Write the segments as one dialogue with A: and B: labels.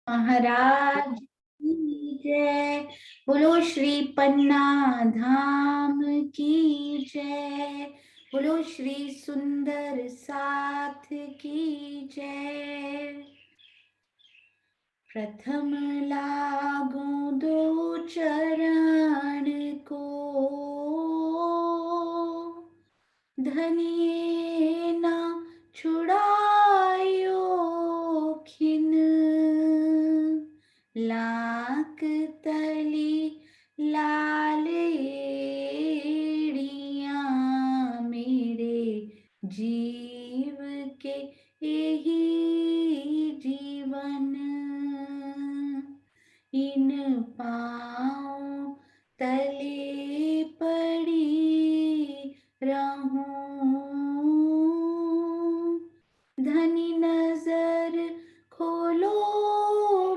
A: महाराज की जय। बोलो श्री पन्ना धाम की जय। बोलो श्री सुंदर साथ की जय। प्रथम लागू दो चरण को, धनिये ना छुड़ायो खिन। लाक तली लाल एड़िया, मेरे जीव के यही जीवन। इन पाँव तले पड़ी रहूं, धनी नजर खोलो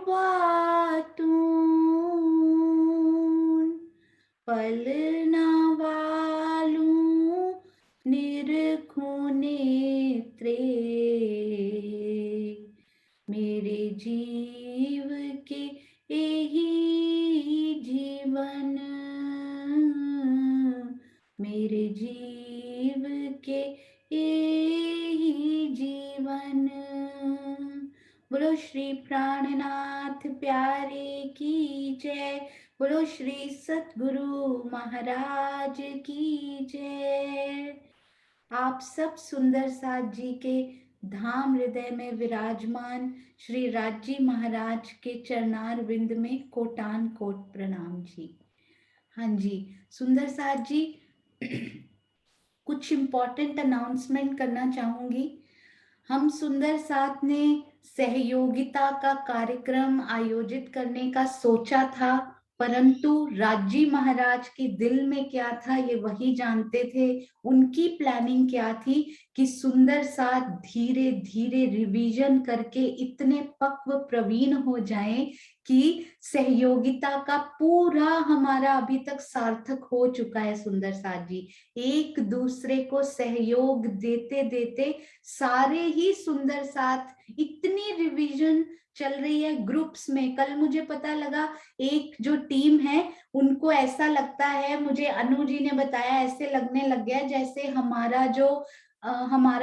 A: बातून। पल ना वालूं निरखूं नेत्रे, मेरे जीव के यही जीवन। मेरे जीव के यही जीवन। बोलो श्री प्राणनाथ प्यारे की जय। बोलो श्री सतगुरु महाराज की जय। आप सब सुंदर साथ जी के धाम हृदय में विराजमान श्री राजी महाराज के चरणार विंद में कोटान कोट प्रणाम जी। हाँ जी सुंदर साथ जी, कुछ इम्पोर्टेंट अनाउंसमेंट करना चाहूंगी। हम सुंदर साथ ने सहयोगिता का कार्यक्रम आयोजित करने का सोचा था, परंतु राजी महाराज के दिल में क्या था ये वही जानते थे। उनकी प्लानिंग क्या थी कि सुंदर साथ धीरे धीरे रिवीजन करके इतने पक्व प्रवीण हो जाएं कि सहयोगिता का पूरा हमारा अभी तक सार्थक हो चुका है। सुंदर साथ जी एक दूसरे को सहयोग देते देते सारे ही सुंदर साथ इतनी रिवीजन चल रही है ग्रुप्स में। कल मुझे पता लगा एक जो टीम है उनको ऐसा लगता है, मुझे अनु जी ने बताया, ऐसे लगने लग गया जैसे हमारा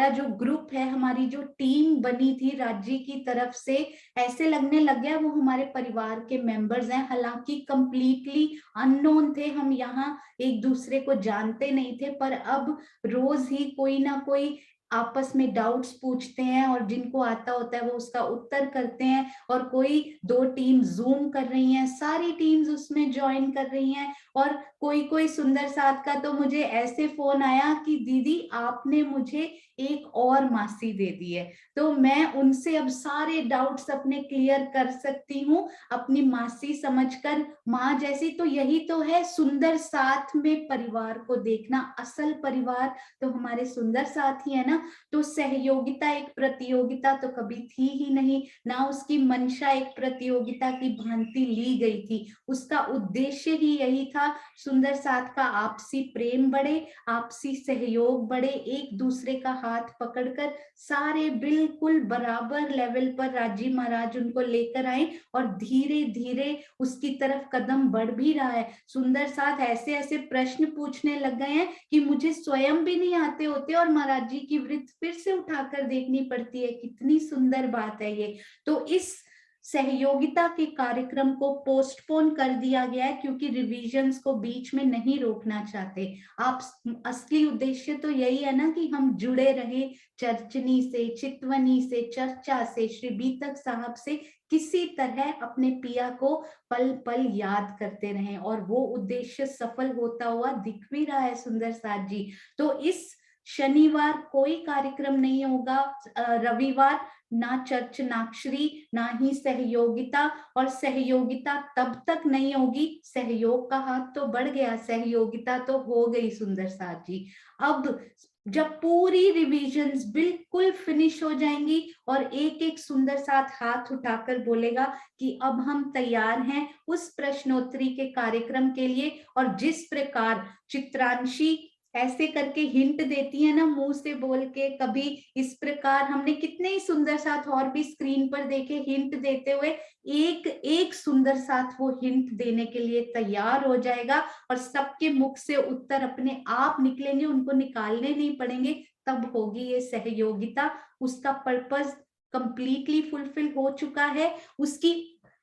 A: जो ग्रुप है, हमारी जो टीम बनी थी राज्य की तरफ से, ऐसे लगने लग गया वो हमारे परिवार के मेंबर्स हैं। हालांकि कंप्लीटली अननोन थे, हम यहाँ एक दूसरे को जानते नहीं थे, पर अब रोज ही कोई ना कोई आपस में डाउट्स पूछते हैं और जिनको आता होता है वो उसका उत्तर करते हैं। और कोई दो टीम जूम कर रही हैं, सारी टीम्स उसमें ज्वाइन कर रही हैं। और कोई कोई सुंदर साथ का तो मुझे ऐसे फोन आया कि दीदी आपने मुझे एक और मासी दे दी है, तो मैं उनसे अब सारे डाउट्स अपने क्लियर कर सकती हूँ अपनी मासी समझकर, माँ जैसी। तो यही तो है सुंदर साथ में परिवार को देखना। असल परिवार तो हमारे सुंदर साथ ही है ना। तो सहयोगिता एक प्रतियोगिता तो कभी थी ही नहीं, ना उसकी मंशा एक प्रतियोगिता की भांति ली गई थी। उसका उद्देश्य ही यही था सुंदर साथ का आपसी प्रेम बढ़े, आपसी सहयोग बढ़े, एक दूसरे का हाथ पकड़कर सारे बिल्कुल बराबर लेवल पर राजी महाराज उनको लेकर आए और धीरे धीरे उसकी तरफ कदम बढ़ भी रहा है। सुंदर साथ ऐसे ऐसे प्रश्न पूछने लग गए हैं कि मुझे स्वयं भी नहीं आते होते और महाराज जी की वृत्त फिर से उठाकर देखनी पड़ती है। कितनी सुंदर बात है ये। तो इस सहयोगिता के कार्यक्रम को पोस्टपोन कर दिया गया है क्योंकि रिवीजन्स को बीच में नहीं रोकना चाहते। आप असली उद्देश्य तो यही है ना कि हम जुड़े रहे चर्चनी से, चितवनी से, चर्चा से, श्री बीतक साहब से, किसी तरह अपने पिया को पल पल याद करते रहें। और वो उद्देश्य सफल होता हुआ दिख भी रहा है सुंदर साथ जी। तो इस शनिवार कोई कार्यक्रम नहीं होगा, रविवार ना चर्च नाक्षरी ना ही सहयोगिता। और सहयोगिता तब तक नहीं होगी, सहयोग का हाथ तो बढ़ गया, सहयोगिता तो हो गई सुंदर साथ जी। अब जब पूरी रिवीजन्स बिल्कुल फिनिश हो जाएंगी और एक एक सुंदर साथ हाथ उठाकर बोलेगा कि अब हम तैयार हैं उस प्रश्नोत्तरी के कार्यक्रम के लिए। और जिस प्रकार चित्रांशी ऐसे करके हिंट देती है ना, मुंह से बोल के, कभी इस प्रकार हमने कितने ही सुंदर साथ और भी स्क्रीन पर देखे हिंट देते हुए, एक एक सुंदर साथ वो हिंट देने के लिए तैयार हो जाएगा और सबके मुख से उत्तर अपने आप निकलेंगे, उनको निकालने नहीं पड़ेंगे। तब होगी ये सहयोगिता, उसका पर्पस कंप्लीटली फुलफिल हो चुका है। उसकी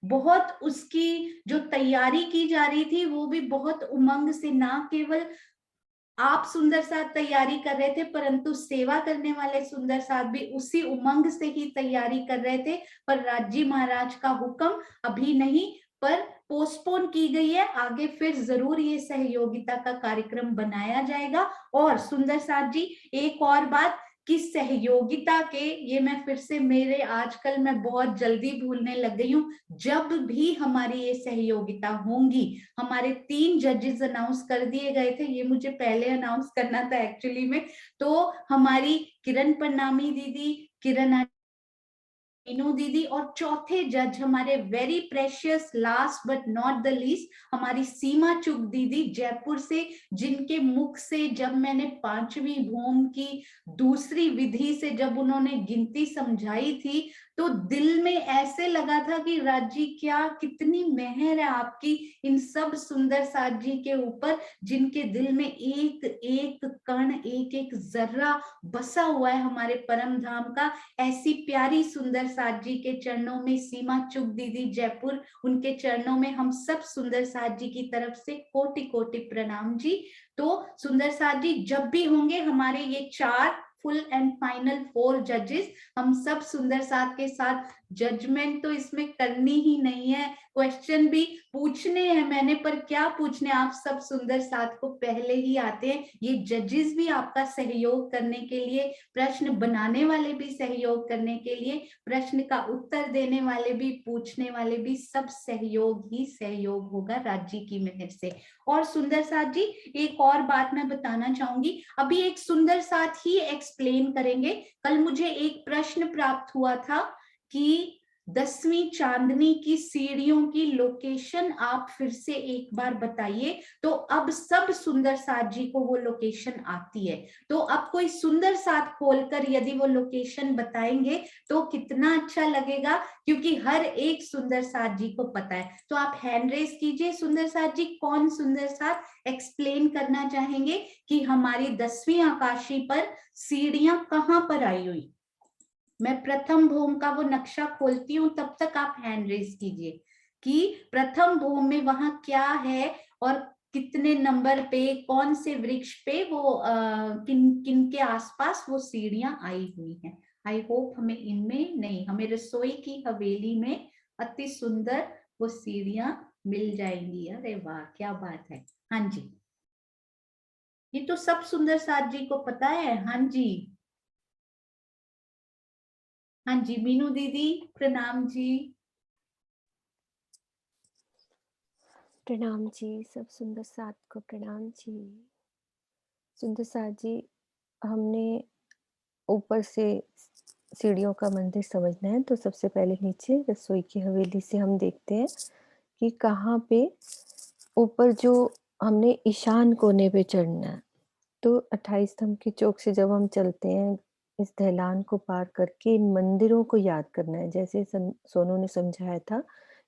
A: बहुत, उसकी जो तैयारी की जा रही थी वो भी बहुत उमंग से, ना केवल आप सुंदर साथ तैयारी कर रहे थे, परंतु सेवा करने वाले सुंदर साथ भी उसी उमंग से ही तैयारी कर रहे थे। पर राजी महाराज का हुक्म अभी नहीं, पर पोस्टपोन की गई है, आगे फिर जरूर ये सहयोगिता का कार्यक्रम बनाया जाएगा। और सुंदर साथ जी, एक और बात कि सहयोगिता के, ये मैं फिर से, मेरे आजकल मैं बहुत जल्दी भूलने लग गई हूँ, जब भी हमारी ये सहयोगिता होंगी, हमारे 3 जजेस अनाउंस कर दिए गए थे, ये मुझे पहले अनाउंस करना था एक्चुअली में। तो हमारी किरण प्रणामी दीदी, किरण मीनू दीदी, और चौथे जज हमारे very precious, last but not the least, हमारी सीमा चुग दीदी जयपुर से, जिनके मुख से जब मैंने 5वीं भूम की दूसरी विधि से जब उन्होंने गिनती समझाई थी, तो दिल में ऐसे लगा था कि राजी क्या, कितनी मेहर है आपकी इन सब सुंदर साथ जी के ऊपर, जिनके दिल में एक एक कण, एक एक जर्रा बसा हुआ है हमारे परम धाम का। ऐसी प्यारी सुंदर साथ जी के चरणों में, सीमा चुग दीदी जयपुर, उनके चरणों में हम सब सुंदर साथ जी की तरफ से कोटि कोटि प्रणाम जी। तो सुंदर साथ जी जब भी होंगे हमारे ये 4 फुल एंड फाइनल 4 जजेस, हम सब सुंदर साथ के साथ, जजमेंट तो इसमें करनी ही नहीं है, क्वेश्चन भी पूछने हैं मैंने, पर क्या पूछने, आप सब सुंदर साथ को पहले ही आते हैं। ये जजेस भी आपका सहयोग करने के लिए, प्रश्न बनाने वाले भी सहयोग करने के लिए, प्रश्न का उत्तर देने वाले भी, पूछने वाले भी, सब सहयोग ही सहयोग होगा राज्य की मेहर से। और सुंदर साथ जी, एक और बात मैं बताना चाहूंगी, अभी एक सुंदर साथ ही एक्सप्लेन करेंगे। कल मुझे एक प्रश्न प्राप्त हुआ था कि 10वीं चांदनी की सीढ़ियों की लोकेशन आप फिर से एक बार बताइए। तो अब सब सुंदर साथ जी को वो लोकेशन आती है, तो अब कोई सुंदर साथ खोलकर यदि वो लोकेशन बताएंगे तो कितना अच्छा लगेगा, क्योंकि हर एक सुंदर साथ जी को पता है। तो आप हैंड रेस कीजिए सुंदर साथ जी, कौन सुंदर साथ एक्सप्लेन करना चाहेंगे कि हमारी 10वीं आकाशी पर सीढ़ियां कहां पर आई हुई। मैं प्रथम भूम का वो नक्शा खोलती हूँ, तब तक आप हैंड रेस कीजिए कि प्रथम भूम में वहां क्या है और कितने नंबर पे, कौन से वृक्ष पे वो किन किन के आसपास वो सीढ़ियां आई हुई हैं। आई होप हमें इनमें नहीं, हमें रसोई की हवेली में अति सुंदर वो सीढ़ियां मिल जाएंगी। अरे वाह, क्या बात है। हाँ जी, ये तो सब सुंदर साथ जी को पता है। हाँ जी, हाँ जी, मीनू दीदी प्रणाम जी।
B: प्रणाम जी, सब सुंदर साथ को प्रणाम जी। सुंदर साथ जी, हमने ऊपर से सीढ़ियों का मंदिर समझना है तो सबसे पहले नीचे रसोई की हवेली से हम देखते हैं कि कहाँ पे ऊपर जो हमने ईशान कोने पे चढ़ना है। तो 28 स्तंभ की चौक से जब हम चलते हैं, इस ढलान को पार करके इन मंदिरों को याद करना है। जैसे सोनू ने समझाया था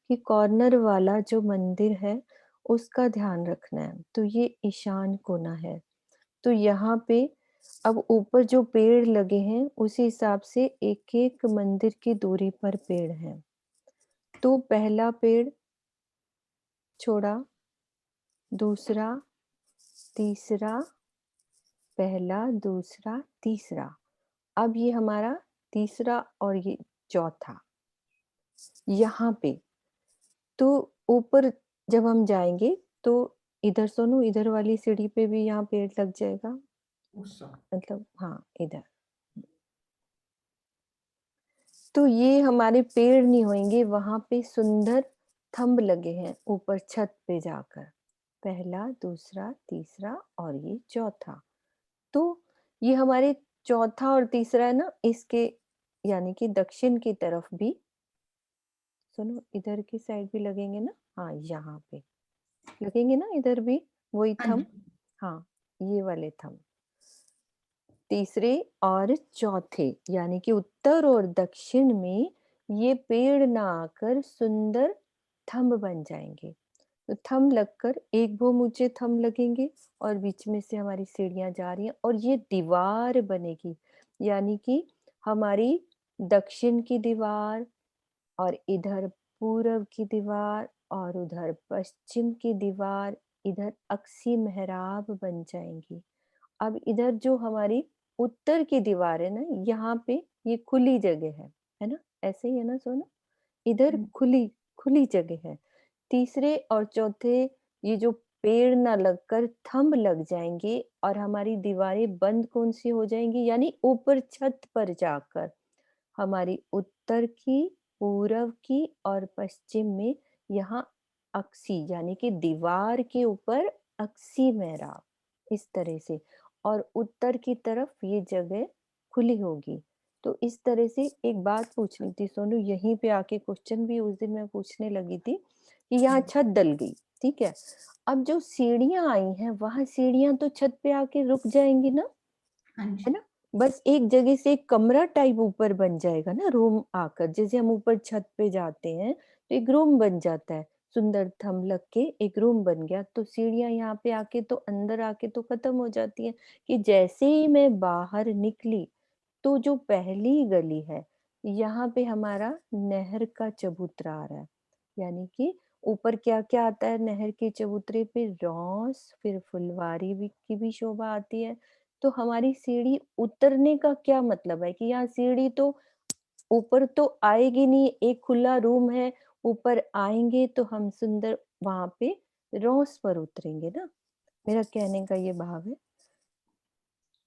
B: कि कॉर्नर वाला जो मंदिर है उसका ध्यान रखना है, तो ये ईशान कोना है। तो यहाँ पे अब ऊपर जो पेड़ लगे हैं उसी हिसाब से एक एक मंदिर की दूरी पर पेड़ हैं। तो पहला पेड़ छोड़ा, दूसरा, तीसरा, पहला, दूसरा, तीसरा। अब ये हमारा तीसरा और ये चौथा। यहाँ पे तो ऊपर जब हम जाएंगे तो इधर सोनू, इधर वाली सीढ़ी पे भी यहाँ पेड़ लग जाएगा, मतलब हाँ इधर। तो ये हमारे पेड़ नहीं होंगे, वहां पे सुंदर थंब लगे हैं ऊपर छत पे जाकर। पहला, दूसरा, तीसरा और ये चौथा। तो ये हमारे चौथा और तीसरा है ना, इसके यानी कि दक्षिण की तरफ भी सुनो, इधर की साइड भी लगेंगे ना। हाँ, यहाँ पे लगेंगे ना, इधर भी वही
A: हाँ
B: थंब।
A: जी,
B: हाँ, ये वाले थंब। तीसरे और चौथे यानी कि उत्तर और दक्षिण में ये पेड़ ना आकर सुंदर थंब बन जाएंगे। तो थंब लगकर एक भूम ऊंचे थंब लगेंगे और बीच में से हमारी सीढ़ियां जा रही हैं और ये दीवार बनेगी, यानी कि हमारी दक्षिण की दीवार और इधर पूरब की दीवार और उधर पश्चिम की दीवार, इधर अक्सी मेहराब बन जाएंगी। अब इधर जो हमारी उत्तर की दीवार है ना, यहाँ पे ये खुली जगह है ना? ऐसे ही है ना सोना? इधर
A: हम्म,
B: खुली खुली जगह है। तीसरे और चौथे ये जो पेड़ ना लगकर थंब लग जाएंगे और हमारी दीवारें बंद कौन सी हो जाएंगी, यानी ऊपर छत पर जाकर हमारी उत्तर की, पूरब की और पश्चिम में यहाँ अक्सी यानी कि दीवार के ऊपर अक्सी मेहराब, इस तरह से। और उत्तर की तरफ ये जगह खुली होगी। तो इस तरह से एक बात पूछनी थी सोनू, यहीं पे आके क्वेश्चन भी उस दिन मैं पूछने लगी थी कि यहाँ
A: हम्म,
B: छत डल गई, ठीक है। अब जो सीढ़ियां आई हैं वहां सीढ़ियां तो छत पे आके रुक जाएंगी ना,
A: हाँ
B: है
A: जी।
B: ना? बस एक जगह से एक कमरा टाइप ऊपर बन जाएगा ना, रूम आकर, जैसे हम ऊपर छत पे जाते हैं तो एक रूम बन जाता है, सुंदर थंब लग के एक रूम बन गया। तो सीढ़ियां यहाँ पे आके तो अंदर आके तो खत्म हो जाती है कि जैसे ही मैं बाहर निकली तो जो पहली गली है यहाँ पे हमारा नहर का चबूतरा आ रहा है, यानी कि ऊपर क्या क्या आता है नहर के चबूतरे पे, रॉस, फिर फुलवारी भी की भी शोभा आती है। तो हमारी सीढ़ी उतरने का क्या मतलब है कि यहाँ सीढ़ी तो ऊपर तो आएगी नहीं, एक खुला रूम है, ऊपर आएंगे तो हम सुंदर वहां पे रॉस पर उतरेंगे ना, मेरा कहने का ये भाव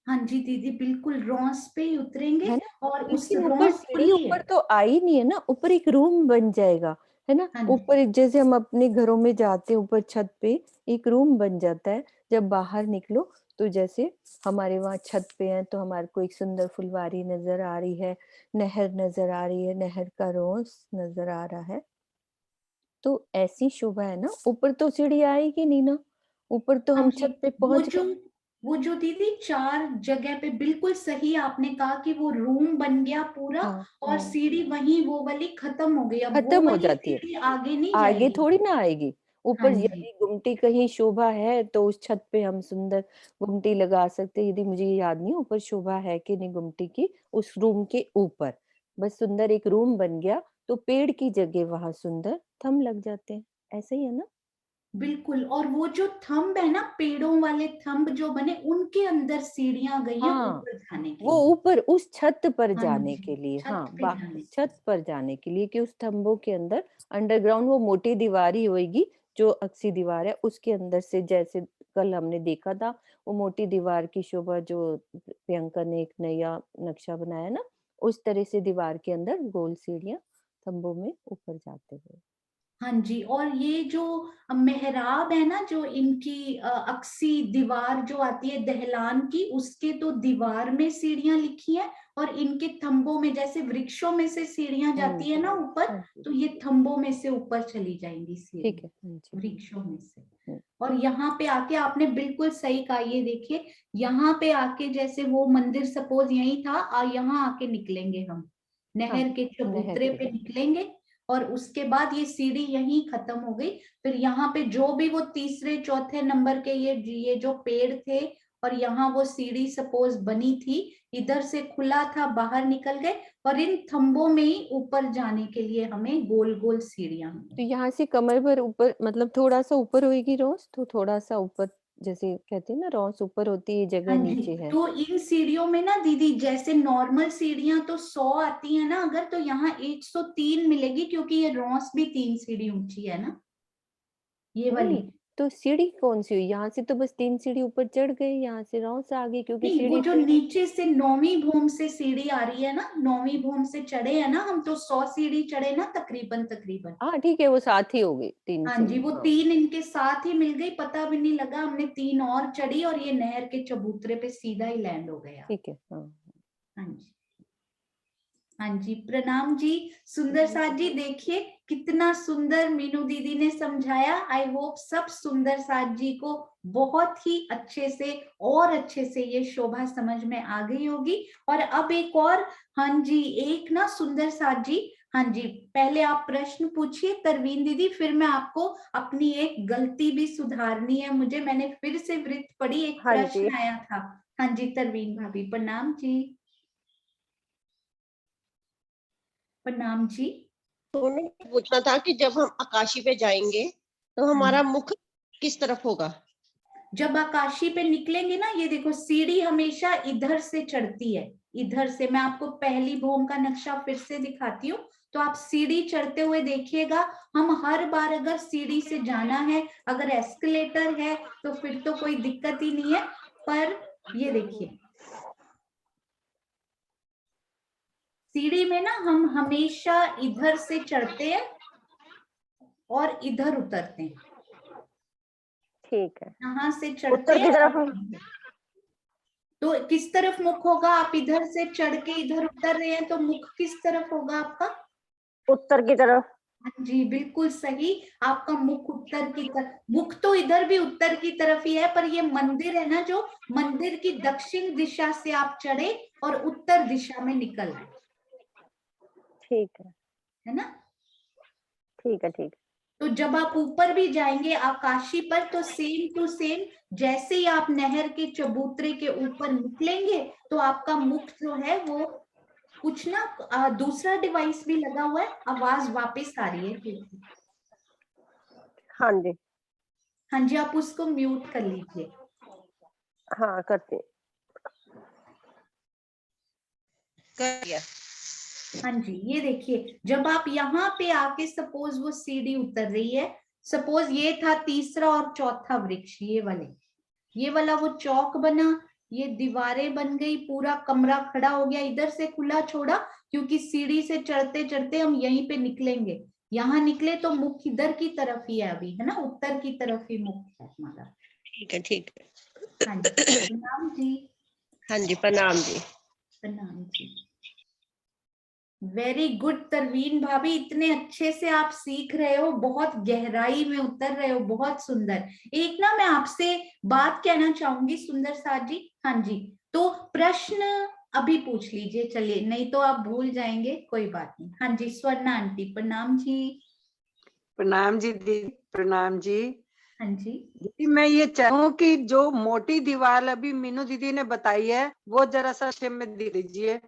A: हाँ जी दीदी, बिल्कुल रॉस पे ही उतरेंगे।
B: है ना?
A: और उस
B: लेकिन ऊपर
A: रॉस
B: सीढ़ी
A: खुली है।
B: ऊपर तो आई नहीं है ना, ऊपर एक रूम बन जाएगा, है ना?
A: हाँ
B: ऊपर
A: जी।
B: जैसे हम अपने घरों में जाते हैं ऊपर छत पे एक रूम बन जाता है, जब बाहर निकलो तो जैसे हमारे वहां छत पे हैं तो हमारे को एक सुंदर फुलवारी नजर आ रही है, नहर नजर आ रही है, नहर का रोस नजर आ रहा है। तो ऐसी शोभा है ना, ऊपर तो सीढ़ी आएगी नहीं ना, ऊपर तो
A: हाँ
B: हम
A: जी।
B: छत पे
A: वो
B: पहुंच
A: जो
B: गए।
A: वो जो दीदी चार जगह पे बिल्कुल सही आपने कहा कि वो रूम बन गया पूरा।
B: हाँ
A: और
B: हाँ,
A: सीढ़ी वहीं वो वाली खत्म हो गई, अब वो
B: खत्म हो
A: वाली
B: जाती है,
A: सीढ़ी आगे नहीं
B: आगे
A: जाएगी।
B: थोड़ी ना आएगी।
A: हाँ
B: ऊपर
A: जी।
B: यदि गुमटी कहीं शोभा है तो उस छत पे हम सुंदर गुमटी लगा सकते हैं, यदि मुझे ये याद नहीं ऊपर शोभा है कि नहीं गुमटी की, उस रूम के ऊपर बस सुंदर एक रूम बन गया तो पेड़ की जगह वहां सुंदर थंब लग जाते हैं, ऐसे ही है ना?
A: बिल्कुल। और वो जो थंब है ना, पेड़ों वाले थंब जो बने, उनके अंदर सीढ़ियां गई हैं
B: हाँ,
A: ऊपर जाने के
B: वो
A: लिए।
B: ऊपर उस छत पर
A: हाँ
B: जाने
A: जी,
B: के लिए, हाँ,
A: छत पे जाने के
B: छत पर जाने के लिए कि उस तंबू के अंदर अंडरग्राउंड वो मोटी दीवार ही होएगी, जो अक्सी दीवार है उसके अंदर से, जैसे कल हमने देखा था वो मोटी दीवार की शोभा जो प्रियंका ने एक नया नक्शा बनाया ना, उस तरह से दीवार के अंदर गोल सीढ़ियां तंबू में ऊपर जाते हुए।
A: हाँ जी। और ये जो मेहराब है ना, जो इनकी अक्सी दीवार जो आती है दहलान की, उसके तो दीवार में सीढ़ियां लिखी हैं। और इनके थंबों में, जैसे वृक्षों में से सीढ़ियां जाती है ना ऊपर,
B: हाँ जी,
A: तो ये थंबों में से ऊपर चली जाएंगी
B: ठीक
A: सीढ़ियां,
B: है, हाँ जी,
A: वृक्षों में से।
B: हम्म,
A: और यहाँ पे आके आपने बिल्कुल सही कहा, ये देखिए, यहाँ पे आके जैसे वो मंदिर सपोज यही था, और यहाँ आके निकलेंगे हम,
B: हाँ,
A: नहर के
B: नहर
A: चबूतरे
B: के
A: पे
B: बाद,
A: निकलेंगे। और उसके बाद ये सीढ़ी यहीं खत्म हो गई। फिर यहाँ पे जो भी वो तीसरे चौथे नंबर के ये जो पेड़ थे, और यहाँ वो सीढ़ी सपोज बनी थी, इधर से खुला था, बाहर निकल गए। और इन थंबों में ही ऊपर जाने के लिए हमें गोल गोल सीढ़ियां
B: तो
A: मिली।
B: यहाँ से कमर भर ऊपर मतलब थोड़ा सा ऊपर होएगी रोस, तो थोड़ा सा ऊपर, जैसे कहते हैं ना रोस ऊपर होती है,
A: हाँ
B: जगह
A: जी।
B: नीचे है।
A: तो इन सीढ़ियों में ना दीदी, जैसे नॉर्मल सीढ़ियां तो 100 आती है ना अगर, तो यहाँ 103 मिलेगी, क्योंकि ये रॉस भी 3 सीढ़ी ऊंची है ना, ये वाली।
B: नहीं, तो सीढ़ी कौन सी हुई, यहाँ से तो बस 3 सीढ़ी ऊपर चढ़ गए, यहाँ से रोस आ गई क्योंकि
A: नहीं, वो
B: सीढ़ी
A: जो
B: तो,
A: नीचे से 9वीं भूम से सीढ़ी आ रही है ना, 9वीं भूम से चढ़े हैं ना हम, तो 100 सीढ़ी चढ़े ना तकरीबन तकरीबन।
B: हाँ ठीक है, वो साथ ही हो गई तीन
A: हाँ जी,
B: सीढ़ी,
A: वो
B: हाँ,
A: 3 इनके साथ ही मिल गई, पता भी नहीं लगा, हमने 3 और चढ़ी और ये नहर के चबूतरे पे सीधा ही लैंड हो गया।
B: ठीक है, हाँ।
A: हाँ जी। हाँ जी, प्रणाम जी। सुंदर साथ जी, देखिए कितना सुंदर मीनू दीदी ने समझाया। आई होप सब सुंदर साथ जी को बहुत ही अच्छे से और अच्छे से ये शोभा समझ में आ गई होगी। और अब एक और, हाँ जी, एक ना सुंदर साथ जी, हाँ जी, पहले आप प्रश्न पूछिए तरवीन दीदी, फिर मैं आपको अपनी एक गलती भी सुधारनी है मुझे, मैंने फिर से वृत्त पढ़ी, एक
B: हाँ जी।
A: प्रश्न आया था। हाँ जी तरवीन भाभी, प्रणाम जी। प्रणाम जी।
C: तो हमें पूछना था कि जब हम आकाशी पे जाएंगे तो हमारा मुख किस तरफ होगा?
A: जब आकाशी पे निकलेंगे ना, ये देखो सीढ़ी हमेशा इधर से चढ़ती है, इधर से। मैं आपको पहली भूम का नक्शा फिर से दिखाती हूँ, तो आप सीढ़ी चढ़ते हुए देखिएगा। हम हर बार अगर सीढ़ी से जाना है, अगर एस्केलेटर है तो फिर तो कोई दिक्कत ही नहीं है, पर ये देखिए सीढ़ी में ना हम हमेशा इधर से चढ़ते हैं और इधर उतरते हैं।
B: ठीक है,
A: यहाँ से चढ़ते
B: उत्तर की
A: हैं
B: तरफ।
A: तो किस तरफ मुख होगा? आप इधर से चढ़ के इधर उतर रहे हैं तो मुख किस तरफ होगा आपका?
B: उत्तर की तरफ।
A: हाँ जी बिल्कुल सही, आपका मुख उत्तर की तरफ। मुख तो इधर भी उत्तर की तरफ ही है, पर ये मंदिर है ना, जो मंदिर की दक्षिण दिशा से आप चढ़े और उत्तर दिशा में निकल आए,
B: ठीक
A: है ना?
B: है, ठीक है।
A: तो जब आप ऊपर भी जाएंगे आकाशी पर, तो सेम टू सेम जैसे ही आप नहर के चबूतरे के ऊपर निकलेंगे तो आपका मुख जो है वो कुछ ना दूसरा डिवाइस भी लगा हुआ है, आवाज वापस आ रही है फिर से।
B: हाँ जी।
A: हाँ जी, आप उसको म्यूट कर लीजिए।
B: हाँ, करते।
C: कर दिया।
A: हाँ जी, ये देखिए जब आप यहाँ पे आके सपोज वो सीढ़ी उतर रही है, सपोज ये था तीसरा और चौथा वृक्ष, ये वाला वो चौक बना, ये दीवारें बन गई, पूरा कमरा खड़ा हो गया, इधर से खुला छोड़ा क्योंकि सीढ़ी से चढ़ते चढ़ते हम यहीं पे निकलेंगे। यहाँ निकले तो मुख इधर की तरफ ही है अभी, है ना, उत्तर की तरफ ही मुख है हमारा।
C: ठीक है, ठीक है।
A: हाँ जी प्रणाम जी।
C: हाँ जी, प्रणाम जी।
A: प्रणाम जी। वेरी गुड तरवीन भाभी, इतने अच्छे से आप सीख रहे हो, बहुत गहराई में उतर रहे हो, बहुत सुंदर। एक ना मैं आपसे बात कहना चाहूंगी सुंदर साथ जी। हाँ जी, तो प्रश्न अभी पूछ लीजिए, चलिए, नहीं तो आप भूल जाएंगे, कोई बात नहीं। हाँ जी स्वर्णा आंटी, प्रणाम जी।
D: प्रणाम जी दीदी, प्रणाम जी।
A: हाँ जी
D: दीदी मैं ये चाहूँ कि जो मोटी दीवार अभी मीनू दीदी ने बताई है वो जरा सा शेप में दे दीजिए।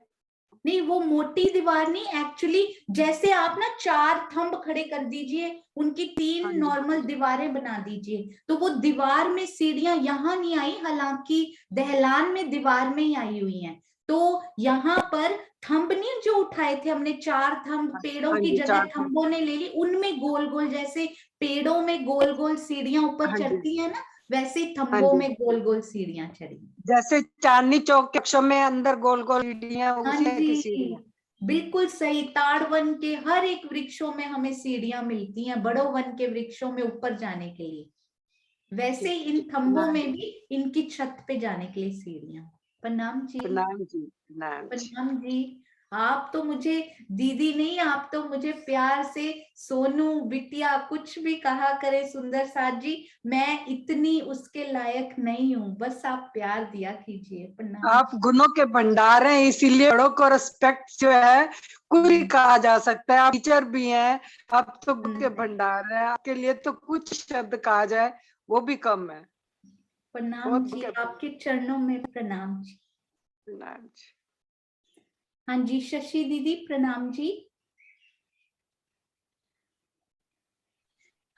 A: नहीं, वो मोटी दीवार नहीं, एक्चुअली जैसे आप ना 4 थंब खड़े कर दीजिए, उनकी 3
D: हाँ जी।
A: नॉर्मल दीवारें बना दीजिए, तो वो दीवार में सीढ़ियां यहाँ नहीं आई, हालांकि दहलान में दीवार में ही आई हुई हैं। तो यहाँ पर थंब नहीं जो उठाए थे हमने, 4 थंब पेड़ों
D: हाँ
A: की
D: जी,
A: जगह
D: 4 थंब।
A: थंबों ने ले ली, उनमें गोल गोल, जैसे पेड़ों में गोल गोल सीढ़ियां ऊपर
D: हाँ जी।
A: चढ़ती है ना, वैसे ही
D: हाँ
A: थंबों
D: जी,
A: में गोल गोल सीढ़ियां चढ़ी।
D: जैसे चांदनी चौक के अक्षर में अंदर गोल गोल सीढ़ियां,
A: हाँ
D: उसी की
A: जी
D: सीढ़ियां।
A: बिल्कुल सही, ताड़ वन के हर एक वृक्षों में हमें सीढ़ियां मिलती हैं, बड़ों वन के वृक्षों में ऊपर जाने के लिए, वैसे ही इन थंबों में भी इनकी छत पे जाने के लिए सीढ़ियां। प्रणाम जी।
D: प्रणाम जी, प्रणाम जी।
A: प्रणाम जी। आप तो मुझे दीदी नहीं, आप तो मुझे प्यार से सोनू बिटिया कुछ भी कहा करे सुंदर साथ जी, मैं इतनी उसके लायक नहीं हूँ, बस आप प्यार दिया कीजिए। प्रणाम।
D: आप गुणों के भंडार हैं, इसीलिए बड़ों को रिस्पेक्ट जो है कुछ भी कहा जा सकता है। आप टीचर भी हैं, आप तो गुण के भंडार हैं, आपके लिए तो कुछ शब्द कहा जाए वो भी कम है।
A: प्रणाम
D: बहुत
A: जी,
D: के
A: आपके चरणों में प्रणाम जी।
D: प्रणाम जी।
A: हाँ जी शशि दीदी, प्रणाम जी।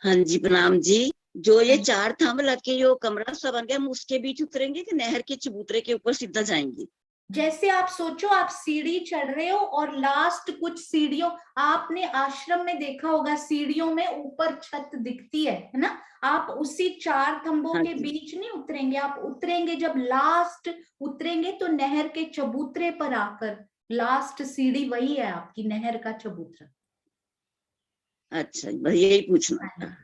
E: हाँ जी, प्रणाम जी। जो ये
A: हाँ,
E: 4 थंब लग के जो कमरा सा बन गया, हम उसके बीच उतरेंगे कि नहर के चबूतरे के ऊपर सीधा जाएंगे?
A: जैसे आप सोचो, आप सीढ़ी चढ़ रहे हो और लास्ट कुछ सीढ़ियों, आपने आश्रम में देखा होगा सीढ़ियों में ऊपर छत दिखती है ना, आप उसी 4 थंबों
E: हाँ
A: के
E: जी।
A: बीच नहीं उतरेंगे, आप उतरेंगे जब लास्ट उतरेंगे तो नहर के चबूतरे पर आकर, लास्ट सीढ़ी वही है आपकी, नहर का चबूतरा।
E: अच्छा, बस यही पूछना था।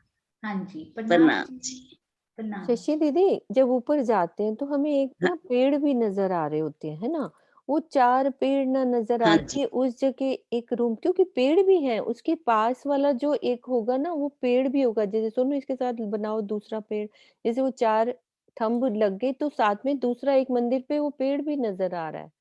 A: हाँ जी प्रणाम
E: प्रणाम
A: जी।
E: जी।
A: प्रणाम।
B: शशि दीदी, जब ऊपर जाते हैं तो हमें एक
E: हाँ,
B: ना पेड़ भी नजर आ रहे होते हैं, है ना? वो 4 पेड़ ना नजर
E: हाँ
B: आते उस जगह एक रूम, क्योंकि पेड़ भी है उसके पास वाला जो एक होगा ना वो पेड़ भी होगा। जैसे सुनो इसके साथ बनाओ दूसरा पेड़, जैसे वो 4 थंब लग गए तो साथ में दूसरा एक मंदिर पे वो पेड़ भी नजर आ रहा है।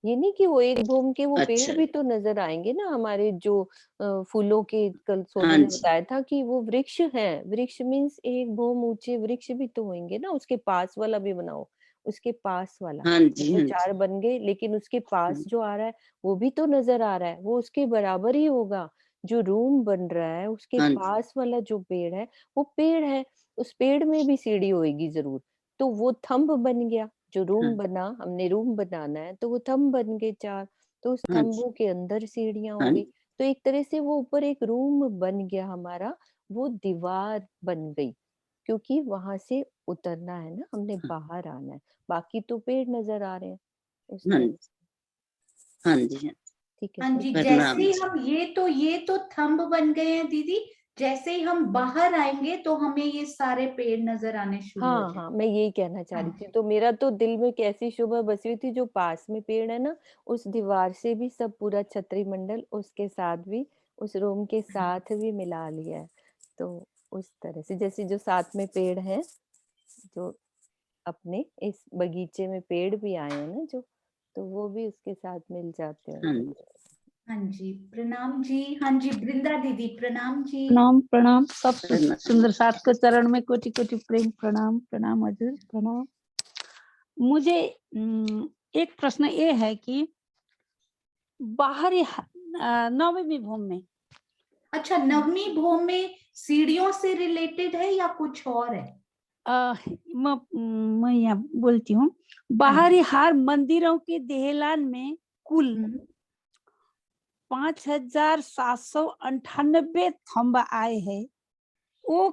B: ये नहीं कि वो एक घूम के वो पेड़
E: अच्छा।
B: भी तो नजर आएंगे ना हमारे जो फूलों के, कल सोनू
E: हाँ
B: ने
E: जी,
B: बताया था कि वो वृक्ष है, वृक्ष मीन्स एक भूम ऊंचे वृक्ष भी तो होंगे ना, उसके पास वाला भी बनाओ, उसके पास वाला।
E: हाँ
B: ये
E: जी,
B: तो
E: हाँ
B: 4
E: जी,
B: बन गए लेकिन उसके
E: हाँ
B: पास जो आ रहा है वो भी तो नजर आ रहा है, वो उसके बराबर ही होगा। जो रूम बन रहा है उसके
E: हाँ जी,
B: पास वाला जो पेड़ है वो पेड़ है, उस पेड़ में भी सीढ़ी होएगी जरूर। तो वो थंब बन गया, जो रूम
E: हाँ,
B: बना, हमने रूम बनाना है तो वो थंब बन गए 4, तो उस
E: हाँ जी,
B: थंबों के अंदर सीढ़ियां
E: हाँ
B: होंगी।
E: जी,
B: तो एक तरह से वो ऊपर एक रूम बन गया हमारा, वो दीवार बन गई, क्योंकि वहां से उतरना है ना, हमने
E: हाँ,
B: बाहर आना है। बाकी तो पेड़ नजर आ रहे हैं उस
E: हाँ
B: तरह
E: जी,
B: से।
E: हाँ जी, हाँ,
B: ठीक है
A: हाँ
B: फिर।
A: जी, जैसे
E: प्रणाम
A: ही
E: जी।
A: हम ये तो थंब बन गए हैं दीदी। जैसे ही हम बाहर आएंगे तो हमें ये सारे पेड़ नजर आने शुरू हो
B: हाँ हाँ,
A: जाएंगे।
B: मैं यही कहना चाह
A: हाँ
B: रही थी,
A: जी।
B: तो मेरा तो दिल में कैसी शोभा बसी हुई थी, जो पास में पेड़ है ना उस दीवार से भी सब पूरा छतरी मंडल उसके साथ भी, उस रूम के साथ भी मिला लिया है। तो उस तरह से जैसे जो साथ में पेड़ है, जो अपने इस बगीचे में पेड़ भी आए हैं ना जो, तो वो भी उसके साथ मिल जाते
E: हाँ
B: होंगे।
E: जी,
A: हाँ जी, प्रणाम जी। हाँ जी, वृंदा दीदी प्रणाम जी।
F: प्रणाम प्रणाम, सब
E: प्रणाम।
F: सुंदर साथ के चरण में कोटि कोटि प्रेम प्रणाम प्रणाम हजूर प्रणाम। मुझे एक प्रश्न ये है कि बाहरी नवमी भूमि में
A: अच्छा, नवमी भोम में सीढ़ियों से रिलेटेड है या कुछ और है?
F: अ, मैं यहाँ बोलती हूँ,
A: हाँ जी।
F: बाहरी हर मंदिरों के देहलान में कुल
A: हम्म।
F: 5,798 थंब आए हैं, वो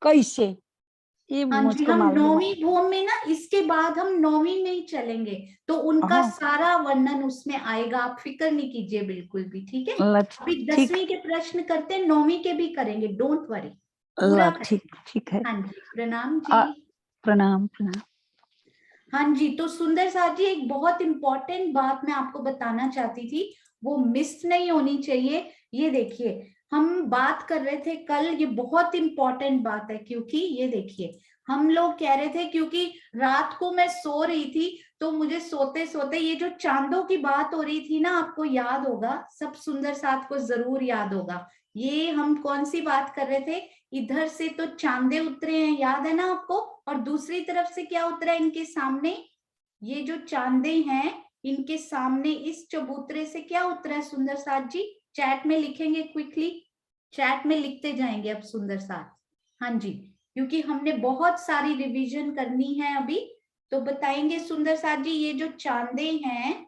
F: कैसे, ये
A: हाँ जी,
F: मुझको
A: हम
F: मालूम
A: नौवीं भोम में ना, इसके बाद हम नौवीं में ही चलेंगे, तो
F: है।
A: उनका
F: हाँ,
A: सारा वर्णन उसमें आएगा। आप फिक्र नहीं कीजिए बिल्कुल भी, ठीक है। अभी
F: ठीक
A: 10वीं के प्रश्न करते हैं, नौवीं के भी करेंगे, डोंट वरी, पूरा
F: ठीक
A: करेंगे।
F: ठीक है।
A: हाँ जी, प्रणाम
F: अ,
A: जी।
F: प्रणाम प्रणाम।
A: हाँ जी, तो सुंदर साथ जी, एक बहुत इंपॉर्टेंट बात मैं आपको बताना चाहती थी, वो मिस नहीं होनी चाहिए। ये देखिए, हम बात कर रहे थे कल, ये बहुत इंपॉर्टेंट बात है, क्योंकि ये देखिए, हम लोग कह रहे थे, क्योंकि रात को मैं सो रही थी, तो मुझे सोते सोते ये जो चांदों की बात हो रही थी ना, आपको याद होगा, सब सुंदर साथ को जरूर याद होगा। ये हम कौन सी बात कर रहे थे? इधर से तो चांदे उतरे हैं, याद है ना आपको, और दूसरी तरफ से क्या उतरा है इनके सामने? ये जो चांदे हैं, इनके सामने इस चबूतरे से क्या उतरा है सुंदर साथ जी? चैट में लिखेंगे क्विकली, चैट में लिखते जाएंगे अब सुंदर साथ। हाँ जी, क्योंकि हमने बहुत सारी रिवीजन करनी है अभी, तो बताएंगे सुंदर साथ जी, ये जो चांदे हैं,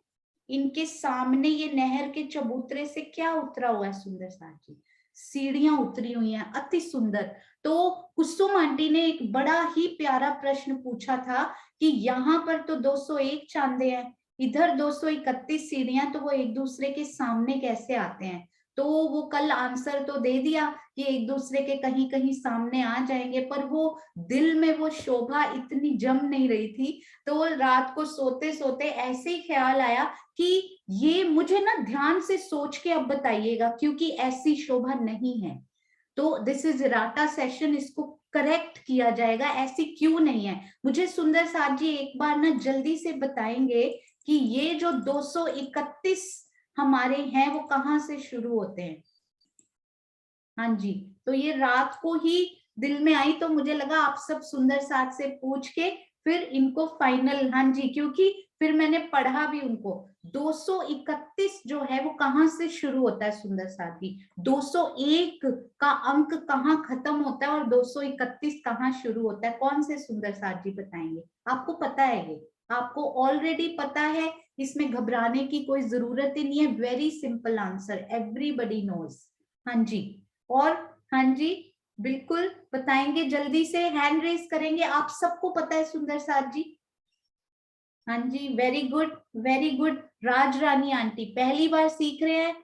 A: इनके सामने ये नहर के चबूतरे से क्या उतरा हुआ है सुंदर साथ जी? सीढ़ियां उतरी हुई हैं, अति सुंदर। तो कुसुम आंटी ने एक बड़ा ही प्यारा प्रश्न पूछा था कि यहाँ पर तो 201 चांदे हैं, इधर 231 सीढ़ियां, तो वो एक दूसरे के सामने कैसे आते हैं? तो वो कल आंसर तो दे दिया कि एक दूसरे के कहीं कहीं सामने आ जाएंगे, पर वो दिल में वो शोभा इतनी जम नहीं रही थी। तो रात को सोते सोते ऐसे ही ख्याल आया कि ये मुझे ना ध्यान से सोच के अब बताइएगा, क्योंकि ऐसी शोभा नहीं है। तो दिस इज राटा सेशन, इसको करेक्ट किया जाएगा, ऐसी क्यों नहीं है। मुझे सुंदर साथ जी एक बार ना जल्दी से बताएंगे कि ये जो 231 हमारे हैं, वो कहाँ से शुरू होते हैं? हाँ जी, तो ये रात को ही दिल में आई, तो मुझे लगा आप सब सुंदर साथ से पूछ के फिर इनको फाइनल। हाँ जी, क्योंकि फिर मैंने पढ़ा भी उनको, 231 जो है वो कहाँ से शुरू होता है सुंदर साथी? 201 का अंक कहाँ खत्म होता है और 231 कहाँ शुरू होता है? कौन से सुंदर साथ जी बताएंगे? आपको पता है, ये आपको ऑलरेडी पता है, इसमें घबराने की कोई जरूरत ही नहीं है। Very simple answer, everybody knows. हाँ जी, और हाँ जी, बिल्कुल बताएंगे, जल्दी से हैंड रेस करेंगे, आप सबको पता है सुंदर साथ जी। हाँ जी, वेरी गुड वेरी गुड। राज रानी आंटी पहली बार सीख रहे हैं,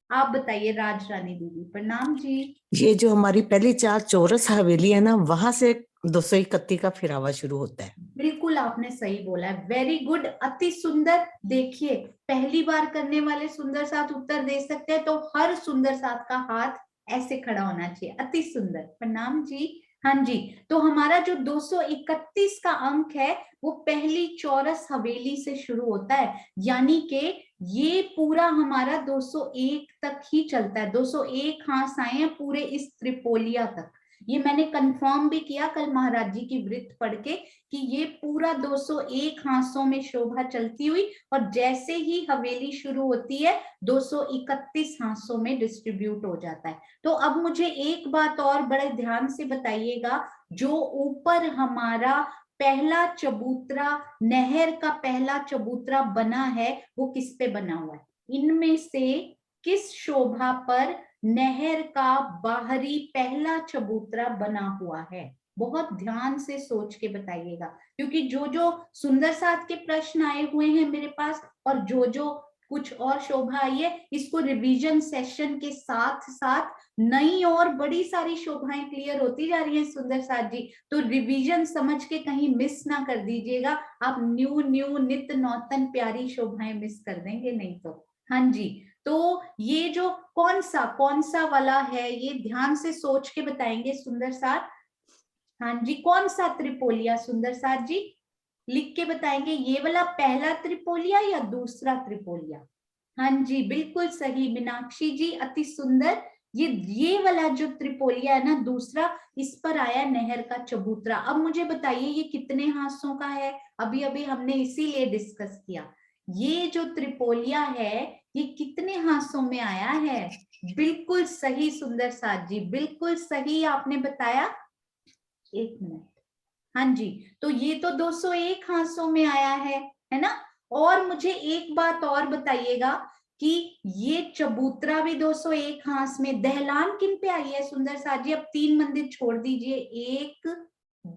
A: आप बताइए राज रानी दीदी। प्रणाम जी।
G: ये जो हमारी पहली 4 चौरस हवेली है ना, वहां से 231 का फिरावा शुरू होता है।
A: बिल्कुल आपने सही बोला है, वेरी गुड, अति सुंदर। देखिए पहली बार करने वाले सुंदर साथ उत्तर दे सकते हैं, तो हर सुंदर साथ का हाथ ऐसे खड़ा होना चाहिए। अति सुंदर, प्रणाम जी। हाँ जी, तो हमारा जो 231 का अंक है वो पहली चौरस हवेली से शुरू होता है, यानी कि ये पूरा हमारा 201 तक ही चलता है। 201 हाथ आए हैं पूरे इस त्रिपोलिया तक। ये मैंने कंफर्म भी किया कल महाराज जी की वृत्त पढ़ के कि ये पूरा 201 हांसों में शोभा चलती हुई, और जैसे ही हवेली शुरू होती है 231 हांसों में डिस्ट्रीब्यूट हो जाता है। तो अब मुझे एक बात और बड़े ध्यान से बताइएगा, जो ऊपर हमारा पहला चबूतरा, नहर का पहला चबूतरा बना है, वो किस पे बना हुआ है? इनमें से किस शोभा पर नहर का बाहरी पहला चबूतरा बना हुआ है? बहुत ध्यान से सोच के बताइएगा, क्योंकि जो जो सुंदर साथ के प्रश्न आए हुए हैं मेरे पास, और जो जो कुछ और शोभा आई है, इसको रिवीजन सेशन के साथ साथ नई और बड़ी सारी शोभाएं क्लियर होती जा रही हैं सुंदर साथ जी। तो रिवीजन समझ के कहीं मिस ना कर दीजिएगा, आप न्यू न्यू नित नौतन प्यारी शोभाएं मिस कर देंगे नहीं तो। हाँ जी, तो ये जो कौन सा वाला है, ये ध्यान से सोच के बताएंगे सुंदर साथ। हाँ जी, कौन सा त्रिपोलिया सुंदर साथ जी? लिख के बताएंगे, ये वाला पहला त्रिपोलिया या दूसरा त्रिपोलिया? हाँ जी, बिल्कुल सही मीनाक्षी जी, अति सुंदर। ये वाला जो त्रिपोलिया है ना, दूसरा, इस पर आया नहर का चबूतरा। अब मुझे बताइए ये कितने हांसों का है? अभी अभी हमने इसीलिए डिस्कस किया, ये जो त्रिपोलिया है ये कितने हांसों में आया है? बिल्कुल सही सुंदर साथ जी, बिल्कुल सही आपने बताया। एक मिनट, हाँ जी, तो ये तो 201 हांसों में आया है ना? और मुझे एक बात और बताइएगा कि ये चबूतरा भी 201 हांस में, दहलान किन पे आई है सुंदर साथ जी? अब 3 मंदिर छोड़ दीजिए, 1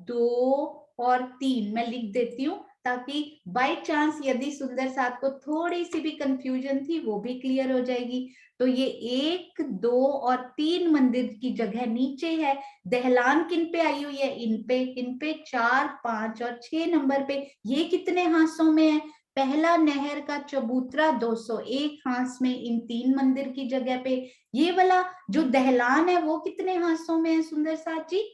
A: 2 और 3 मैं लिख देती हूँ, ताकि बाय चांस यदि सुंदर साथ को थोड़ी सी भी कंफ्यूजन थी वो भी क्लियर हो जाएगी। तो ये 1 2 और 3 मंदिर की जगह नीचे है। दहलान किन पे आई हुई है? इन पे 4 5 और 6 नंबर पे। ये कितने हांसों में है? पहला नहर का चबूतरा 201 हांस में इन 3 मंदिर की जगह पे। ये वाला जो दहलान है वो कितने हांसों में है सुंदर साथ जी?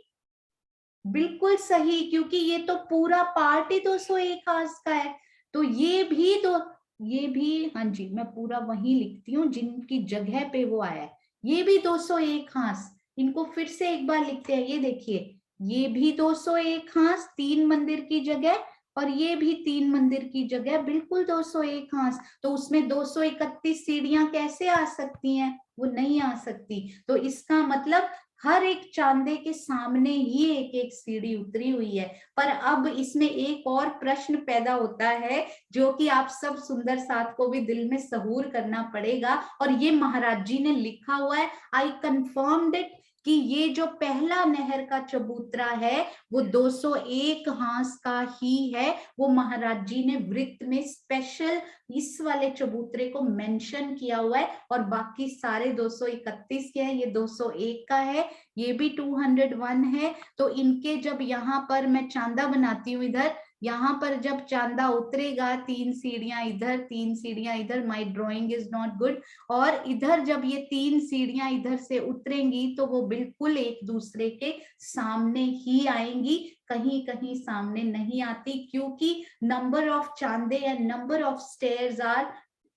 A: बिल्कुल सही, क्योंकि ये तो पूरा पार्ट ही 201 हांस का है। तो ये भी हाँ जी, मैं पूरा वही लिखती हूँ जिनकी जगह पे वो आया है। ये भी 201 हांस, इनको फिर से एक बार लिखते हैं। ये देखिए, ये भी 201 हांस 3 मंदिर की जगह, और ये भी 3 मंदिर की जगह, बिल्कुल 201 हांस। तो उसमें 231 सीढ़ियां कैसे आ सकती हैं? वो नहीं आ सकती। तो इसका मतलब हर एक चांदे के सामने ही एक एक सीढ़ी उतरी हुई है। पर अब इसमें एक और प्रश्न पैदा होता है, जो कि आप सब सुंदर साथ को भी दिल में सहूर करना पड़ेगा, और ये महाराज जी ने लिखा हुआ है, आई कंफर्म्ड इट, कि ये जो पहला नहर का चबूतरा है वो 201 हांस का ही है। वो महाराज जी ने वृत्त में स्पेशल इस वाले चबूतरे को मेंशन किया हुआ है, और बाकी सारे 231 के हैं, ये 201 का है, ये भी 201 है। तो इनके जब यहाँ पर मैं चांदा बनाती हूँ, इधर यहाँ पर जब चांदा उतरेगा, 3 सीढ़ियां इधर 3 सीढ़ियां इधर, my drawing is not good, और इधर जब ये 3 सीढ़ियां इधर से उतरेंगी तो वो बिल्कुल एक दूसरे के सामने ही आएंगी, कहीं कहीं सामने नहीं आती, क्योंकि नंबर ऑफ चांदे and number of stairs are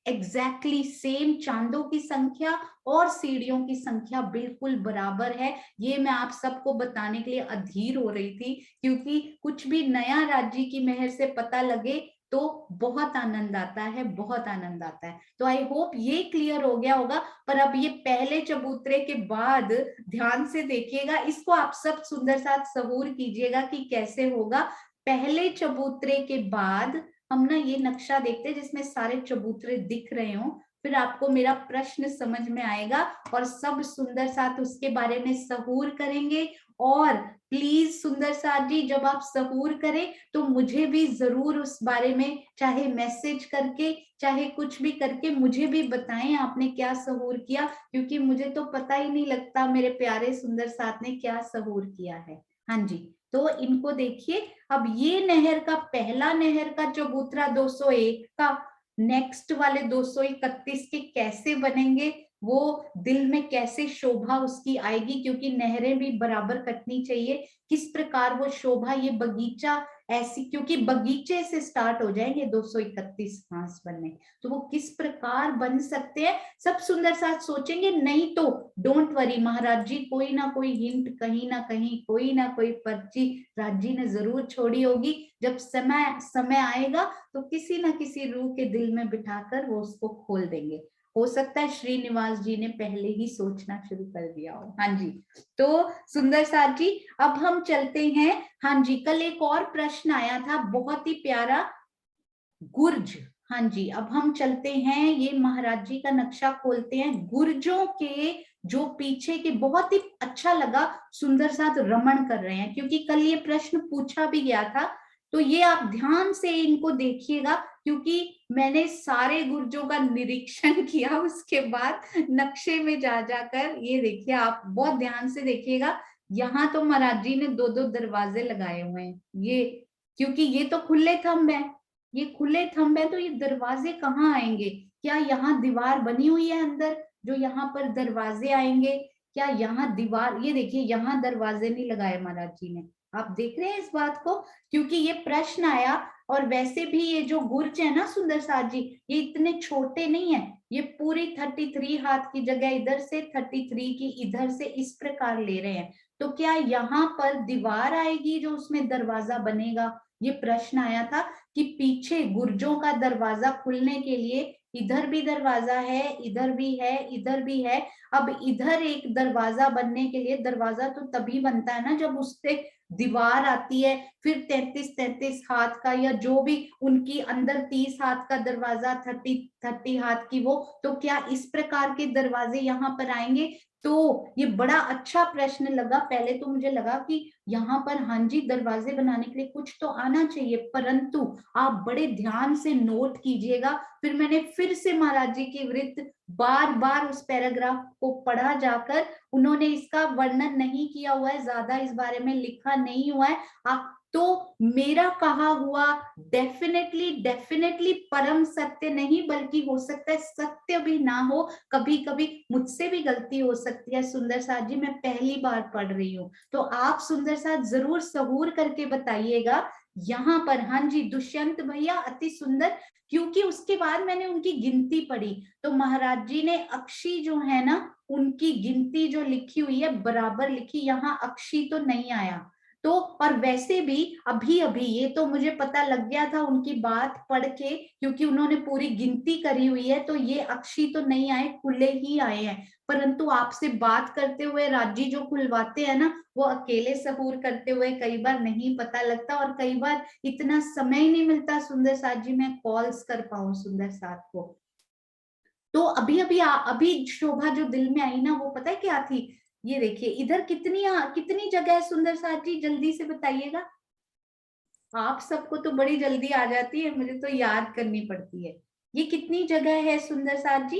A: exactly same. चांदों की संख्या और सीढ़ियों की संख्या बिल्कुल बराबर है। ये मैं आप सबको बताने के लिए अधीर हो रही थी, क्योंकि कुछ भी नया राज्य की मेहर से पता लगे तो बहुत आनंद आता है, बहुत आनंद आता है। तो आई होप ये क्लियर हो गया होगा। पर अब ये पहले चबूतरे के बाद ध्यान से देखिएगा, इसको आप सब सुंदर साथ सहूर कीजिएगा कि कैसे होगा। पहले चबूतरे के बाद हम ना ये नक्शा देखते हैं जिसमें सारे चबूतरे दिख रहे हो, फिर आपको मेरा प्रश्न समझ में आएगा और सब सुंदर साथ उसके बारे में सहूर करेंगे। और प्लीज सुंदर साथ जी, जब आप सहूर करें तो मुझे भी जरूर उस बारे में चाहे मैसेज करके चाहे कुछ भी करके मुझे भी बताएं आपने क्या सहूर किया, क्योंकि मुझे तो पता ही नहीं लगता मेरे प्यारे सुंदर साथ ने क्या सहूर किया है। हाँ जी, तो इनको देखिए। अब ये नहर का पहला नहर का चबूतरा 201 का नेक्स्ट वाले 231 के कैसे बनेंगे, वो दिल में कैसे शोभा उसकी आएगी, क्योंकि नहरें भी बराबर कटनी चाहिए। किस प्रकार वो शोभा, ये बगीचा ऐसी, क्योंकि बगीचे से स्टार्ट हो जाएंगे 231 घास बनने, तो वो किस प्रकार बन सकते हैं सब सुंदर साथ सोचेंगे। नहीं तो डोंट वरी, महाराज जी कोई ना कोई हिंट कहीं ना कहीं, कोई ना कोई पर्ची राज जी ने जरूर छोड़ी होगी। जब समय आएगा तो किसी ना किसी रूह के दिल में बिठाकर वो उसको खोल देंगे। हो सकता है श्रीनिवास जी ने पहले ही सोचना शुरू कर दिया हो। हाँ जी, तो सुंदर साथ जी अब हम चलते हैं। हाँ जी, कल एक और प्रश्न आया था बहुत ही प्यारा, गुर्ज। हाँ जी, अब हम चलते हैं, ये महाराज जी का नक्शा खोलते हैं। गुर्जों के जो पीछे के, बहुत ही अच्छा लगा सुंदर साथ रमण कर रहे हैं, क्योंकि कल ये प्रश्न पूछा भी गया था। तो ये आप ध्यान से इनको देखिएगा, क्योंकि मैंने सारे गुर्जों का निरीक्षण किया, उसके बाद नक्शे में जा जाकर ये देखिए, आप बहुत ध्यान से देखिएगा। यहाँ तो महाराज जी ने 2-2 दरवाजे लगाए हुए हैं, ये क्योंकि ये तो खुले थंब है, ये खुले थंब है, तो ये दरवाजे कहाँ आएंगे? क्या यहाँ दीवार बनी हुई है अंदर जो यहाँ पर दरवाजे आएंगे? क्या यहाँ दीवार, ये देखिए यहाँ दरवाजे नहीं लगाए महाराज जी ने, आप देख रहे हैं इस बात को, क्योंकि ये प्रश्न आया। और वैसे भी ये जो गुर्ज है ना सुंदर साथ जी, ये इतने छोटे नहीं है, ये पूरी 33 हाथ की जगह इधर से 33 की इधर से इस प्रकार ले रहे हैं। तो क्या यहाँ पर दीवार आएगी जो उसमें दरवाजा बनेगा? ये प्रश्न आया था कि पीछे गुर्जों का दरवाजा खुलने के लिए इधर भी दरवाजा है, इधर भी है, इधर भी है। अब इधर एक दरवाजा बनने के लिए, दरवाजा तो तभी बनता है ना जब उससे दीवार आती है, फिर 33 हाथ का या जो भी उनकी अंदर 30 हाथ का दरवाजा, 30 हाथ की वो, तो क्या इस प्रकार के दरवाजे यहाँ पर आएंगे? तो ये बड़ा अच्छा प्रश्न लगा। पहले तो मुझे लगा कि यहाँ पर हाँ जी दरवाजे बनाने के लिए कुछ तो आना चाहिए, परंतु आप बड़े ध्यान से नोट कीजिएगा। फिर मैंने फिर से महाराज जी की वृत्त बार बार उस पैराग्राफ को पढ़ा जाकर, उन्होंने इसका वर्णन नहीं किया हुआ है, ज्यादा इस बारे में लिखा नहीं हुआ है। आप तो मेरा कहा हुआ डेफिनेटली परम सत्य नहीं, बल्कि हो सकता है सत्य भी ना हो, कभी कभी मुझसे भी गलती हो सकती है सुंदर साथ जी, मैं पहली बार पढ़ रही हूँ। तो आप सुंदर साथ जरूर सहूर करके बताइएगा यहाँ पर। हाँ जी दुष्यंत भैया अति सुंदर, क्योंकि उसके बाद मैंने उनकी गिनती पढ़ी, तो महाराज जी ने अक्षी जो है ना उनकी गिनती जो लिखी हुई है बराबर लिखी, यहाँ अक्षी तो नहीं आया। तो और वैसे भी अभी अभी ये तो मुझे पता लग गया था उनकी बात पढ़ के, क्योंकि उन्होंने पूरी गिनती करी हुई है, तो ये अक्षी तो नहीं आए, खुले ही आए हैं। परंतु आपसे बात करते हुए राजी जो खुलवाते हैं ना, वो अकेले सहूर करते हुए कई बार नहीं पता लगता, और कई बार इतना समय ही नहीं मिलता सुंदर साथ जी मैं कॉल्स कर पाऊं सुंदर साथ को। तो अभी शोभा जो दिल में आई ना, वो पता है क्या थी? ये देखिए इधर कितनी जगह है सुंदर साथ जी, जल्दी से बताइएगा। आप सबको तो बड़ी जल्दी आ जाती है, मुझे तो याद करनी पड़ती है। ये कितनी जगह है सुंदर साथ जी?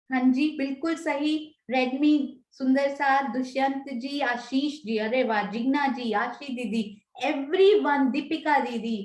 A: हाँ जी बिल्कुल सही, रेडमी, सुंदर साथ, दुष्यंत जी, आशीष जी, अरे वाह, जिग्ना जी, आशी दीदी, एवरीवन, दीपिका दीदी,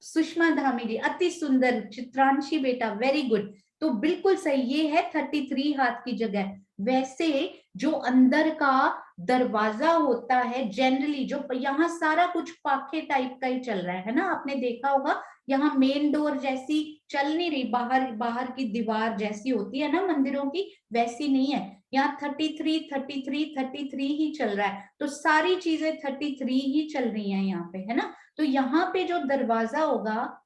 A: सुषमा धामी जी, अति सुंदर, चित्रांशी बेटा, वेरी गुड। तो बिल्कुल सही, ये है 33 हाथ की जगह। वैसे जो अंदर का दरवाजा होता है जनरली, जो यहाँ सारा कुछ पाखे टाइप का ही चल रहा है ना, आपने देखा होगा, यहाँ मेन डोर जैसी चल नहीं रही, बाहर की दीवार जैसी होती है ना मंदिरों की, वैसी नहीं है। यहाँ 33 ही चल रहा है, तो सारी चीजें 33 ही चल रही हैं यहाँ पे, है ना। तो यहाँ पे जो दरवाजा होगा,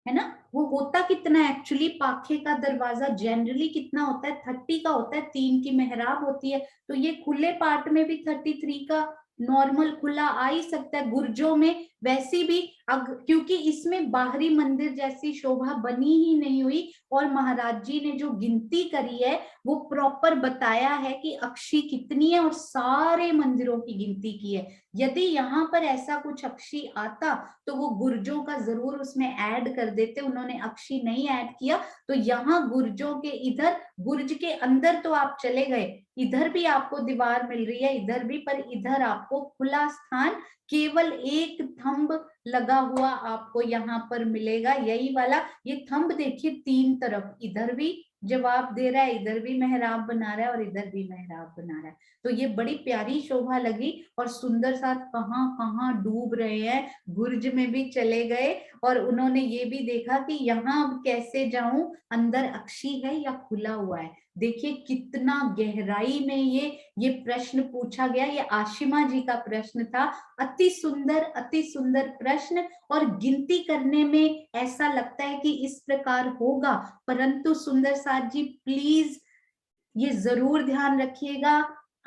A: है ना, वो होता कितना एक्चुअली, पाखे का दरवाजा जनरली कितना होता है, 30 का होता है, 3 की मेहराब होती है, तो ये खुले पार्ट में भी 33 का नॉर्मल खुला आ ही सकता है गुर्जों में, वैसी भी क्योंकि इसमें बाहरी मंदिर जैसी शोभा बनी ही नहीं हुई, और महाराज जी ने जो गिनती करी है वो प्रॉपर बताया है कि अक्षी कितनी है और सारे मंदिरों की गिनती की है। यदि यहाँ पर ऐसा कुछ अक्षी आता तो वो गुर्जों का जरूर उसमें ऐड कर देते, उन्होंने अक्षी नहीं ऐड किया। तो यहाँ गुर्जों के इधर, गुर्ज के अंदर तो आप चले गए, इधर भी आपको दीवार मिल रही है, इधर भी, पर इधर आपको खुला स्थान केवल एक थंब लगा हुआ आपको यहाँ पर मिलेगा, यही वाला। ये थंब देखिए 3 तरफ, इधर भी जवाब दे रहा है, इधर भी मेहराब बना रहा है और इधर भी मेहराब बना रहा है। तो ये बड़ी प्यारी शोभा लगी, और सुंदर साथ कहाँ कहाँ डूब रहे हैं, गुर्ज में भी चले गए, और उन्होंने ये भी देखा कि यहाँ अब कैसे जाऊं, अंदर अक्षी है या खुला हुआ है। देखिए कितना गहराई में ये प्रश्न पूछा गया, ये आशिमा जी का प्रश्न था। अति सुंदर प्रश्न, और गिनती करने में ऐसा लगता है कि इस प्रकार होगा, परंतु सुंदर साथ जी प्लीज ये जरूर ध्यान रखिएगा,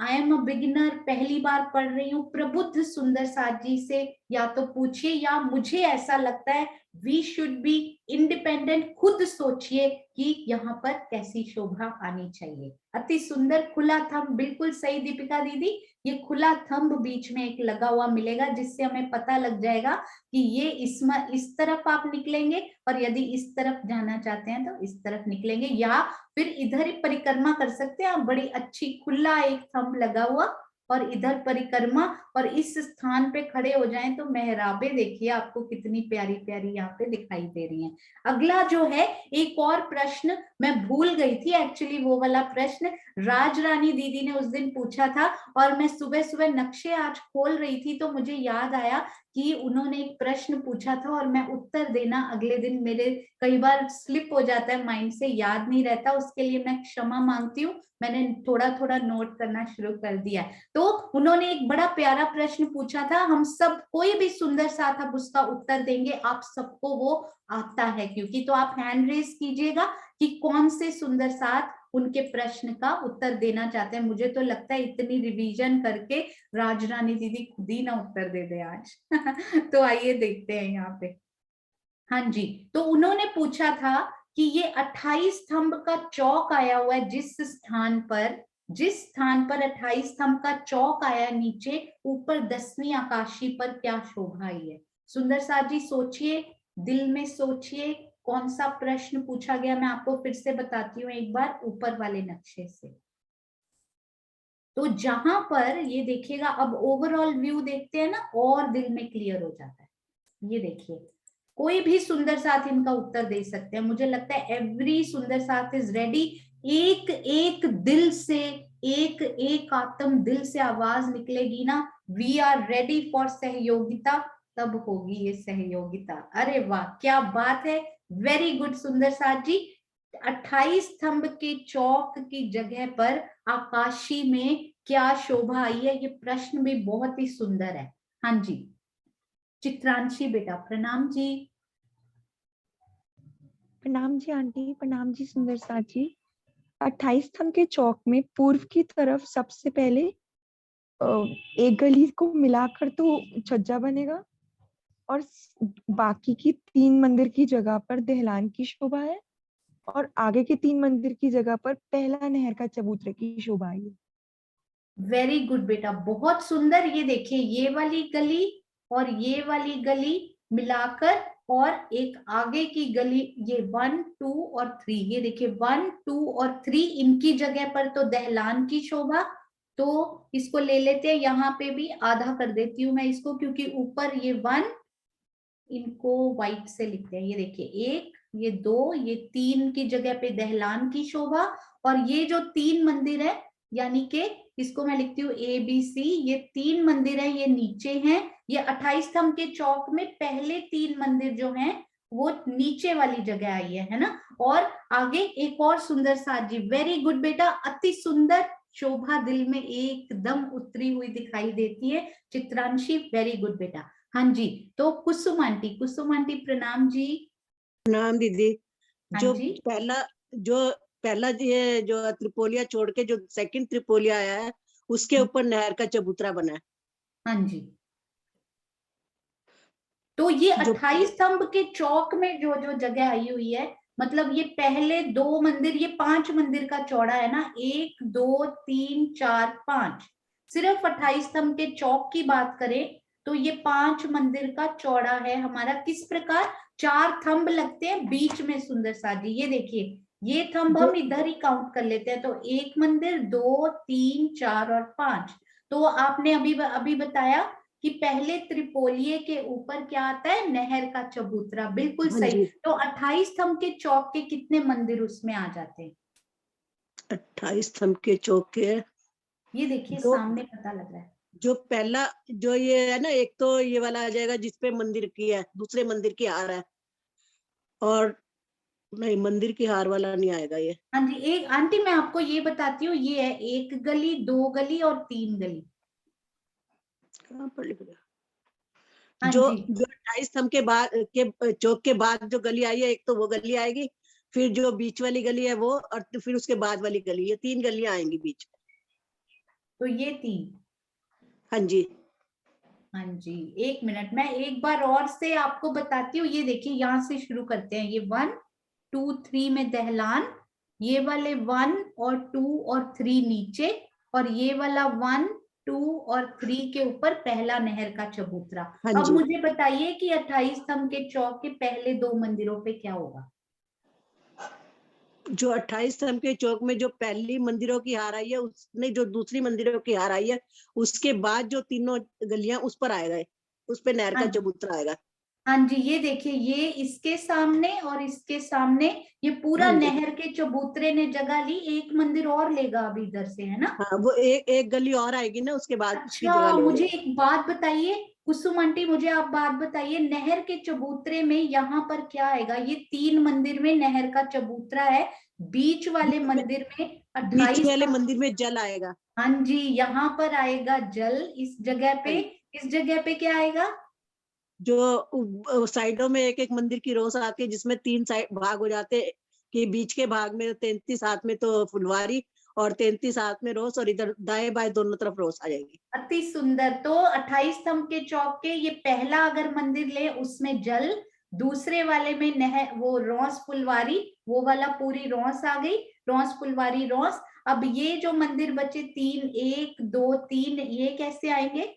A: आई एम अ बिगिनर, पहली बार पढ़ रही हूँ, प्रबुद्ध सुंदर साथ जी से या तो पूछिए, या मुझे ऐसा लगता है वी शुड बी इंडिपेंडेंट, खुद सोचिए कि यहाँ पर कैसी शोभा आनी चाहिए। अति सुंदर खुला थंब, बिल्कुल सही दीपिका दीदी, ये खुला थंब बीच में एक लगा हुआ मिलेगा, जिससे हमें पता लग जाएगा कि ये इस तरफ आप निकलेंगे, और यदि इस तरफ जाना चाहते हैं तो इस तरफ निकलेंगे, या फिर इधर ही परिक्रमा कर सकते हैं आप, बड़ी अच्छी खुला एक थंब लगा हुआ, और इधर परिक्रमा, और इस स्थान पे खड़े हो जाएं तो मेहराबे देखिए आपको कितनी प्यारी प्यारी यहाँ पे दिखाई दे रही हैं। अगला जो है एक और प्रश्न, मैं भूल गई थी एक्चुअली वो वाला प्रश्न, राज रानी दीदी ने उस दिन पूछा था, और मैं सुबह सुबह नक्शे आज खोल रही थी तो मुझे याद आया कि उन्होंने एक प्रश्न पूछा था, और मैं उत्तर देना अगले दिन, मेरे कई बार स्लिप हो जाता है, माइंड से याद नहीं रहता, उसके लिए मैं क्षमा मांगती हूँ, मैंने थोड़ा थोड़ा नोट करना शुरू कर दिया है। तो उन्होंने एक बड़ा प्यारा प्रश्न पूछा था, हम सब कोई भी सुंदर साथ आप उसका उत्तर देंगे, आप सबको वो आता है क्योंकि, तो आप हैंड रेस कीजिएगा कि कौन से सुंदर साथ उनके प्रश्न का उत्तर देना चाहते हैं। मुझे तो लगता है इतनी रिवीजन करके राजरानी दीदी खुद ही ना उत्तर दे दे आज तो आइए देखते हैं यहाँ पे। हाँ जी, तो उन्होंने पूछा था कि ये 28 स्तंभ का चौक आया हुआ है, जिस स्थान पर 28 स्तंभ का चौक आया नीचे, ऊपर 10वीं आकाशी पर क्या शोभा आई है। सुंदर साथ जी सोचिए, दिल में सोचिए कौन सा प्रश्न पूछा गया, मैं आपको फिर से बताती हूँ एक बार ऊपर वाले नक्शे से। तो जहां पर ये देखिएगा, अब ओवरऑल व्यू देखते हैं ना, और दिल में क्लियर हो जाता है। ये देखिए, कोई भी सुंदर साथ इनका उत्तर दे सकते हैं, मुझे लगता है एवरी सुंदर साथ इज रेडी। एक एक दिल से, एक एक आत्म दिल से आवाज निकलेगी ना, वी आर रेडी फॉर सहयोगिता, तब होगी ये सहयोगिता। अरे वाह, क्या बात है, वेरी गुड सुंदर साथ जी। 28 स्तंभ के चौक की जगह पर आकाशी में क्या शोभा आई है, ये प्रश्न भी बहुत ही सुंदर है। हाँ जी, चित्रांशी बेटा प्रणाम जी।
H: प्रणाम जी आंटी, प्रणाम जी सुंदर साथ जी। 28 स्तंभ के चौक में पूर्व की तरफ सबसे पहले एक गली को मिलाकर तो छज्जा बनेगा, और बाकी की 3 मंदिर की जगह पर दहलान की शोभा है, और आगे के 3 मंदिर की जगह पर पहला नहर का चबूतरे की शोभा है।
A: वेरी गुड बेटा, बहुत सुंदर। ये देखिए, ये वाली गली और ये वाली गली मिलाकर, और एक आगे की गली, ये 1 2 और 3, ये देखिए 1 2 और 3, इनकी जगह पर तो दहलान की शोभा। तो इसको ले लेते हैं, यहाँ पे भी आधा कर देती हूँ मैं इसको, क्योंकि ऊपर ये 1, इनको व्हाइट से लिखते हैं, ये देखिए 1, ये 2, ये 3 की जगह पे दहलान की शोभा, और ये जो 3 मंदिर है, यानी कि इसको मैं लिखती हूँ ABC, ये 3 मंदिर है, ये नीचे हैं, ये 28 स्तंभ के चौक में पहले 3 मंदिर जो हैं वो नीचे वाली जगह आई है ना। और आगे एक और सुंदर साथ जी, वेरी गुड बेटा, अति सुंदर शोभा दिल में एकदम उतरी हुई दिखाई देती है। चित्रांशी वेरी गुड बेटा। हाँ जी, तो कुसुम आंटी प्रणाम जी।
C: प्रणाम दीदी।
A: हाँ
C: जो
A: जी,
C: पहला ये जो त्रिपोलिया छोड़ के जो सेकंड त्रिपोलिया आया है, उसके ऊपर नहर का चबूतरा बना है।
A: हाँ जी। तो ये 28 स्तंभ के चौक में जो जो जगह आई हुई है, मतलब ये पहले 2 मंदिर, ये 5 मंदिर का चौड़ा है ना, 1 2 3 4 5। सिर्फ 28 स्तंभ के चौक की बात करें तो ये 5 मंदिर का चौड़ा है हमारा। किस प्रकार? 4 थंब लगते हैं बीच में सुंदर सा जी, ये देखिए, ये थंब हम इधर ही काउंट कर लेते हैं। तो 1 मंदिर, 2 3 4 और 5। तो आपने अभी बताया कि पहले त्रिपोलिये के ऊपर क्या आता है? नहर का चबूतरा। बिल्कुल
C: हाँ
A: सही।
C: जी।
A: तो 28 स्तंभ के चौक के कितने मंदिर उसमें आ जाते हैं?
C: 28 स्तंभ के चौक के
A: ये देखिए
C: जो
A: सामने पता लग रहा है।
C: जो पहला जो ये है ना, एक तो ये वाला आ जाएगा जिसपे मंदिर की है, दूसरे मंदिर की हार है, और नहीं, मंदिर की हार वाला नहीं आएगा ये।
A: हाँ जी, एक आंटी मैं आपको ये बताती हूँ, ये है 1 गली, 2 गली और 3 गली।
C: कहाँ पर लिख दिया?
A: हाँ
C: जो
A: जी,
C: जो 28 स्तंभ के बाद के चौक के बाद जो गली आई है, एक तो वो गली आएगी, फिर जो बीच वाली गली है वो, और फिर उसके बाद वाली गली, ये 3 गलियां आएंगी बीच में।
A: तो ये 3।
C: हाँ जी।
A: हाँ जी, 1 मिनट, मैं एक बार और से आपको बताती हूँ। ये देखिए, यहाँ से शुरू करते हैं। ये 1 2 3 में दहलान, ये वाले 1 और 2 और 3 नीचे, और ये वाला 1 2 और 3 के ऊपर पहला नहर का चबूतरा।
C: हाँ
A: अब
C: जी।
A: मुझे बताइए कि 28 स्तंभ के चौक के पहले 2 मंदिरों पे क्या होगा?
C: जो 28 स्तंभ के चौक में जो पहली मंदिरों की हार आई है, उसने जो दूसरी मंदिरों की हार आई है, उसके बाद जो तीनों गलियां उस पर आएगा, उस पे नहर का
A: हाँ
C: चबूतरा आएगा।
A: हाँ जी, ये देखिए, ये इसके सामने और इसके सामने, ये पूरा
C: हाँ जी।
A: नहर के चबूतरे ने जगह ली। एक मंदिर और लेगा अभी इधर से, है ना?
C: हाँ, वो एक गली और आएगी ना, उसके बाद उसकी जगह
A: अच्छा,
C: ले
A: मुझे
C: लेगा।
A: एक बात बताइए कुसुम आंटी, मुझे आप बात बताइए, नहर के चबूतरे में यहाँ पर क्या आएगा? ये 3 मंदिर में नहर का चबूतरा है, बीच वाले मंदिर में
C: बीच
A: 28
C: वाले
A: स्तंभ।
C: मंदिर में जल आएगा।
A: हाँ जी, यहाँ पर आएगा जल। इस जगह पे, इस जगह पे क्या आएगा?
C: जो साइडों में एक एक मंदिर की रोस आती है, जिसमें 3 साइड भाग हो जाते हैं, कि बीच के भाग में 33 हाथ में तो फुलवारी, और 33 हाथ में रोस, और इधर दाएं बाएं दोनों तरफ रोस आ जाएगी।
A: अति सुंदर। तो 28 स्तंभ के चौक के ये पहला अगर मंदिर ले, उसमें जल, दूसरे वाले में नहर, वो रोस फुलवारी, वो वाला पूरी रोस आ गई, रोस फुलवारी रोस। अब ये जो मंदिर बचे 3, 1 2 3, ये कैसे आएंगे?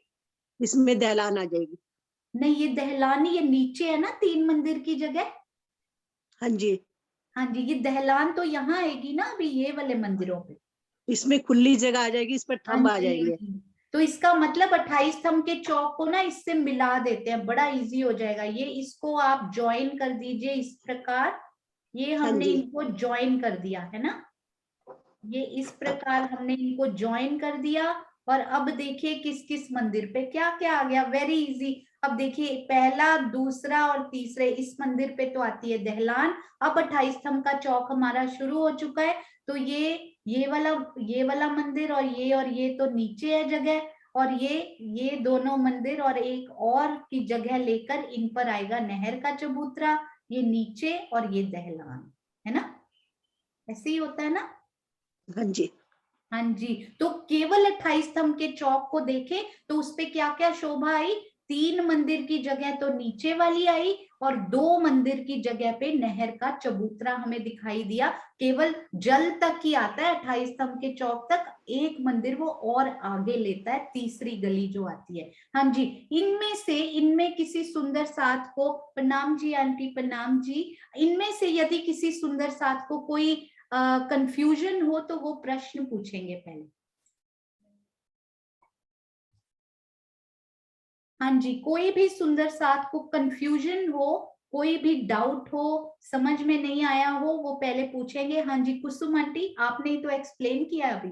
C: इसमें दहलान आ जाएगी।
A: नहीं, ये दहलानी, ये नीचे है ना 3 मंदिर की जगह।
C: हाँ जी।
A: हाँ जी, ये दहलान तो यहाँ आएगी ना अभी ये वाले मंदिरों पे।
C: इसमें खुली जगह आ जाएगी, इस पर
A: हाँ
C: थंब आ
A: जी, हाँ
C: जाएंगे।
A: जी। तो इसका मतलब 28 स्तंभ के चौक को ना इससे मिला देते हैं, बड़ा इजी हो जाएगा ये। इसको आप ज्वाइन कर दीजिए इस प्रकार। ये
C: हाँ
A: हमने
C: जी।
A: इनको ज्वाइन कर दिया है ना, ये इस प्रकार हमने इनको ज्वाइन कर दिया। और अब देखिए किस किस मंदिर पे क्या क्या आ गया, वेरी इजी। अब देखिए, पहला, दूसरा और तीसरे, इस मंदिर पे तो आती है दहलान। अब 28 स्तंभ का चौक हमारा शुरू हो चुका है। तो ये वाला मंदिर और ये तो नीचे है जगह, और ये दोनों मंदिर और एक और की जगह लेकर इन पर आएगा नहर का चबूतरा, ये नीचे और ये दहलान, है ना? ऐसे ही होता है ना?
C: हाँ जी।
A: हाँ जी। तो केवल 28 स्तंभ के चौक को देखें तो उसपे क्या क्या शोभा आई? 3 मंदिर की जगह तो नीचे वाली आई, और 2 मंदिर की जगह पे नहर का चबूतरा हमें दिखाई दिया। केवल जल तक ही आता है 28 स्तंभ के चौक तक, एक मंदिर वो और आगे लेता है, तीसरी गली जो आती है। हाँ जी, इनमें किसी सुंदर साथ को, प्रणाम जी आंटी, प्रणाम जी, इनमें से यदि किसी सुंदर साथ को कोई कंफ्यूजन हो तो वो प्रश्न पूछेंगे पहले। हाँ जी, कोई भी सुंदर साथ को कंफ्यूजन हो, कोई भी डाउट हो, समझ में नहीं आया हो, वो पहले पूछेंगे। हाँ जी, कुसुम आंटी, आपने तो एक्सप्लेन किया अभी।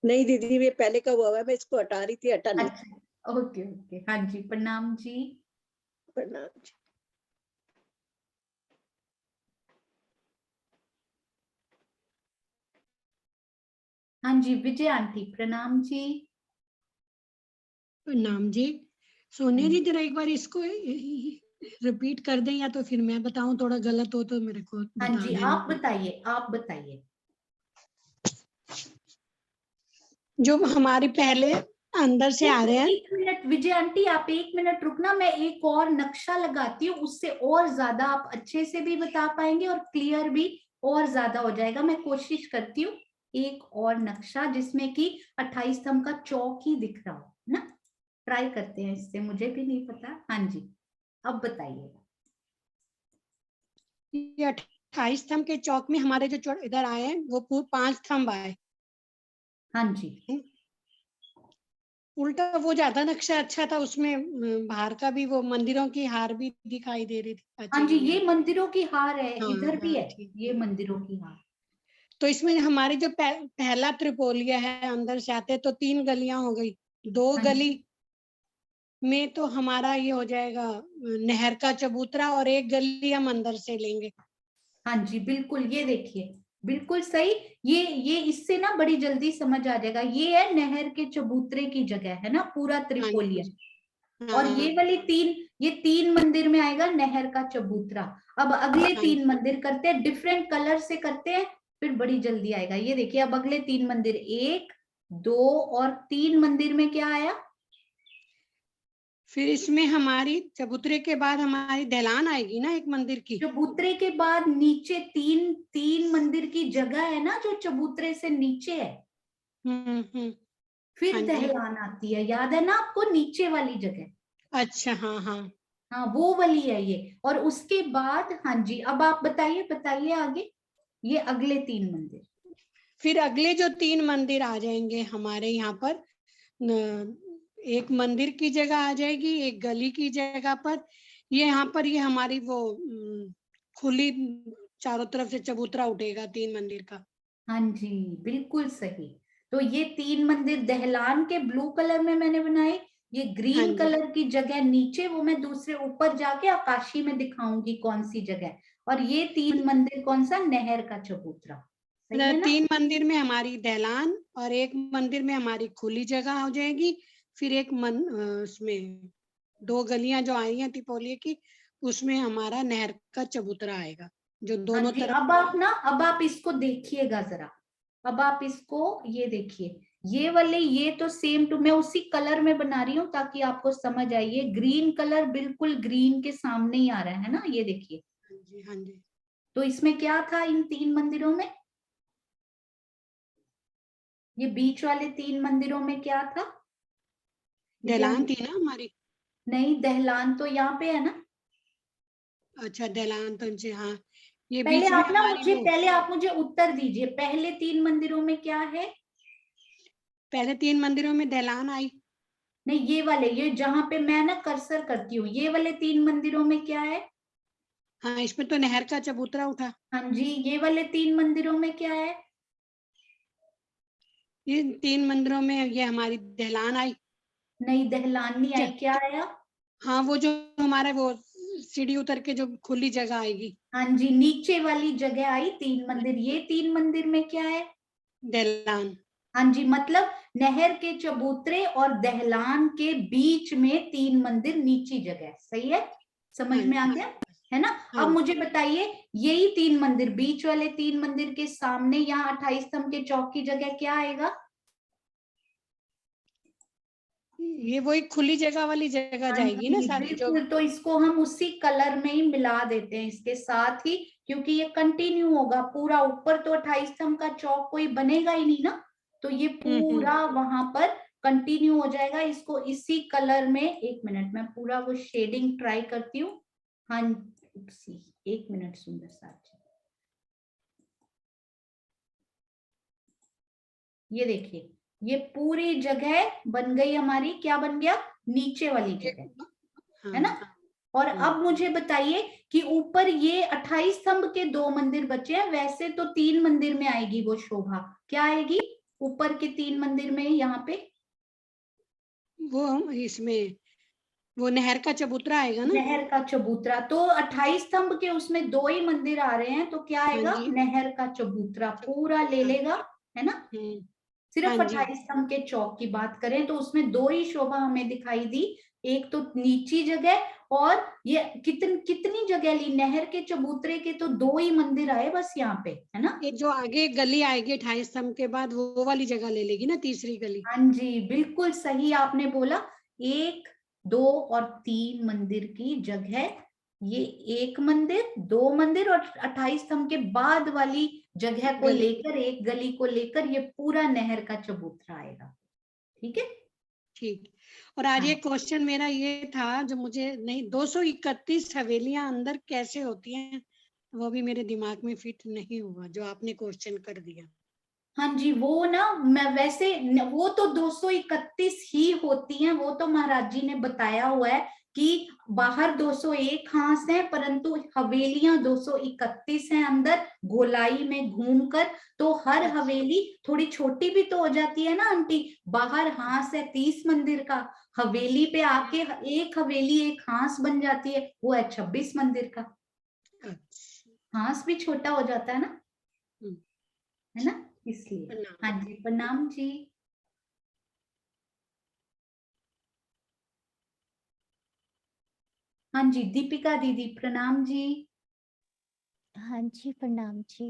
C: नहीं दीदी, ये पहले का हुआ है, मैं इसको हटा रही थी, हटा नहीं।
A: अच्छा, ओके ओके। हाँ जी, प्रणाम जी।
C: प्रणाम जी।
A: हाँ जी, विजय आंटी, प्रणाम जी।
I: नाम जी। सोनिया जी, जरा एक बार इसको रिपीट कर दें, या तो फिर मैं बताऊं, थोड़ा गलत हो तो मेरे को
A: हाँ
I: बता
A: जी,
I: देना।
A: आप बताइए, आप बताइए।
I: जो हमारी पहले अंदर से आ रहे हैं।
A: एक मिनट विजय आंटी, आप 1 मिनट रुकना, मैं एक और नक्शा लगाती हूँ, उससे और ज्यादा आप अच्छे से भी बता पाएंगे और क्लियर भी और ज्यादा हो जाएगा। मैं कोशिश करती हूँ एक और नक्शा जिसमें कि 28 स्तंभ का चौक ही दिख रहा हो ना, ट्राई करते हैं इससे, मुझे भी नहीं पता। हाँ जी, अब बताइएगा।
I: ये 28 स्तंभ के चौक में हमारे जो इधर आए हैं वो 5 स्तंभ आए।
A: हाँ जी,
I: उल्टा वो ज्यादा नक्शा अच्छा था, उसमें बाहर का भी वो मंदिरों की हार भी दिखाई दे रही थी।
A: हाँ जी,
I: अच्छी
A: ये मंदिरों की हार है,
I: हाँ,
A: इधर भी
I: हाँ,
A: है
I: ठीक
A: ये मंदिरों की हार।
I: तो इसमें हमारी जो पहला त्रिपोलिया है, अंदर से आते तो 3 गलियां हो गई। 2
A: हाँ जी,
I: गली में तो हमारा ये हो जाएगा नहर का चबूतरा, और 1 गली हम अंदर से लेंगे।
A: हाँ जी, बिल्कुल, ये देखिए बिल्कुल सही। ये इससे ना बड़ी जल्दी समझ आ जाएगा। ये है नहर के चबूतरे की जगह है ना, पूरा
I: हाँ
A: त्रिपोलिया।
I: जी,
A: और ये
I: हाँ,
A: वाली ये 3 मंदिर में आएगा नहर का चबूतरा। अब अगले
I: हाँ
A: 3 मंदिर करते हैं, डिफरेंट कलर से करते हैं, फिर बड़ी जल्दी आएगा। ये देखिए, अब अगले 3 मंदिर, 1 2 और 3 मंदिर में क्या आया?
I: फिर इसमें हमारी चबूतरे के बाद हमारी ढलान आएगी ना एक मंदिर की।
A: चबूतरे के बाद नीचे 3 मंदिर की जगह है ना, जो चबूतरे से नीचे है,
I: हम्म,
A: फिर
I: हाँ जी,
A: दहलान आती है। याद है ना आपको, नीचे वाली जगह?
I: अच्छा, हाँ, हाँ।
A: हाँ, वो वाली है ये। और उसके बाद, हाँ जी, अब आप बताइए बताइए आगे, ये अगले 3 मंदिर।
I: फिर अगले जो 3 मंदिर आ जाएंगे हमारे यहाँ पर, एक मंदिर की जगह आ जाएगी, एक गली की जगह पर। ये यहाँ पर ये हमारी वो खुली चारों तरफ से चबूतरा उठेगा 3 मंदिर का।
A: हाँ जी, बिल्कुल सही। तो ये 3 मंदिर दहलान के ब्लू कलर में मैंने बनाए। ये
I: हाँ
A: ग्रीन
I: जी,
A: कलर की जगह नीचे, वो मैं दूसरे ऊपर जाके आकाशी में दिखाऊंगी कौन सी जगह। और ये 3 मंदिर कौन सा? नहर का चबूतरा। सही है ना?
I: 3 मंदिर में हमारी दहलान और एक मंदिर में हमारी खुली जगह हो जाएगी। फिर एक उसमें 2 गलियां जो आई हैं त्रिपोलिये की, उसमें हमारा नहर का चबूतरा आएगा, जो
A: हाँ
I: दोनों
A: जी,
I: तरफ।
A: अब आप इसको देखिएगा जरा। अब आप इसको ये देखिए, ये वाले, ये तो सेम टू, मैं उसी कलर में बना रही हूँ ताकि आपको समझ आए। ये ग्रीन कलर बिल्कुल ग्रीन के सामने ही आ रहा है ना, ये देखिए।
I: हाँ जी, हाँ जी।
A: तो इसमें क्या था इन 3 मंदिरों में? ये बीच वाले 3 मंदिरों में क्या था?
I: दहलान थी ना हमारी।
A: नहीं, दहलान तो यहाँ पे है ना।
I: अच्छा, दहलान तो इनसे, हाँ, ये
A: पहले
I: बीच में
A: आप ना
I: हमारी
A: मुझे
I: वो
A: पहले आप मुझे उत्तर दीजिए, पहले 3 मंदिरों में क्या है?
I: पहले 3 मंदिरों में दहलान आई।
A: नहीं, ये वाले, ये जहां पे मैं ना कर्सर करती हूँ, ये वाले 3 मंदिरों में क्या है?
I: हाँ, इसमें तो नहर का चबूतरा उठा।
A: हाँ जी, ये वाले 3 मंदिरों में क्या है?
I: ये 3 मंदिरों में ये हमारी दहलान आई।
A: नहीं, दहलान नहीं आई, क्या आया?
I: हाँ, वो जो हमारा वो सीढ़ी उतर के जो खुली जगह आएगी,
A: हाँ जी, नीचे वाली जगह आई 3 मंदिर। ये 3 मंदिर में क्या है?
I: दहलान।
A: हाँ जी, मतलब नहर के चबूतरे और दहलान के बीच में 3 मंदिर, नीची जगह। सही है, समझ
I: हाँ
A: में आ
I: जी,
A: गया है ना?
I: हाँ
A: अब
I: जी।
A: मुझे बताइए, यही 3 मंदिर, बीच वाले 3 मंदिर के सामने यहाँ 28 स्तंभ के चौक की जगह क्या आएगा?
I: ये वही खुली जगह वाली जगह
A: हाँ
I: जाएगी ना
A: जी,
I: सारी जो।
A: बिल्कुल। तो इसको हम उसी कलर में ही मिला देते हैं इसके साथ ही, क्योंकि ये कंटिन्यू होगा पूरा। ऊपर तो 28 स्तंभ का चौक कोई बनेगा ही नहीं ना, तो ये पूरा वहां पर कंटिन्यू हो जाएगा। इसको इसी कलर में, 1 मिनट, मैं पूरा वो शेडिंग ट्राई करती हूँ। हाँ, 1 मिनट सुंदर साथ। ये देखिए, ये पूरी जगह बन गई हमारी। क्या बन गया? नीचे वाली जगह, है ना?
I: हाँ,
A: और अब मुझे बताइए कि ऊपर ये 28 स्तंभ के 2 मंदिर बचे हैं। वैसे तो 3 मंदिर में आएगी वो शोभा। क्या आएगी ऊपर के 3 मंदिर में? यहाँ पे
I: वो इसमें वो नहर का चबूतरा आएगा ना।
A: नहर का चबूतरा। तो 28 स्तंभ के उसमें 2 ही मंदिर आ रहे हैं, तो क्या
I: हाँ
A: आएगा?
I: जी,
A: नहर का चबूतरा पूरा ले
I: हाँ,
A: लेगा, है ना?
I: हाँ
A: सिर्फ
I: जी,
A: 28 स्तंभ के चौक की बात करें तो उसमें 2 ही शोभा हमें दिखाई दी। एक तो नीची जगह और ये कितनी जगह ली, नहर के चबूतरे के तो 2 ही मंदिर आए बस यहाँ पे, है ना।
I: ये जो आगे गली आएगी 28 स्तंभ के बाद, वो वाली जगह ले लेगी ना, तीसरी गली।
A: हाँ जी, बिल्कुल सही आपने बोला। 1, 2 और 3 मंदिर की जगह, ये 1 मंदिर, 2 मंदिर और 28 स्तंभ के बाद वाली जगह को
I: गली।
A: लेकर, एक गली को लेकर ये पूरा नहर का चबूतरा आएगा। ठीक है,
I: ठीक। और आज
A: हाँ।
I: एक क्वेश्चन मेरा ये था जो मुझे नहीं, 231 हवेलियां अंदर कैसे होती हैं, वो भी मेरे दिमाग में फिट नहीं हुआ जो आपने क्वेश्चन कर दिया।
A: हाँ जी, वो ना मैं वैसे वो तो 231 ही होती हैं, वो तो महाराज जी ने बताया हुआ है कि बाहर 201 हांस हैं, परंतु हवेलियां 231 हैं अंदर गोलाई में घूमकर। तो हर हवेली थोड़ी छोटी भी तो हो जाती है ना आंटी, बाहर हांस है 30 मंदिर का, हवेली पे आके एक हवेली एक हांस बन जाती है, वो है 26 मंदिर का।
I: अच्छा।
A: हांस भी छोटा हो जाता है ना,
I: हम्म।
A: है ना, इसलिए।
I: प्रणाम।
A: हाँ जी, प्रणाम जी। हाँ जी, दीपिका दीदी प्रणाम जी।
J: हाँ जी, प्रणाम जी।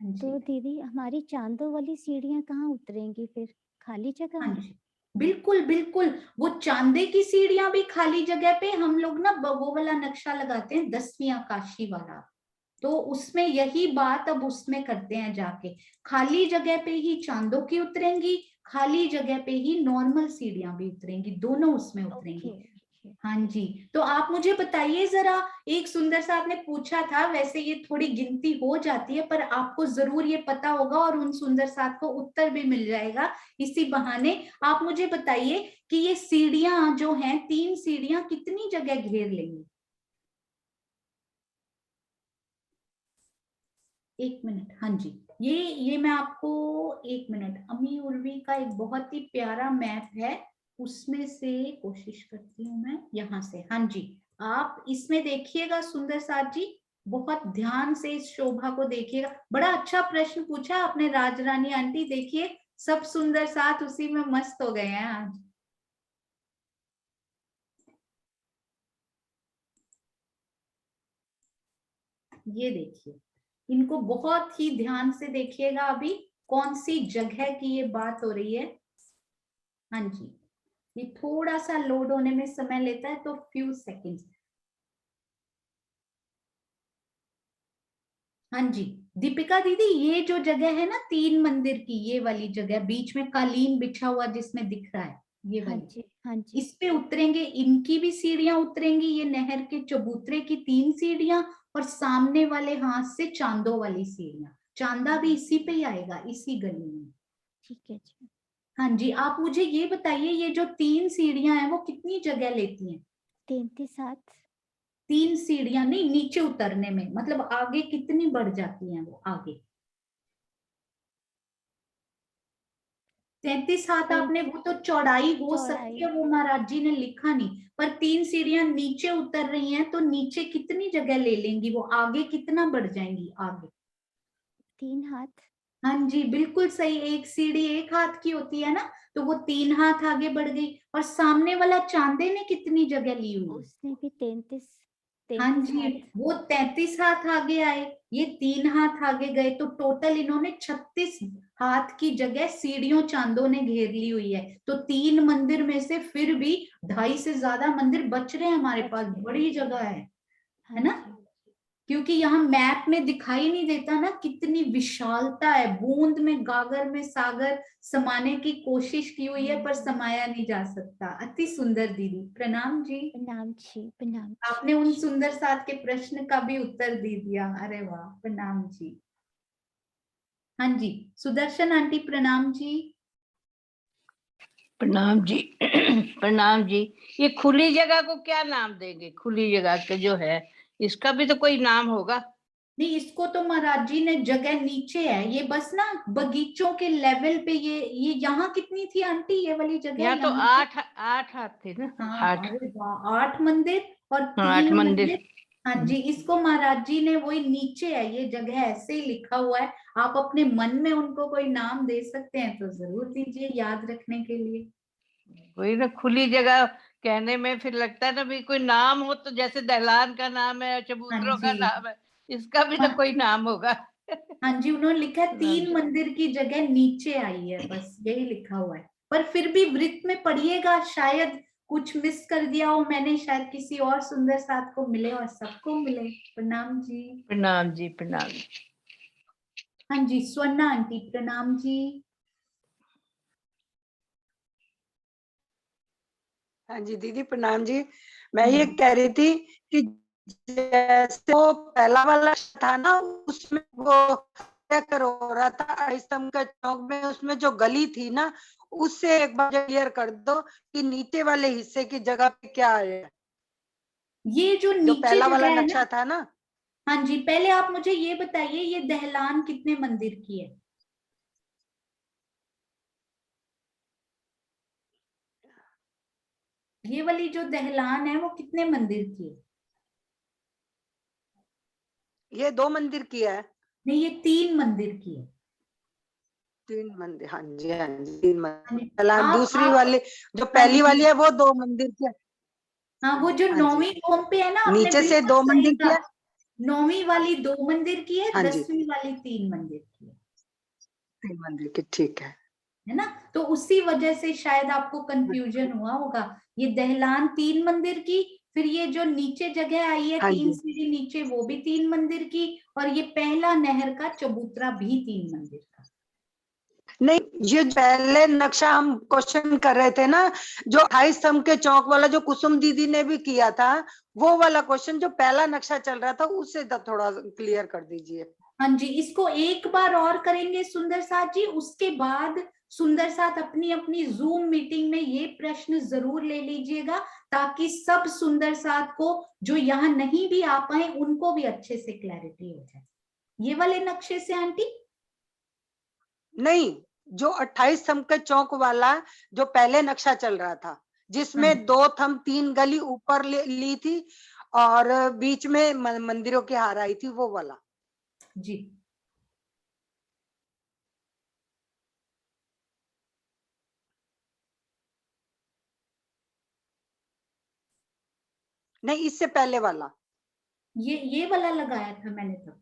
A: हाँ जी,
J: तो दीदी हमारी चांदो वाली सीढ़ियाँ कहाँ उतरेंगी फिर, खाली जगह
A: हाँ
J: में?
A: जी, बिल्कुल बिल्कुल, वो चांदे की सीढ़ियां भी खाली जगह पे हम लोग ना वो वाला नक्शा लगाते हैं 10वीं आकाशी वाला, तो उसमें यही बात अब उसमें करते हैं जाके, खाली जगह पे ही चांदों की उतरेंगी, खाली जगह पे ही नॉर्मल सीढ़ियां भी उतरेंगी, दोनों उसमें उतरेंगी।
J: ओके।
A: हाँ जी, तो आप मुझे बताइए जरा, एक सुंदर सा आपने पूछा था, वैसे ये थोड़ी गिनती हो जाती है पर आपको जरूर ये पता होगा और उन सुंदर साथ को उत्तर भी मिल जाएगा इसी बहाने। आप मुझे बताइए कि ये सीढ़ियां जो हैं, 3 सीढ़ियां कितनी जगह घेर लेंगी। 1 मिनट, हाँ जी, ये मैं आपको 1 मिनट, अमी उर्वी का एक बहुत ही प्यारा मैप है, उसमें से कोशिश करती हूँ मैं यहाँ से। हाँ जी, आप इसमें देखिएगा सुंदर साथ जी, बहुत ध्यान से इस शोभा को देखिएगा। बड़ा अच्छा प्रश्न पूछा आपने राजरानी आंटी, देखिए सब सुंदर साथ उसी में मस्त हो गए हैं आज। ये देखिए, इनको बहुत ही ध्यान से देखिएगा, अभी कौन सी जगह की ये बात हो रही है। हाँ जी, ये थोड़ा सा लोड होने में समय लेता है, तो फ्यू सेकंड्स। हाँ जी, दीपिका दीदी, ये जो जगह है ना 3 मंदिर की, ये वाली जगह बीच में कालीन बिछा हुआ जिसमें दिख रहा है, ये
J: हाँ
A: वाली,
J: जी, हाँ जी।
A: इस पे उतरेंगे, इनकी भी सीढ़ियां उतरेंगी, ये नहर के चबूतरे की 3 सीढ़ियां और सामने वाले हाथ से चांदों वाली सीढ़ियां, चांदा भी इसी पे ही आएगा, इसी गली में।
J: ठीक है जी।
A: हाँ जी, आप मुझे ये बताइए, ये जो 3 सीढ़ियां हैं वो कितनी जगह लेती हैं।
J: 33 हाथ।
A: 3 सीढ़ियां नहीं, नीचे उतरने में, मतलब आगे कितनी बढ़ जाती हैं वो आगे। 33 हाथ आपने, वो तो चौड़ाई हो सकती है, वो महाराज जी ने लिखा नहीं, पर 3 सीढ़ियां नीचे उतर रही हैं, तो नीचे कितनी जगह ले लेंगी वो, आगे कितना बढ़ जाएंगी आगे।
J: 3 हाथ।
A: हाँ जी, बिल्कुल सही, एक सीढ़ी 1 हाथ की होती है ना, तो वो 3 हाथ आगे बढ़ गई। और सामने वाला चांदे ने कितनी जगह ली हुई है।
J: उसने भी 33
A: हाँ
J: 33
A: जी,
J: हाथ।
A: वो 33 हाथ आगे आए, ये 3 हाथ आगे गए, तो टोटल इन्होंने 36 हाथ की जगह सीढ़ियों चांदों ने घेर ली हुई है। तो 3 मंदिर में से फिर भी 2.5 से ज्यादा मंदिर बच रहे हैं हमारे पास, बड़ी जगह है ना, क्योंकि यहाँ मैप में दिखाई नहीं देता ना कितनी विशालता है, बूंद में गागर में सागर समाने की कोशिश की हुई है पर समाया नहीं जा सकता। अति सुंदर दीदी, प्रणाम जी।
J: प्रणाम जी, प्रणाम जी।
A: आपने उन सुंदर साथ के प्रश्न का भी उत्तर दे दिया, अरे वाह, प्रणाम जी। हाँ जी, सुदर्शन आंटी प्रणाम जी।
K: प्रणाम जी। प्रणाम जी। ये खुली जगह को क्या नाम देंगे, खुली जगह के जो है इसका भी तो कोई नाम होगा।
A: नहीं, इसको तो महाराज जी ने, जगह नीचे है, ये बस ना बगीचों के लेवल पे, ये यहाँ कितनी थी आंटी ये वाली जगह,
K: यहाँ तो
A: यहाँ
K: 8 हाथ थे ना।
A: हाँ,
K: 8
A: अरे वाह, 8 मंदिर और
K: 8
A: 3
K: मंदिर।
A: मंदिर। हाँ जी, इसको महाराज जी ने, वही नीचे है ये जगह, ऐसे ही लिखा हुआ है, आप अपने मन में उनको कोई नाम दे सकते हैं तो जरूर दीजिए याद रखने के लिए।
K: वही ना, खुली जगह कहने में फिर लगता है ना भी कोई नाम हो तो जैसे दहलान का नाम है,
A: हाँ
K: चबूतरों का
A: जी।
K: नाम है, इसका भी तो
A: हाँ
K: कोई नाम होगा।
A: हाँ जी, उन्होंने लिखा है
K: प्रणाम
A: 3
K: जी।
A: मंदिर की जगह नीचे आई है, बस यही लिखा हुआ है। पर फिर भी वृत्त में पढ़िएगा, शायद कुछ मिस कर दिया हो मैंने, शायद किसी और सुंदर साथ को मिले और सबको मिले। प्रणाम जी।
K: प्रणाम जी, प्रणाम।
A: हाँ जी, स्वर्णा आंटी प्रणाम जी।
D: हाँ जी दीदी प्रणाम जी। मैं
A: हाँ
D: ये
A: जी।
D: कह रही थी कि जैसे वो पहला वाला था ना, उसमें वो क्या करो हो रहा था स्तंभ का चौक में, उसमें जो गली थी ना, उससे एक बार क्लियर कर दो कि नीचे वाले हिस्से की जगह पे क्या है।
A: ये जो
D: जो
A: नीचे
D: पहला वाला
A: जगह है ना,
D: नक्शा था ना,
A: हाँ जी, पहले आप मुझे ये बताइए, ये दहलान कितने मंदिर की है? ये वाली जो दहलान है वो कितने मंदिर की है?
D: ये 2 मंदिर की है।
A: नहीं, ये 3 मंदिर की है।
D: 3 मंदिर, हाँ जी हाँ जी 3
A: हाँ जी,
D: मंदिर। दूसरी
A: आप
D: वाली जो
A: हाँ
D: पहली
A: जी,
D: वाली है वो 2 मंदिर की है।
A: हाँ, वो जो
D: हाँ जी,
A: 9वीं ओम पे है ना, आपने
D: नीचे से
A: बिल्कुल
D: 2
A: सही
D: मंदिर की
A: कहा।
D: है।
A: 9वीं वाली 2 मंदिर की है,
D: हाँ जी
A: 10वीं वाली 3 मंदिर की है
D: 3 मंदिर की, ठीक है।
A: है ना? तो उसी वजह से शायद आपको कंफ्यूजन हुआ होगा। ये दहलान 3 मंदिर की, फिर ये जो नीचे जगह आई है
D: हाँ
A: 3
D: जी,
A: सीढ़ी नीचे, वो भी 3 मंदिर की, और ये पहला नहर का चबूतरा भी 3 मंदिर का।
D: नहीं ये पहले नक्शा हम क्वेश्चन कर रहे थे ना, जो 28 स्तंभ के चौक वाला जो कुसुम दीदी ने भी किया था, वो वाला क्वेश्चन जो पहला नक्शा चल रहा था उससे थोड़ा क्लियर कर दीजिए।
A: हाँ जी, इसको एक बार और करेंगे सुंदर साथ जी, उसके बाद सुंदर साथ अपनी अपनी जूम मीटिंग में ये प्रश्न जरूर ले लीजिएगा, ताकि सब सुंदर साथ को जो यहाँ नहीं भी आ पाए उनको भी अच्छे से क्लैरिटी हो जाए। ये वाले नक्शे से आंटी?
D: नहीं, जो 28 स्तंभ के चौक वाला जो पहले नक्शा चल रहा था,
A: हाँ
D: जिसमें
A: जी,
D: 2 थंब 3 गली ऊपर ली थी और बीच में मंदिरों की हार आई थी, वो वाला।
A: जी।
D: नहीं इससे पहले वाला।
A: ये वाला लगाया था मैंने तब।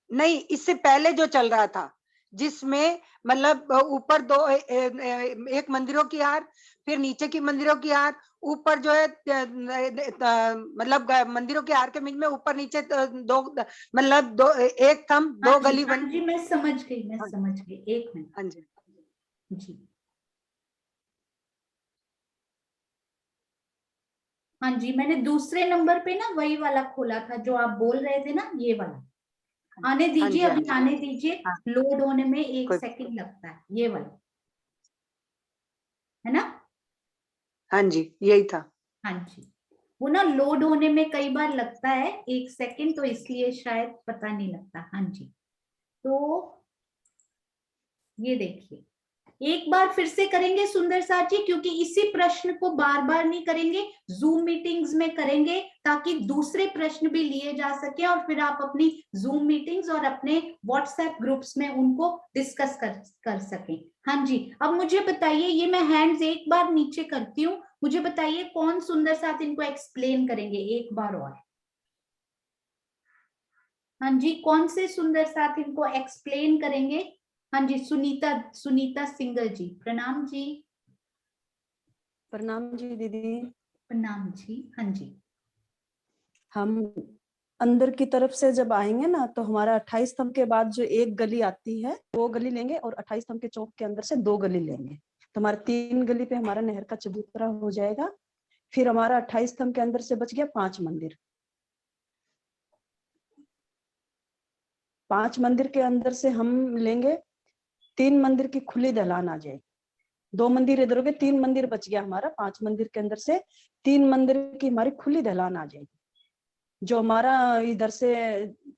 D: नहीं इससे पहले जो चल रहा था, जिसमें मतलब ऊपर 2 एक मंदिरों की हार, फिर नीचे की मंदिरों की हार, ऊपर जो है मतलब मंदिरों की हार के बीच में ऊपर नीचे 2 मतलब 2 एक थंब 2 गली
A: हाँ
D: बन।
A: जी, मैं समझ गई, मैं
D: हाँ
A: समझ गई, 1 मिनट
D: हाँ जी
A: जी। हाँ जी, मैंने दूसरे नंबर पे ना वही वाला खोला था जो आप बोल रहे थे ना, ये वाला। आने
D: हाँ
A: दीजिए,
D: जी हाँ
A: अभी
D: जी
A: आने दीजिए,
D: हाँ
A: लोड होने में 1
D: कोई
A: सेकंड लगता है, ये वाला है ना?
D: हाँ जी यही था।
A: हाँ जी, वो ना लोड होने में कई बार लगता है 1 सेकंड, तो इसलिए शायद पता नहीं लगता। हाँ जी, तो ये देखिए, एक बार फिर से करेंगे सुंदर साथ जी, क्योंकि इसी प्रश्न को बार बार नहीं करेंगे, जूम मीटिंग्स में करेंगे, ताकि दूसरे प्रश्न भी लिए जा सके और फिर आप अपनी जूम मीटिंग्स और अपने व्हाट्सएप ग्रुप्स में उनको डिस्कस कर सकें। हाँ जी, अब मुझे बताइए, ये मैं हैंड्स एक बार नीचे करती हूँ, मुझे बताइए कौन सुंदर साथ इनको एक्सप्लेन करेंगे एक बार और? हाँ जी, कौन से सुंदर साथ इनको एक्सप्लेन करेंगे? हाँ जी, सुनीता सिंगल जी प्रणाम जी।
L: प्रणाम जी दीदी।
A: प्रणाम जी। हाँ जी,
L: हम अंदर की तरफ से जब आएंगे ना, तो हमारा 28 स्तंभ के बाद जो एक गली आती है वो गली लेंगे, और 28 स्तंभ के चौक के अंदर से 2 गली लेंगे, तो हमारा 3 गली पे हमारा नहर का चबूतरा हो जाएगा। फिर हमारा 28 स्तंभ के अंदर से बच गया 5 मंदिर। 5 मंदिर के अंदर से हम लेंगे 3 मंदिर की खुली दहलान आ जाएगी। 2 मंदिर इधर हो गए, 3 मंदिर बच गया हमारा। 5 मंदिर के अंदर से 3 मंदिर की हमारी खुली दहलान आ जाएगी। जो हमारा इधर से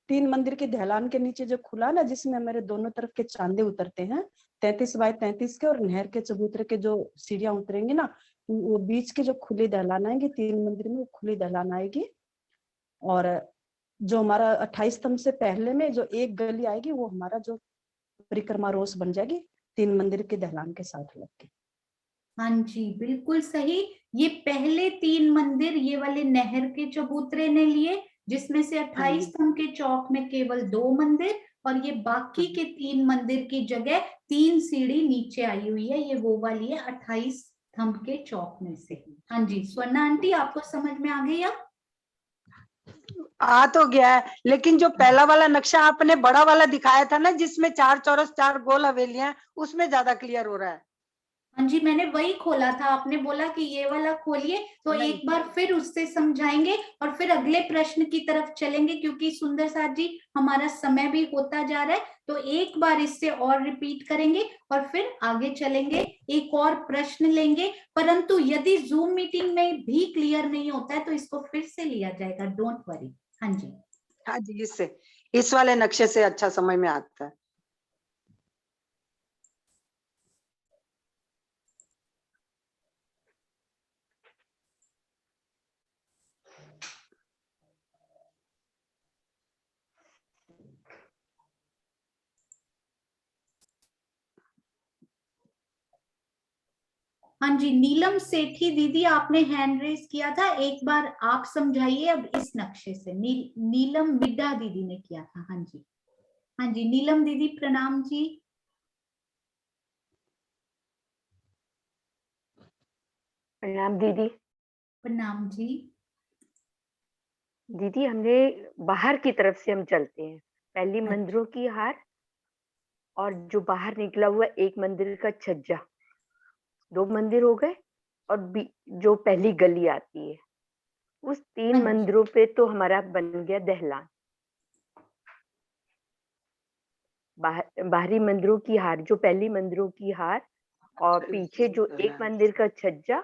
L: 3 मंदिर की दहलान के नीचे जो खुला ना, जिसमें हमारे दोनों तरफ के चांदे उतरते हैं 33 बाय 33 के, और नहर के चबूतरे के जो सीढ़ियां उतरेंगी ना, वो बीच की जो खुली दहलान आएगी 3 मंदिर में, वो खुली दहलान आएगी। और जो हमारा 28 स्तंभ से पहले में जो एक गली आएगी, वो हमारा जो परिक्रमा रोस बन जाएगी 3 मंदिर के दहलान के साथ लग के।
A: हाँ जी, बिल्कुल सही। ये पहले 3 मंदिर ये वाले नहर के चबूतरे ने लिए, जिसमें से 28 स्तंभ के चौक में केवल 2 मंदिर, और ये बाकी के 3 मंदिर की जगह 3 सीढ़ी नीचे आई हुई है, ये वो वाली है 28 स्तंभ के चौक में से। हाँ जी स्वर्णा आंटी, आपको समझ में आ गई अब?
D: आ तो गया है, लेकिन जो पहला वाला नक्शा आपने बड़ा वाला दिखाया था ना, जिसमें 4 चौरस 4 गोल हवेलियां, उसमें ज्यादा क्लियर हो रहा है।
A: हाँ जी, मैंने वही खोला था, आपने बोला कि ये वाला खोलिए, तो एक बार फिर उससे समझाएंगे और फिर अगले प्रश्न की तरफ चलेंगे, क्योंकि सुंदर साथ जी हमारा समय भी होता जा रहा है, तो एक बार इससे और रिपीट करेंगे और फिर आगे चलेंगे, एक और प्रश्न लेंगे। परंतु यदि जूम मीटिंग में भी क्लियर नहीं होता है तो इसको फिर से लिया जाएगा, डोंट वरी। हाँ जी,
D: हाँ जी, इससे इस वाले नक्शे से अच्छा समझ में आता है।
A: हाँ जी, नीलम सेठी दीदी आपने हैंड रेज किया था, एक बार आप समझाइए अब इस नक्शे से। नीलम मिड्डा दीदी ने किया था। हाँ जी, हाँ जी नीलम दीदी प्रणाम जी।
M: प्रणाम दीदी।
A: प्रणाम जी।
M: दीदी हमने बाहर की तरफ से हम चलते हैं, पहली मंदिरों की हार और जो बाहर निकला हुआ एक मंदिर का छज्जा, 2 मंदिर हो गए, और जो पहली गली आती है, उस 3 मंदिरों पे तो हमारा बन गया दहलान। बाहरी मंदिरों की हार, जो पहली मंदिरों की हार, और पीछे जो एक मंदिर का छज्जा,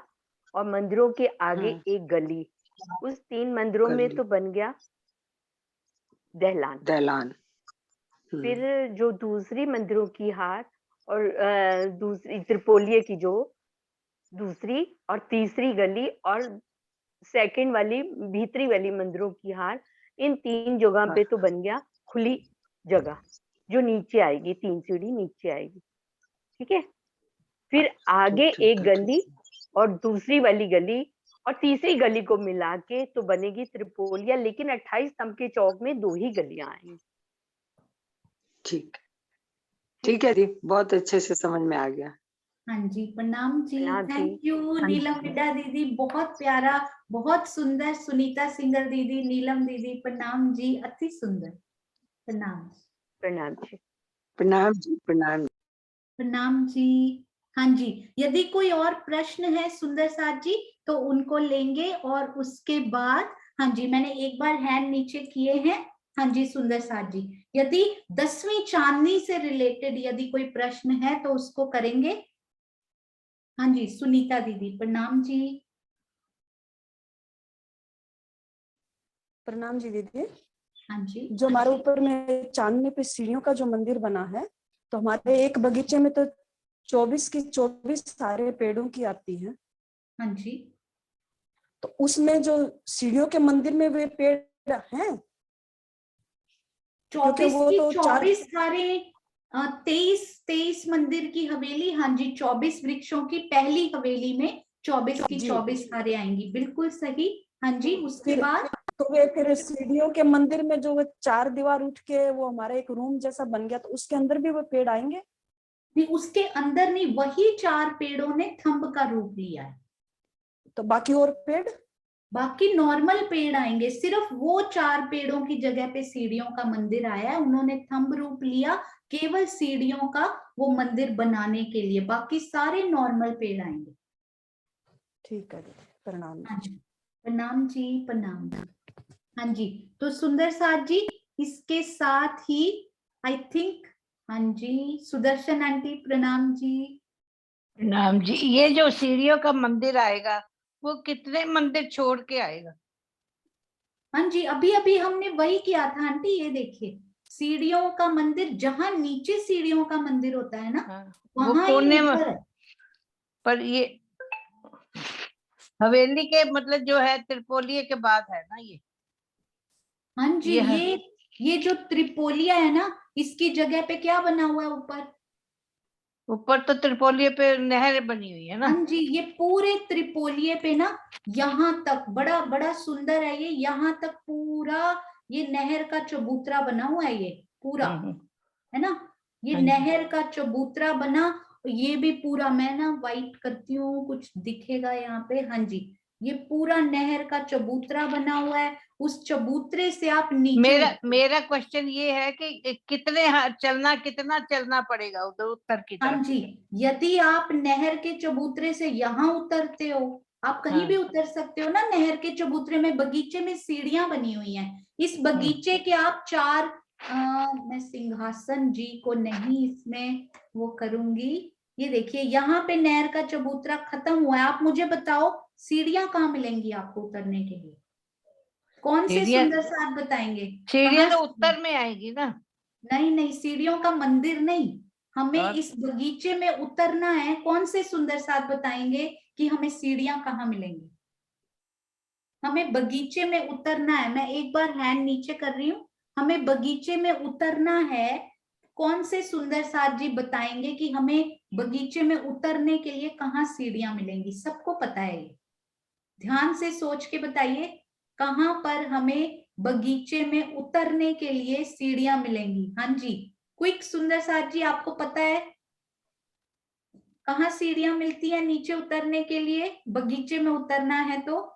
M: और मंदिरों के आगे एक गली, उस 3 मंदिरों में तो बन गया दहलान। फिर जो दूसरी मंदिरों की हार और दूसरी त्रिपोलिये की जो दूसरी और तीसरी गली और सेकंड वाली भीतरी वाली मंदिरों की हार, इन 3 जगह पे तो बन गया खुली जगह, जो नीचे आएगी, 3 सीढ़ी नीचे आएगी। ठीक है, फिर आगे एक गली और दूसरी वाली गली और तीसरी गली को मिला के तो बनेगी त्रिपोलिया, लेकिन 28 स्तंभ के चौक में 2 ही गलियां आएंगी।
D: ठीक है दी, बहुत अच्छे से समझ में आ गया।
A: हाँ जी, प्रणाम जी, थैंक यू नीलम मिड्डा दीदी, बहुत प्यारा, बहुत सुंदर। सुनीता सिंगर दीदी, नीलम दीदी प्रणाम जी, अति सुंदर। प्रणाम।
M: प्रणाम जी।
D: प्रणाम जी। प्रणाम।
A: प्रणाम जी। हाँ जी, यदि कोई और प्रश्न है सुंदर साथ जी तो उनको लेंगे, और उसके बाद हाँ जी मैंने एक बार हैंड नीचे किए हैं। हाँ जी सुंदर साथ जी, यदि 10वीं चांदनी से रिलेटेड यदि कोई प्रश्न है तो उसको करेंगे। हाँ जी सुनीता दीदी प्रणाम जी।
L: प्रणाम जी दीदी।
A: हाँ जी,
L: जो हमारे ऊपर में चांदनी पे सीढ़ियों का जो मंदिर बना है, तो हमारे एक बगीचे में तो 24 की 24 सारे पेड़ों की आती है।
A: हाँ जी,
L: तो उसमें जो सीढ़ियों के मंदिर में वे पेड़ हैं,
A: 24 की 24 सारे 23 मंदिर की हवेली। हाँ जी, 24 वृक्षों की पहली हवेली में 24 की 24 हारें आएंगी, बिल्कुल सही। हाँ जी, उसके बाद
L: तो वे फिर सीढ़ियों के मंदिर में जो वो 4 दीवार उठ के वो हमारा एक रूम जैसा बन गया, तो उसके अंदर भी वो पेड़ आएंगे?
A: नहीं, उसके अंदर नहीं, वही 4 पेड़ों ने थंब का रूप लिया है।
L: तो बाकी और पेड़?
A: बाकी नॉर्मल पेड़ आएंगे, सिर्फ वो 4 पेड़ों की जगह पे सीढ़ियों का मंदिर आया है, उन्होंने थंब रूप लिया केवल सीढ़ियों का वो मंदिर बनाने के लिए, बाकी सारे नॉर्मल पेड़ आएंगे।
L: ठीक है, प्रणाम।
A: हाँ जी, प्रणाम जी, प्रणाम जी। हाँ जी, तो सुंदर साथ जी इसके साथ ही आई थिंक, हाँ जी सुदर्शन आंटी प्रणाम जी।
K: प्रणाम जी। ये जो सीढ़ियों का मंदिर आएगा वो कितने मंदिर छोड़ के आएगा?
A: हाँ जी, अभी अभी हमने वही किया था आंटी, ये देखिए सीढ़ियों का मंदिर, जहां नीचे सीढ़ियों का मंदिर होता है ना,
K: वो
A: वहां
K: कोने
A: ये
K: में,
A: ऊपर है।
K: पर ये हवेली के मतलब जो है त्रिपोलिये के बाद है ना ये?
A: हाँ जी, ये जो त्रिपोलिया है ना, इसकी जगह पे क्या बना हुआ है ऊपर?
K: ऊपर तो त्रिपोलिये पे नहर बनी हुई है ना।
A: हाँ जी, ये पूरे त्रिपोलिये पे ना यहाँ तक बड़ा बड़ा सुंदर है ये, यहाँ तक पूरा ये नहर का चबूतरा बना हुआ है, ये पूरा है ना, ये
K: हाँ जी।
A: नहर का चबूतरा बना। ये भी पूरा, मैं ना वाइट करती हूँ, कुछ दिखेगा यहाँ पे। हाँ जी, ये पूरा नहर का चबूतरा बना हुआ है। उस चबूतरे से आप नीचे
K: मेरा क्वेश्चन ये है कि कितना चलना पड़ेगा उधर उत्तर की तरफ?
A: हाँ जी, यदि आप नहर के चबूतरे से यहाँ उतरते हो, आप कहीं भी उतर सकते हो ना। नहर के चबूतरे में बगीचे में सीढ़ियां बनी हुई हैं। इस बगीचे के आप चार मैं सिंहासन जी को नहीं इसमें वो करूंगी। ये देखिए, यहाँ पे नहर का चबूतरा खत्म हुआ है। आप मुझे बताओ सीढ़ियां कहाँ मिलेंगी आपको उतरने के लिए? कौन से सुंदर साथ बताएंगे?
K: सीढ़ियां तो उत्तर में आएगी ना।
A: नहीं नहीं, सीढ़ियों का मंदिर नहीं, हमें इस बगीचे में उतरना है। कौन से सुंदर साथ बताएंगे कि हमें सीढ़ियां कहाँ मिलेंगी? हमें बगीचे में उतरना है। मैं एक बार हैंड नीचे कर रही हूँ। हमें बगीचे में उतरना है। कौन से सुंदर साथ जी बताएंगे कि हमें बगीचे में उतरने के लिए कहाँ सीढ़ियां मिलेंगी? सबको पता है ये, ध्यान से सोच के बताइए, कहाँ पर हमें बगीचे में उतरने के लिए सीढ़ियां मिलेंगी? हाँ जी, क्विक सुंदर साथ जी, आपको पता है कहाँ सीढ़ियां मिलती है नीचे उतरने के लिए? बगीचे में उतरना है तो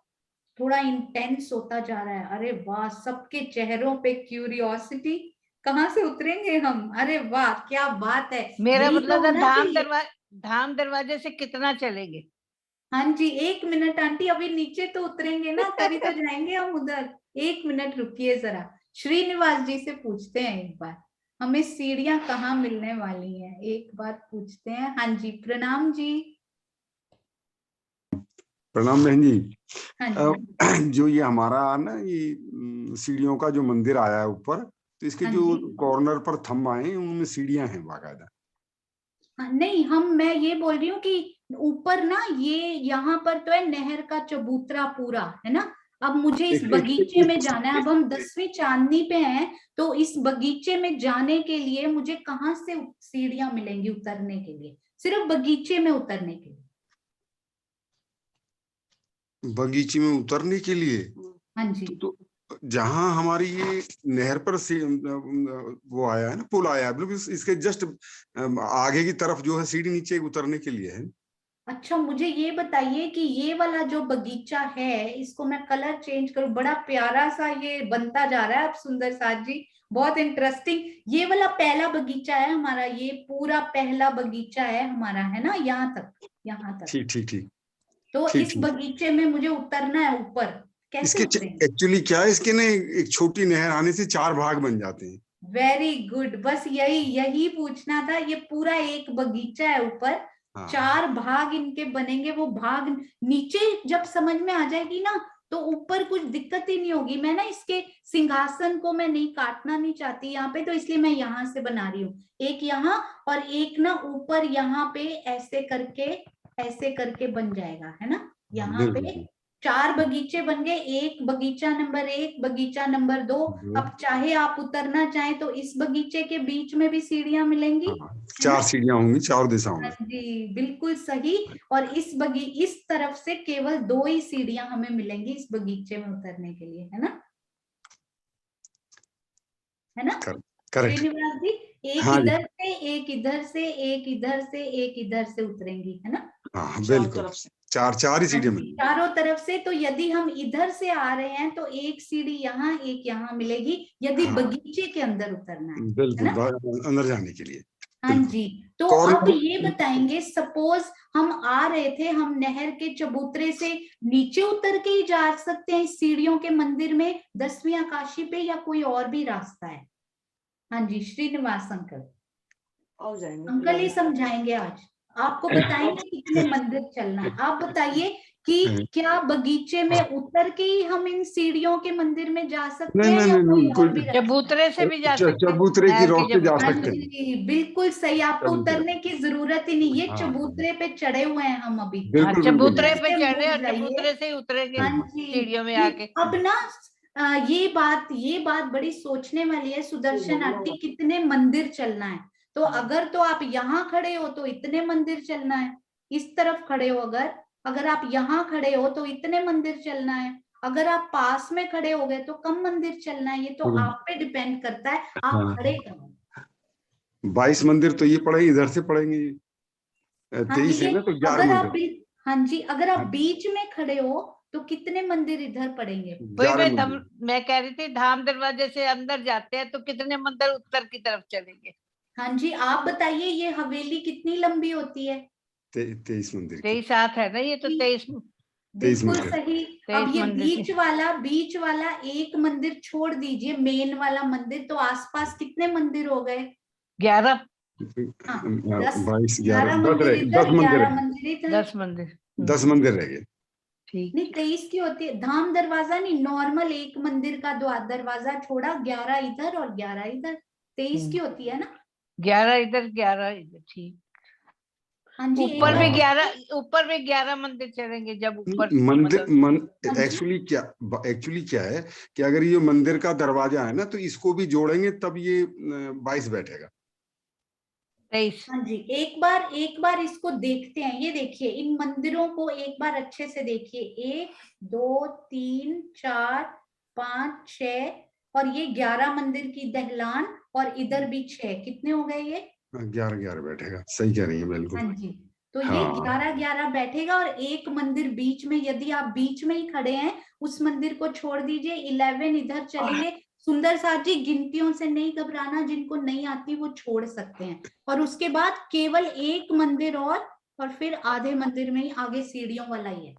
A: थोड़ा इंटेंस होता जा रहा है। अरे वाह, सबके चेहरों पे क्यूरियोसिटी। कहाँ से उतरेंगे हम? अरे वाह, क्या बात है।
K: मेरा
A: यही
K: मतलब
A: तो होना चाहिए।
K: धाम दरवाजे से कितना चलेंगे?
A: हाँ जी, 1 मिनट आंटी, अभी नीचे तो उतरेंगे ना, तभी तो जाएंगे हम उधर। 1 मिनट रुकिए जरा, श्रीनिवास जी से पूछते हैं एक बार, हमें सीढ़ियां कहाँ मिलने वाली हैं, एक बार पूछते हैं। हाँ जी, प्रणाम जी।
N: प्रणाम बहन जी।
A: हाँ जी।
N: जो ये हमारा ना ये सीढ़ियों का जो मंदिर आया है ऊपर, तो इसके
A: हाँ
N: जो
A: जी।
N: कॉर्नर पर थंब आए हैं उनमें सीढ़ियां हैं बाकायदा।
A: नहीं, मैं ये बोल रही हूँ कि ऊपर ना ये यहाँ पर तो है नहर का चबूतरा पूरा, है ना। अब मुझे इस बगीचे में जाना है। अब हम 10वीं चांदनी पे हैं, तो इस बगीचे में जाने के लिए मुझे कहाँ से सीढ़ियां मिलेंगी उतरने के लिए? सिर्फ बगीचे में उतरने के लिए।
N: बगीचे में उतरने के लिए?
A: हाँ जी।
N: तो जहां हमारी ये नहर पर से वो आया है ना, पुल आया है, मतलब इसके जस्ट आगे की तरफ जो है सीढ़ी नीचे उतरने के लिए है।
A: अच्छा, मुझे ये बताइए कि ये वाला जो बगीचा है, इसको मैं कलर चेंज करूं, बड़ा प्यारा सा ये बनता जा रहा है अब सुंदर साथ जी, बहुत इंटरेस्टिंग। ये वाला पहला बगीचा है हमारा, ये पूरा पहला बगीचा है हमारा, है ना, यहाँ तक।
N: ठीक ठीक ठीक।
A: तो
N: ठीक,
A: इस
N: ठीक।
A: बगीचे में मुझे उतरना है ऊपर, कैसे उतरेंगे?
N: एक्चुअली क्या है, इसके ना एक छोटी नहर आने से 4 भाग बन जाते हैं।
A: वेरी गुड, बस यही पूछना था। ये पूरा एक बगीचा है ऊपर, 4 भाग इनके बनेंगे। वो भाग नीचे जब समझ में आ जाएगी ना, तो ऊपर कुछ दिक्कत ही नहीं होगी। मैं ना इसके सिंहासन को मैं नहीं काटना नहीं चाहती यहाँ पे, तो इसलिए मैं यहाँ से बना रही हूँ, एक यहाँ और एक ना ऊपर यहाँ पे ऐसे करके बन जाएगा, है ना। यहाँ पे 4 बगीचे बन गए, एक बगीचा नंबर 1, बगीचा नंबर 2। अब चाहे आप उतरना चाहें तो इस बगीचे के बीच में भी सीढ़ियां मिलेंगी।
N: 4 सीढ़ियां होंगी, 4 दिशाओं में।
A: जी बिल्कुल सही। और इस तरफ से केवल 2 ही सीढ़ियां हमें मिलेंगी इस बगीचे में उतरने के लिए, है ना, है ना श्रीनिवास जी। एक इधर से, एक इधर से, एक इधर से, एक इधर से उतरेंगी, है ना।
N: हाँ बिल्कुल, 4 ही सीढ़ियां मिलेंगी
A: चारों तरफ से। तो यदि हम इधर से आ रहे हैं तो एक सीढ़ी यहाँ, एक यहाँ मिलेगी, यदि बगीचे के अंदर उतरना है,
N: बिल्कुल, अंदर जाने के लिए।
A: हाँ जी। तो अब ये बताएंगे, सपोज हम आ रहे थे, हम नहर के चबूतरे से नीचे उतर के ही जा सकते हैं इस सीढ़ियों के मंदिर में 10वीं आकाशी पे, या कोई और भी रास्ता है? हाँ जी, श्रीनिवास अंकल अंकल ही समझाएंगे आज, आपको बताएंगे कितने मंदिर चलना है। आप बताइए कि क्या बगीचे में उतर के ही हम इन सीढ़ियों के मंदिर में जा सकते हैं, या कोई और भी
K: चबूतरे से भी जा सकते हैं,
N: चबूतरे की रास्ते जा सकते हैं।
A: बिल्कुल सही, आपको उतरने की जरूरत ही नहीं, ये चबूतरे पे चढ़े हुए हैं हम अभी।
K: चबूतरे पे चढ़े और चबूतरे से ही उतरेंगे सीढ़ियों में आके।
A: अब ना ये बात बड़ी सोचने वाली है सुदर्शन आंटी, कितने मंदिर चलना है। तो अगर तो आप यहाँ खड़े हो तो इतने मंदिर चलना है, इस तरफ खड़े हो अगर आप यहाँ खड़े हो तो इतने मंदिर चलना है, अगर आप पास में खड़े हो गए तो कम मंदिर चलना है। ये तो आप पे डिपेंड करता है आप खड़े कहाँ।
N: 22 मंदिर तो ये पड़ेंगे, इधर से पड़ेंगे,
A: हाँ जी,
N: 23 है ना, तो 11
A: अगर आप
N: मंदिर।
A: हाँ जी, अगर आप बीच में खड़े हो तो कितने मंदिर इधर पड़ेंगे?
K: वही मैं कह रही थी, धाम दरवाजे से अंदर जाते हैं तो कितने मंदिर उत्तर की तरफ चलेंगे?
A: हाँ जी, आप बताइए ये हवेली कितनी लंबी होती है?
N: 23 मंदिर की।
K: 23 साथ है ना, ये तो 23
A: बिल्कुल
N: मंदिर।
A: सही। अब ये बीच वाला एक मंदिर छोड़ दीजिए, मेन वाला मंदिर, तो आसपास कितने मंदिर हो गए?
K: 11।
N: 22
A: 11
N: 11
A: मंदिर इधर,
N: 10 मंदिर
A: 11
N: है,
A: मंदिर इधर।
K: 10 मंदिर
N: 10 मंदिर रह गए।
K: ठीक।
A: नहीं 23 की होती है, धाम दरवाजा नहीं, नॉर्मल एक मंदिर का दरवाजा छोड़ा, 11 इधर और 11 इधर, 23 की होती है ना?
K: 11 इधर 11 इधर, ठीक।
A: हाँ जी,
K: ऊपर में 11 मंदिर चलेंगे जब ऊपर
N: मंदिर एक्चुअली क्या है कि अगर ये मंदिर का दरवाजा है ना तो इसको भी जोड़ेंगे तब ये 22 बैठेगा।
K: 23।
A: हाँ जी, एक बार इसको देखते हैं। ये देखिए, इन मंदिरों को एक बार अच्छे से देखिए, 1 2 3 4 5 6 और ये 11 मंदिर की दहलान और इधर भी 6, कितने हो गए ये?
N: 11 बैठेगा, सही कह रही है बिल्कुल।
A: हाँ जी, तो ये 11 बैठेगा और एक मंदिर बीच में, यदि आप बीच में ही खड़े हैं उस मंदिर को छोड़ दीजिए, 11 इधर चलेंगे। सुंदर साथ जी, गिनतियों से नहीं घबराना, जिनको नहीं आती वो छोड़ सकते हैं। और उसके बाद केवल एक मंदिर और फिर आधे मंदिर में ही आगे सीढ़ियों वाला ही है।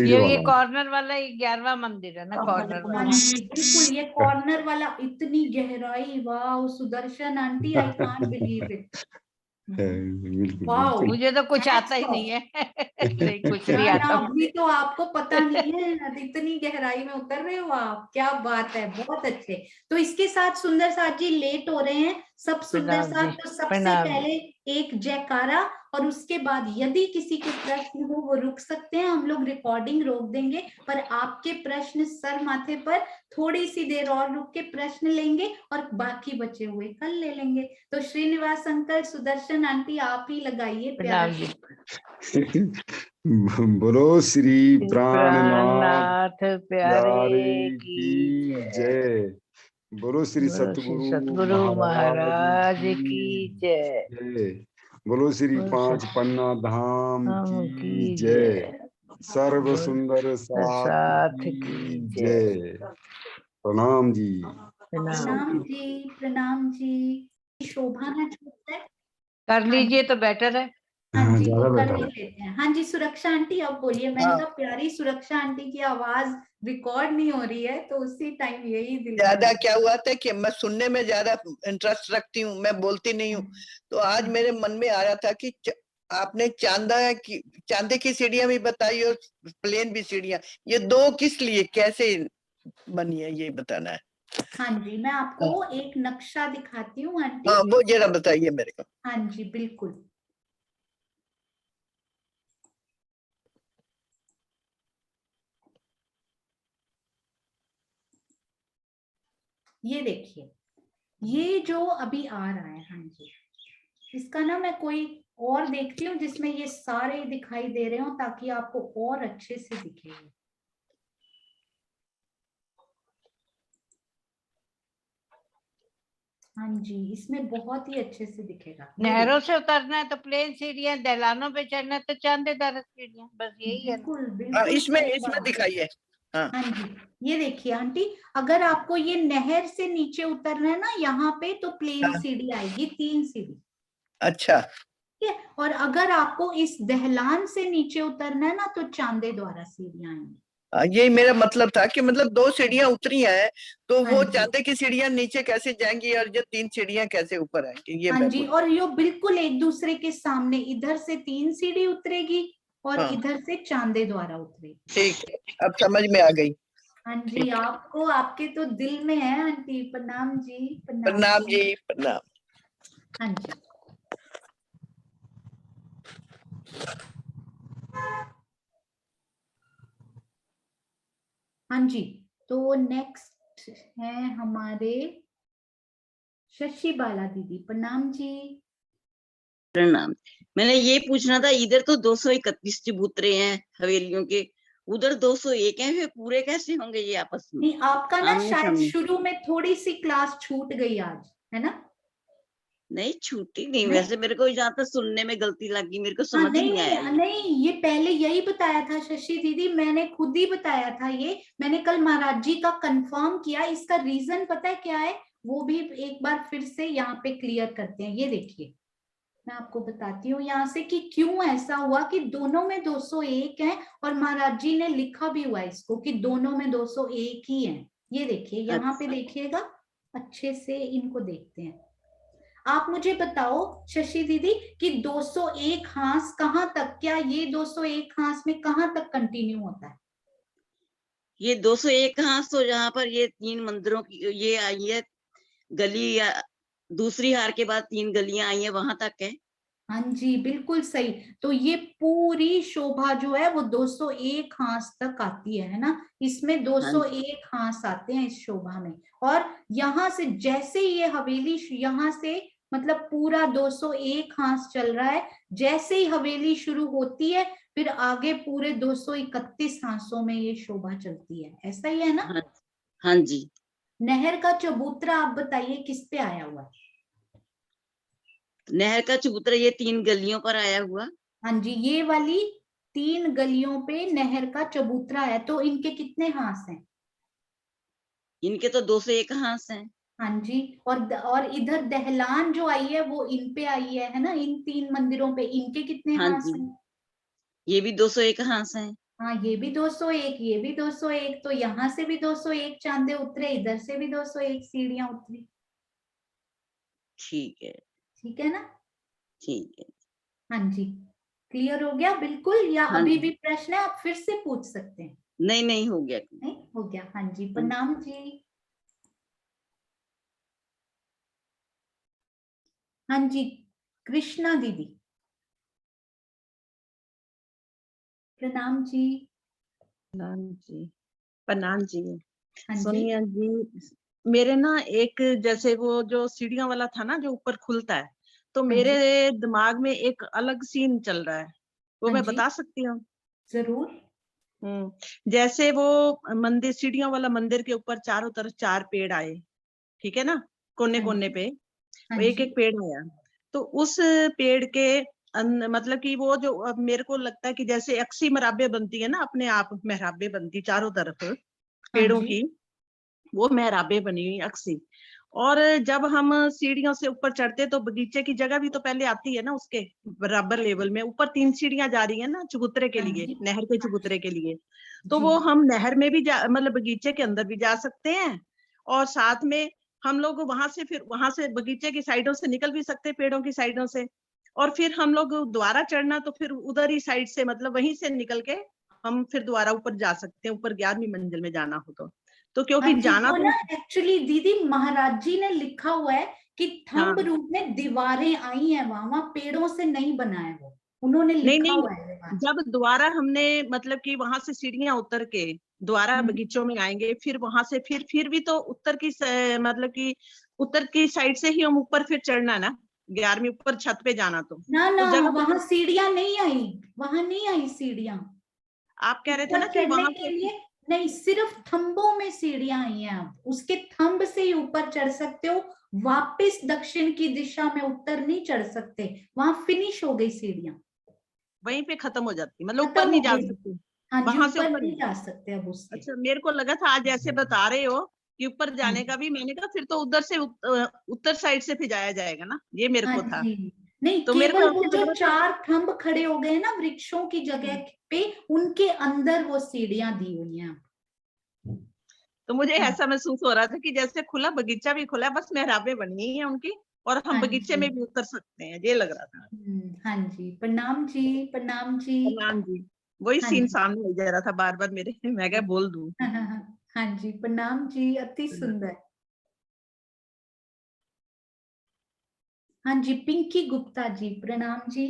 K: ये कॉर्नर वाला 11वां मंदिर है ना, कॉर्नर वाला।
A: हाँ जी, बिल्कुल, ये कॉर्नर वाला, इतनी गहराई, वाह Sudarshan aunty, I can't believe it.
N: बिल्कुल।
K: मुझे तो कुछ आता ही नहीं है। नहीं, कुछ नहीं आता।
A: अभी तो आपको पता नहीं है, इतनी गहराई में उतर रहे हो आप, क्या बात है, बहुत अच्छे। तो इसके साथ सुंदर साथ जी लेट हो रहे हैं, सब सुंदर साथ, तो सबसे पहले एक जयकारा और उसके बाद यदि किसी के प्रश्न हो वो रुक सकते हैं, हम लोग रिकॉर्डिंग रोक देंगे, पर आपके प्रश्न सर माथे पर, थोड़ी सी देर और रुक के प्रश्न लेंगे और बाकी बचे हुए कल ले लेंगे। तो श्रीनिवास अंकल, सुदर्शन आंटी, आप ही लगाइए प्यार।
N: बोलो श्री
K: प्राणनाथ प्यारे की
N: जय। बोलो श्री
K: सतगुरु महाराज की जय।
N: बोलो श्री पांच पन्ना धाम की जय। सर्व सुंदर साथ की जय। प्रणाम जी।
A: प्रणाम जी, प्रणाम जी। शोभा ना छूट है,
K: कर लीजिए तो बेटर है।
A: हाँ जी, वो कर ही लेते हैं। हाँ जी, सुरक्षा आंटी अब बोलिए। मैंने कहा प्यारी सुरक्षा आंटी की आवाज रिकॉर्ड नहीं हो रही है, तो उसी टाइम यही
O: ज्यादा क्या हुआ था कि मैं सुनने में ज्यादा इंटरेस्ट रखती हूँ, मैं बोलती नहीं हूँ। तो आज मेरे मन में आया था कि आपने चांदे की सीढ़ियां भी बताई और प्लेन भी सीढ़ियां, ये दो किस लिए कैसे बनी है ये बताना है।
A: हाँ जी, मैं आपको एक नक्शा दिखाती हूँ आंटी।
O: हाँ, वो जरा बताइए मेरे को।
A: हाँ जी, बिल्कुल। ये देखिए, ये जो अभी आ रहा है, हाँ जी, इसका ना मैं कोई और देखती हूँ जिसमें ये सारे दिखाई दे रहे हो, ताकि आपको और अच्छे से दिखे। हाँ जी, इसमें बहुत ही अच्छे से दिखेगा।
K: नहरों से उतरना है तो प्लेन सीढ़ियां, दहलानों पे चढ़ना है तो चांदेदार सीढ़ियां, बस यही है।
A: बिल्कुल
O: इसमें दिखाइए।
A: हाँ जी, ये देखिए आंटी, अगर आपको ये नहर से नीचे उतरना है ना यहाँ पे, तो प्लेन सीढ़ी आएगी, 3 सीढ़ी।
O: अच्छा,
A: ठीक है, और अगर आपको इस दहलान से नीचे उतरना है ना, तो चांदे द्वारा सीढ़ियां आएंगी।
O: यही मेरा मतलब था कि मतलब 2 सीढ़ियां उतरी हैं, तो वो चांदे की सीढ़ियां नीचे कैसे जाएंगी और जो 3 सीढ़ियां कैसे ऊपर आएंगी, ये
A: हाँ जी, और ये बिल्कुल एक दूसरे के सामने, इधर से 3 सीढ़ी उतरेगी और इधर से चांदे द्वारा उतरेगी।
O: ठीक, अब समझ में आ गई।
A: हाँ जी, आपको, आपके तो दिल में है आंटी। प्रणाम जी,
O: प्रणाम जी, प्रणाम।
A: हाँ जी, हाँ जी, तो नेक्स्ट है हमारे शशि बाला दीदी। प्रणाम जी।
E: प्रणाम। मैंने ये पूछना था, इधर तो 231 चबूतरे हैं हवेलियों के, उधर 201 हैं, फिर पूरे कैसे होंगे ये आपस में?
A: नहीं, आपका ना
E: आमने
A: शायद
E: सामने।
A: शुरू में थोड़ी सी क्लास छूट गई आज, है ना?
E: नहीं छूटी नहीं,
A: नहीं?
E: वैसे मेरे को यहाँ पे सुनने में गलती लगी, मेरे को
A: हाँ,
E: समझ नहीं आया ये।
A: नहीं, ये पहले यही बताया था शशि दीदी, मैंने खुद ही बताया था ये, मैंने कल महाराज जी का कंफर्म किया। इसका रीजन पता है क्या है, वो भी एक बार फिर से यहाँ पे क्लियर करते हैं। ये देखिए, मैं आपको बताती हूँ यहाँ से कि क्यों ऐसा हुआ कि दोनों में 201 है, और महाराज जी ने लिखा भी हुआ है इसको कि दोनों में 201 ही है। ये देखिए, यहाँ पे देखिएगा, अच्छे से इनको देखते हैं। आप मुझे बताओ शशि दीदी कि 201 हांस कहाँ तक, क्या ये 201 हांस में कहाँ तक कंटिन्यू होता है?
E: ये 201 हांस तो जहाँ पर ये 3 मंदिरों की ये आई है गली, या दूसरी हार के बाद 3 गलियां आई है, वहां तक है।
A: हाँ जी, बिल्कुल सही। तो ये पूरी शोभा जो है वो 201 हांस तक आती है ना, इसमें 201 हांस आते हैं इस शोभा में। और यहाँ से जैसे ये हवेली यहाँ से मतलब पूरा 201 हांस चल रहा है, जैसे ही हवेली शुरू होती है फिर आगे पूरे 231 हांसों में ये शोभा चलती है, ऐसा ही है ना?
E: हाँ जी।
A: नहर का चबूतरा आप बताइए किस पे आया हुआ है?
E: नहर का चबूतरा ये 3 गलियों पर आया हुआ।
A: हाँ जी, ये वाली 3 गलियों पे नहर का चबूतरा है। तो इनके कितने हांस हैं?
E: इनके तो 201 हांस हैं।
A: हाँ जी, और इधर दहलान जो आई है वो इन पे आई है ना, इन 3 मंदिरों पे, इनके कितने
E: हाँ
A: हांस
E: जी,
A: हैं?
E: ये भी 201 हांस हैं।
A: हाँ, ये भी 201, ये भी 201, तो यहाँ से भी 201 चांदे उतरे, इधर से भी 201 सीढ़ियां उतरी।
E: ठीक है।
A: ठीक है ना?
E: ठीक है।
A: हाँ जी, क्लियर हो गया बिल्कुल, या
E: हाँ
A: अभी
E: जी।
A: भी प्रश्न है, आप फिर से पूछ सकते हैं।
E: नहीं हो गया।
A: नहीं हो गया? हाँ जी, प्रणाम जी। हाँ जी, कृष्णा दीदी, प्रणाम जी।
C: प्रणाम जी। प्रणाम जी।
A: हाँ जी।
C: सोनिया जी, मेरे ना एक जैसे वो जो सीढ़ियों वाला था ना जो ऊपर खुलता है, तो
A: हाँ
C: मेरे
A: जी।
C: दिमाग में एक अलग सीन चल रहा है, वो
A: हाँ
C: मैं
A: जी,
C: बता सकती हूँ?
A: जरूर।
C: जैसे वो मंदिर, सीढ़ियों वाला मंदिर के ऊपर चारों तरफ 4 पेड़ आए, ठीक है ना, कोने
A: हाँ
C: कोने
A: जी।
C: पे
A: हाँ
C: एक
A: जी।
C: एक पेड़ आया। तो उस पेड़ के मतलब कि वो जो, अब मेरे को लगता है कि जैसे अक्सी मराबे बनती है ना, अपने आप मेहराबे बनती चारों तरफ
A: हाँ
C: पेड़ों
A: जी।
C: की, वो मेहराबे बनी हुई अक्सी। और जब हम सीढ़ियों से ऊपर चढ़ते तो बगीचे की जगह भी तो पहले आती है ना, उसके बराबर लेवल में ऊपर 3 सीढ़ियां जा रही है ना चबूतरे के
A: हाँ
C: लिए,
A: जी।
C: नहर के चबूतरे के लिए। तो
A: जी।
C: वो हम नहर में भी जा, मतलब बगीचे के अंदर भी जा सकते हैं, और साथ में हम लोग वहां से, फिर वहां से बगीचे की साइडों से निकल भी सकते हैं, पेड़ों की साइडों से, और फिर हम लोग दोबारा चढ़ना तो फिर उधर ही साइड से, मतलब वहीं से निकल के हम फिर दोबारा ऊपर जा सकते हैं, ऊपर 11वीं मंजिल में जाना हो तो
A: हाँ
C: क्योंकि
A: जी,
C: जाना
A: तो
C: तो
A: ना एक्चुअली दीदी महाराज जी ने लिखा हुआ है कि थंब
C: हाँ।
A: रूप में दीवारें आई हैं, वहां पेड़ों से नहीं बना है, वो उन्होंने
C: नहीं
A: लिखा
C: नहीं,
A: हुआ है वहां।
C: जब दोबारा हमने मतलब कि वहां से सीढ़ियां उतर के दोबारा बगीचों में आएंगे, फिर वहां से फिर भी तो उत्तर की मतलब कि उत्तर की साइड से ही हम ऊपर फिर चढ़ना ना, 11वीं ऊपर छत पे जाना तो
A: ना
C: जगह
A: वहां
C: तो
A: सीढ़ियां नहीं आई, वहां नहीं आई सीढ़ियां।
C: आप कह रहे थे
A: ऊपर
C: ना कि
A: चढ़ने
C: वहां
A: के
C: से।
A: लिए नहीं, सिर्फ थंबों में सीढ़ियां आई हैं, आप उसके थंब से ही ऊपर चढ़ सकते हो, वापस दक्षिण की दिशा में उत्तर नहीं चढ़ सकते, वहां फिनिश हो गई सीढ़ियां,
C: वहीं पे खत्म हो जाती, मतलब ऊपर
A: खत्म
C: नहीं
A: हो
C: जा
A: गई।
C: सकते
A: हाँ जी,
C: वहां से
A: ऊपर
C: ऊपर
A: नहीं
C: नहीं।
A: जा सकते अब उसके।
C: अच्छा, मेरे को लगा था आज ऐसे बता रहे हो कि ऊपर
A: हाँ
C: जाने का भी, मैंने कहा फिर तो उधर से उत्तर साइड से फिर जाया जाएगा ना, ये मेरे
A: हाँ
C: को था।
A: जी, नहीं,
C: तो मेरे को
A: केवल वो
C: ऐसे
A: जो
C: लग रहा था।
A: 4 थंब खड़े हो गए ना वृक्षों की जगह पे, उनके अंदर वो सीढ़ियां दी हुई हैं।
C: तो मुझे
A: हाँ
C: ऐसा महसूस हो रहा था कि जैसे खुला बगीचा भी खुला है, बस मेहराबें बनी हैं उनकी, और हम
A: हाँ
C: बगीचे
A: जी।
C: में भी उतर सकते हैं, ये लग रहा था।
A: हाँ जी, प्रणाम जी, प्रणाम जी।
C: प्रणाम जी। वही
A: हाँ
C: सीन
A: जी।
C: सामने हो जा रहा था बार बार मेरे, मैं क्या बोल दूं।
A: हाँ जी, प्रणाम जी, अति सुंदर। हाँ जी, पिंकी गुप्ता जी, प्रणाम जी।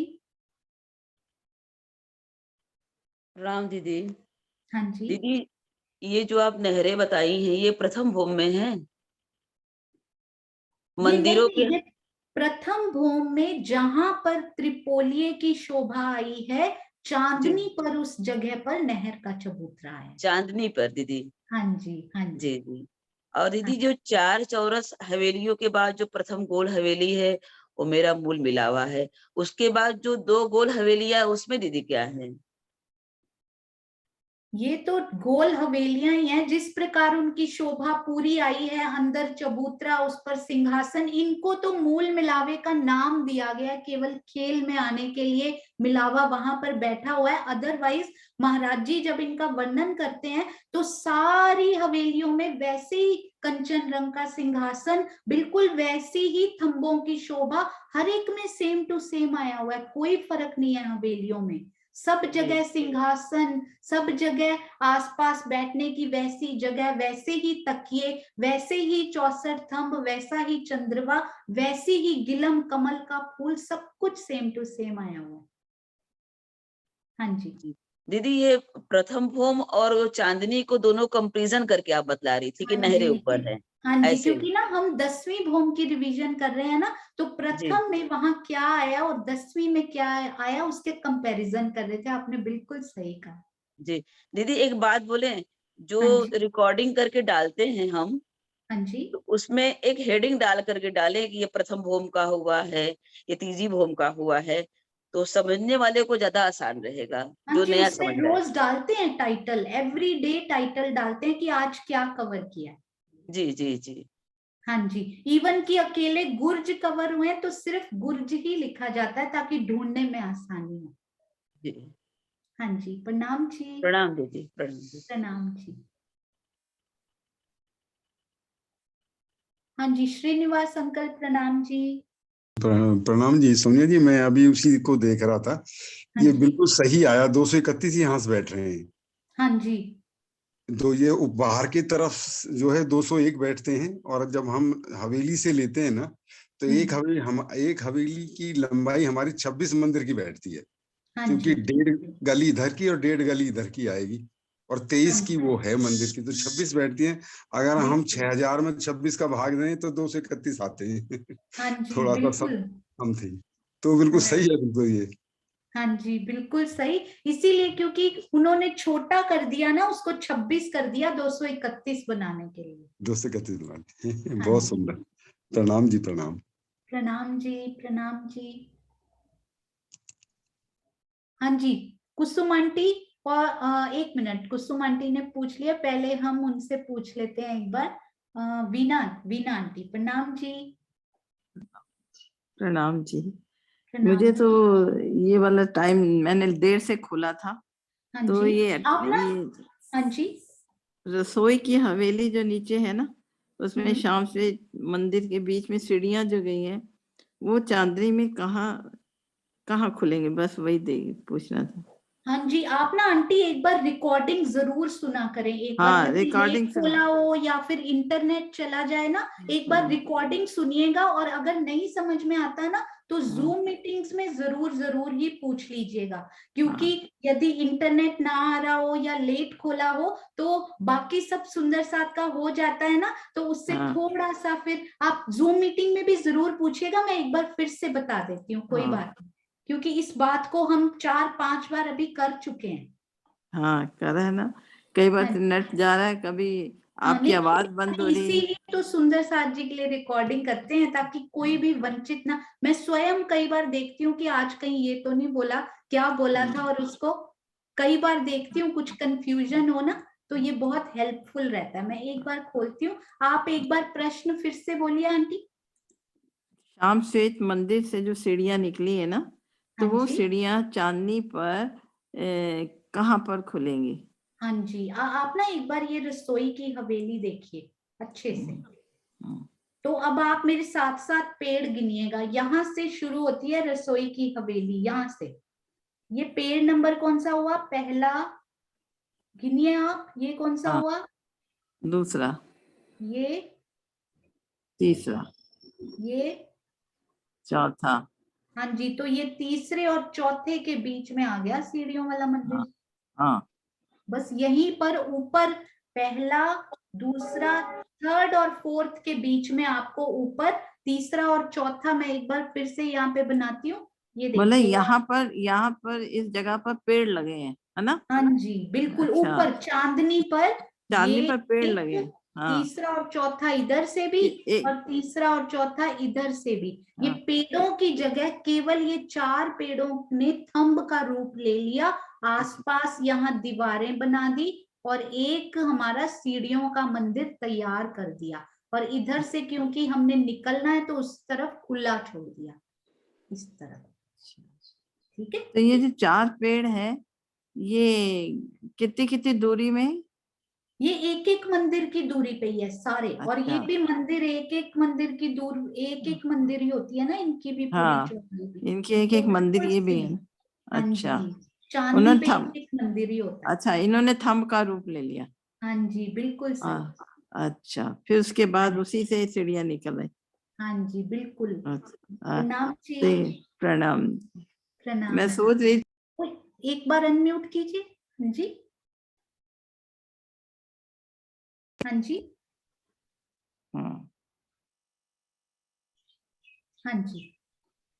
P: राम दीदी।
A: हाँ जी।
P: दीदी, ये जो आप नहरें बताई हैं, ये प्रथम भूमि में है
A: ये नहीं
P: मंदिरों
A: नहीं,
P: के।
A: ये प्रथम भूम में जहां पर त्रिपोलिये की शोभा आई है, चांदनी पर उस जगह पर नहर का चबूतरा है।
P: चांदनी पर दीदी।
A: हाँ जी, हाँ जी।
P: जी जी। और दीदी जो 4 चौरस हवेलियों के बाद जो प्रथम गोल हवेली है वो मेरा मूल मिलावा है। उसके बाद जो 2 गोल हवेलियां उसमें दीदी क्या है?
A: ये तो गोल हवेलियां ही हैं, जिस प्रकार उनकी शोभा पूरी आई है, अंदर चबूतरा, उस पर सिंहासन, इनको तो मूल मिलावे का नाम दिया गया, केवल खेल में आने के लिए मिलावा वहां पर बैठा हुआ है। अदरवाइज महाराज जी जब इनका वर्णन करते हैं तो सारी हवेलियों में वैसे ही कंचन रंग का सिंहासन, बिल्कुल वैसी ही थंबों की शोभा, हर एक में सेम टू सेम आया हुआ है, कोई फर्क नहीं है हवेलियों में। सब जगह सिंहासन, सब जगह आसपास बैठने की वैसी जगह, वैसे ही तकिए, वैसे ही 64 थंब, वैसा ही चंद्रमा, वैसी ही गिलम कमल का फूल, सब कुछ सेम टू सेम आया हुआ है। हाँ जी
P: दीदी, ये प्रथम भूम और वो चांदनी को दोनों कंपैरिजन करके आप बतला रही थी कि
A: हाँ
P: नहरें
A: जी,
P: ऊपर है
A: हाँ जी,
P: ऐसे।
A: क्योंकि ना हम 10वीं भूम की रिवीजन कर रहे हैं ना, तो प्रथम में वहां क्या आया और 10वीं में क्या आया उसके कंपैरिजन कर रहे थे। आपने बिल्कुल सही कहा।
P: जी दीदी, एक बात बोले, जो
A: हाँ जी,
P: रिकॉर्डिंग करके डालते हैं हम,
A: हाँ जी,
P: तो उसमें एक हेडिंग डाल करके डाले कि ये प्रथम भूम का हुआ है, ये तीजी भूम का हुआ है, तो समझने वाले को ज्यादा आसान रहेगा,
A: हाँ
P: जो
A: जी,
P: नया
A: उसमें
P: समझ रहा है।
A: रोज डालते हैं टाइटल, एवरी डे टाइटल डालते हैं कि आज क्या कवर किया।
P: जी जी जी।
A: हाँ जी, इवन कि अकेले गुर्ज कवर हुए तो सिर्फ गुर्ज ही लिखा जाता है ताकि ढूंढने में आसानी हो।
P: जी
A: हाँ जी, प्रणाम जी।
P: प्रणाम दीदी, प्रणाम दीदी।
A: प्रणाम जी। हाँ जी, श्रीनिवास अंकल प्रणाम जी।
N: प्रणाम जी। सोनिया जी, मैं अभी उसी को देख रहा था।
A: हाँ
N: ये
A: जी,
N: बिल्कुल सही आया, 231 ही यहाँ से बैठ रहे हैं।
A: हाँ जी,
N: तो ये बाहर की तरफ जो है 201 बैठते हैं, और जब हम हवेली से लेते हैं ना, तो एक हवेली की लंबाई हमारी 26 मंदिर की बैठती है,
A: हाँ
N: क्योंकि
A: जी,
N: 1.5 गली इधर की और 1.5 गली इधर की आएगी, और 23
A: हाँ
N: की वो है मंदिर की, तो 26 बैठती है। अगर हम 6000 में 26 का भाग दें तो 231 आते हैं।
A: हाँ जी,
N: थोड़ा सा सब
A: बिल्कुल।
N: हम थे, तो बिल्कुल
A: हाँ
N: सही है बिल्कुल ये।
A: हाँ जी, बिल्कुल सही। इसीलिए क्योंकि उन्होंने छोटा कर दिया ना, उसको 26 कर दिया 231 बनाने के लिए।
N: 231 बनाते हैं।
A: हाँ
N: बहुत
A: जी,
N: सुंदर। प्रणाम जी, प्रणाम।
A: प्रणाम जी, प्रणाम जी। हाँ जी, कुसुम आंटी, और 1 मिनट, कुसुम आंटी ने पूछ लिया, पहले हम उनसे पूछ लेते हैं एक बार। वीना, वीना आंटी प्रणाम जी।
Q: प्रणाम जी।
A: प्रणाम
Q: मुझे
A: जी।
Q: तो ये वाला टाइम मैंने देर से खोला था,
A: हाँ
Q: तो
A: जी,
Q: ये
A: आप ना,
Q: ये
A: हाँ जी,
Q: रसोई की हवेली जो नीचे है ना, उसमें शाम से मंदिर के बीच में सीढ़ियां जो गई हैं, वो चांदनी में कहाँ कहाँ खुलेंगे, बस वही पूछना था।
A: हाँ जी, आप ना आंटी एक बार रिकॉर्डिंग जरूर सुना करें। एक बार
Q: हाँ,
A: जब भी
Q: रिकॉर्डिंग
A: नेट खोला हो या फिर इंटरनेट चला जाए ना, एक बार रिकॉर्डिंग सुनिएगा, और अगर नहीं समझ में आता ना तो जूम मीटिंग्स में जरूर जरूर ही पूछ लीजिएगा, क्योंकि यदि इंटरनेट ना आ रहा हो या लेट खोला हो तो बाकी सब सुंदर साथ का हो जाता है ना, तो उससे थोड़ा सा फिर आप जूम मीटिंग में भी जरूर पूछिएगा। मैं एक बार फिर से बता देती हूँ, कोई बात नहीं, क्योंकि इस बात को हम 4-5 बार अभी कर चुके हैं।
Q: हाँ, कर है ना, कई बार नेट जा रहा है, कभी आपकी आवाज बंद हो रही है।
A: इसीलिए तो सुंदर साथ जी के लिए रिकॉर्डिंग करते हैं, ताकि कोई भी वंचित ना। मैं स्वयं कई बार देखती हूँ कि आज कहीं ये तो नहीं बोला, क्या बोला था, और उसको कई बार देखती हूँ, कुछ कंफ्यूजन हो ना, तो ये बहुत हेल्पफुल रहता है। मैं एक बार खोलती हूँ, आप एक बार प्रश्न फिर से बोलिए आंटी।
Q: शाम श्वेत मंदिर से जो सीढ़ियां निकली है ना, तो वो सीढ़ियां चांदनी पर कहाँ पर खुलेंगी?
A: हाँ जी, आप ना एक बार ये रसोई की हवेली देखिए अच्छे से। तो अब आप मेरे साथ साथ पेड़ गिनिएगा, यहाँ से शुरू होती है रसोई की हवेली, यहाँ से। ये पेड़ नंबर कौन सा हुआ? पहला, गिनिए आप, ये कौन सा हुआ?
Q: दूसरा,
A: ये,
Q: तीसरा,
A: ये
Q: चौथा।
A: हाँ जी, तो ये तीसरे और चौथे के बीच में आ गया सीढ़ियों वाला मंदिर।
Q: हाँ,
A: बस यहीं पर ऊपर पहला, दूसरा, थर्ड और फोर्थ के बीच में आपको ऊपर तीसरा और चौथा मैं एक बार फिर से यहाँ पे बनाती हूँ, ये
Q: बोले
A: देखिए।
Q: यहाँ पर इस जगह पर पेड़ लगे हैं, है ना?
A: हाँ जी बिल्कुल,
Q: अच्छा।
A: ऊपर चांदनी पर
Q: चांदनी
A: ये
Q: पर पेड़
A: एक,
Q: लगे हैं। हाँ।
A: तीसरा और चौथा इधर से भी और तीसरा और चौथा इधर से भी। ये पेड़ों की जगह केवल ये 4 पेड़ों ने थंब का रूप ले लिया, आसपास यहाँ दीवारें बना दी और एक हमारा सीढ़ियों का मंदिर तैयार कर दिया। और इधर से क्योंकि हमने निकलना है तो उस तरफ खुला छोड़ दिया, इस तरफ। ठीक है,
Q: तो ये जो 4 पेड़ है ये कितनी कितनी दूरी में?
A: ये एक एक मंदिर की दूरी पे ही है सारे। और ये
Q: अच्छा।
A: भी मंदिर एक एक मंदिर की दूर, एक एक मंदिर ही होती है ना, इनकी भी पूरी
Q: हाँ,
A: चौड़ाई भी।
Q: इनके एक एक
A: तो
Q: मंदिर
A: बिल्कुल
Q: ये भी है
A: सेम।
Q: ना?
A: हाँ
Q: अच्छा।
A: जी, चांदनी
Q: उन्होंने
A: पे
Q: थंब,
A: एक एक मंदिर ही होता है।
Q: अच्छा इन्होंने थंब का रूप ले लिया।
A: हाँ जी बिल्कुल सही।
Q: अच्छा, फिर उसके बाद उसी से सीढ़ियां निकल आई।
A: हाँ जी बिल्कुल।
Q: अच्छा,
A: प्रणाम जी।
Q: प्रणाम।
A: प्रणाम।
Q: मैं सोच रही
A: ओए, एक बार अनम्यूट कीजिए। हाँ जी, हाँ जी, हाँ जी,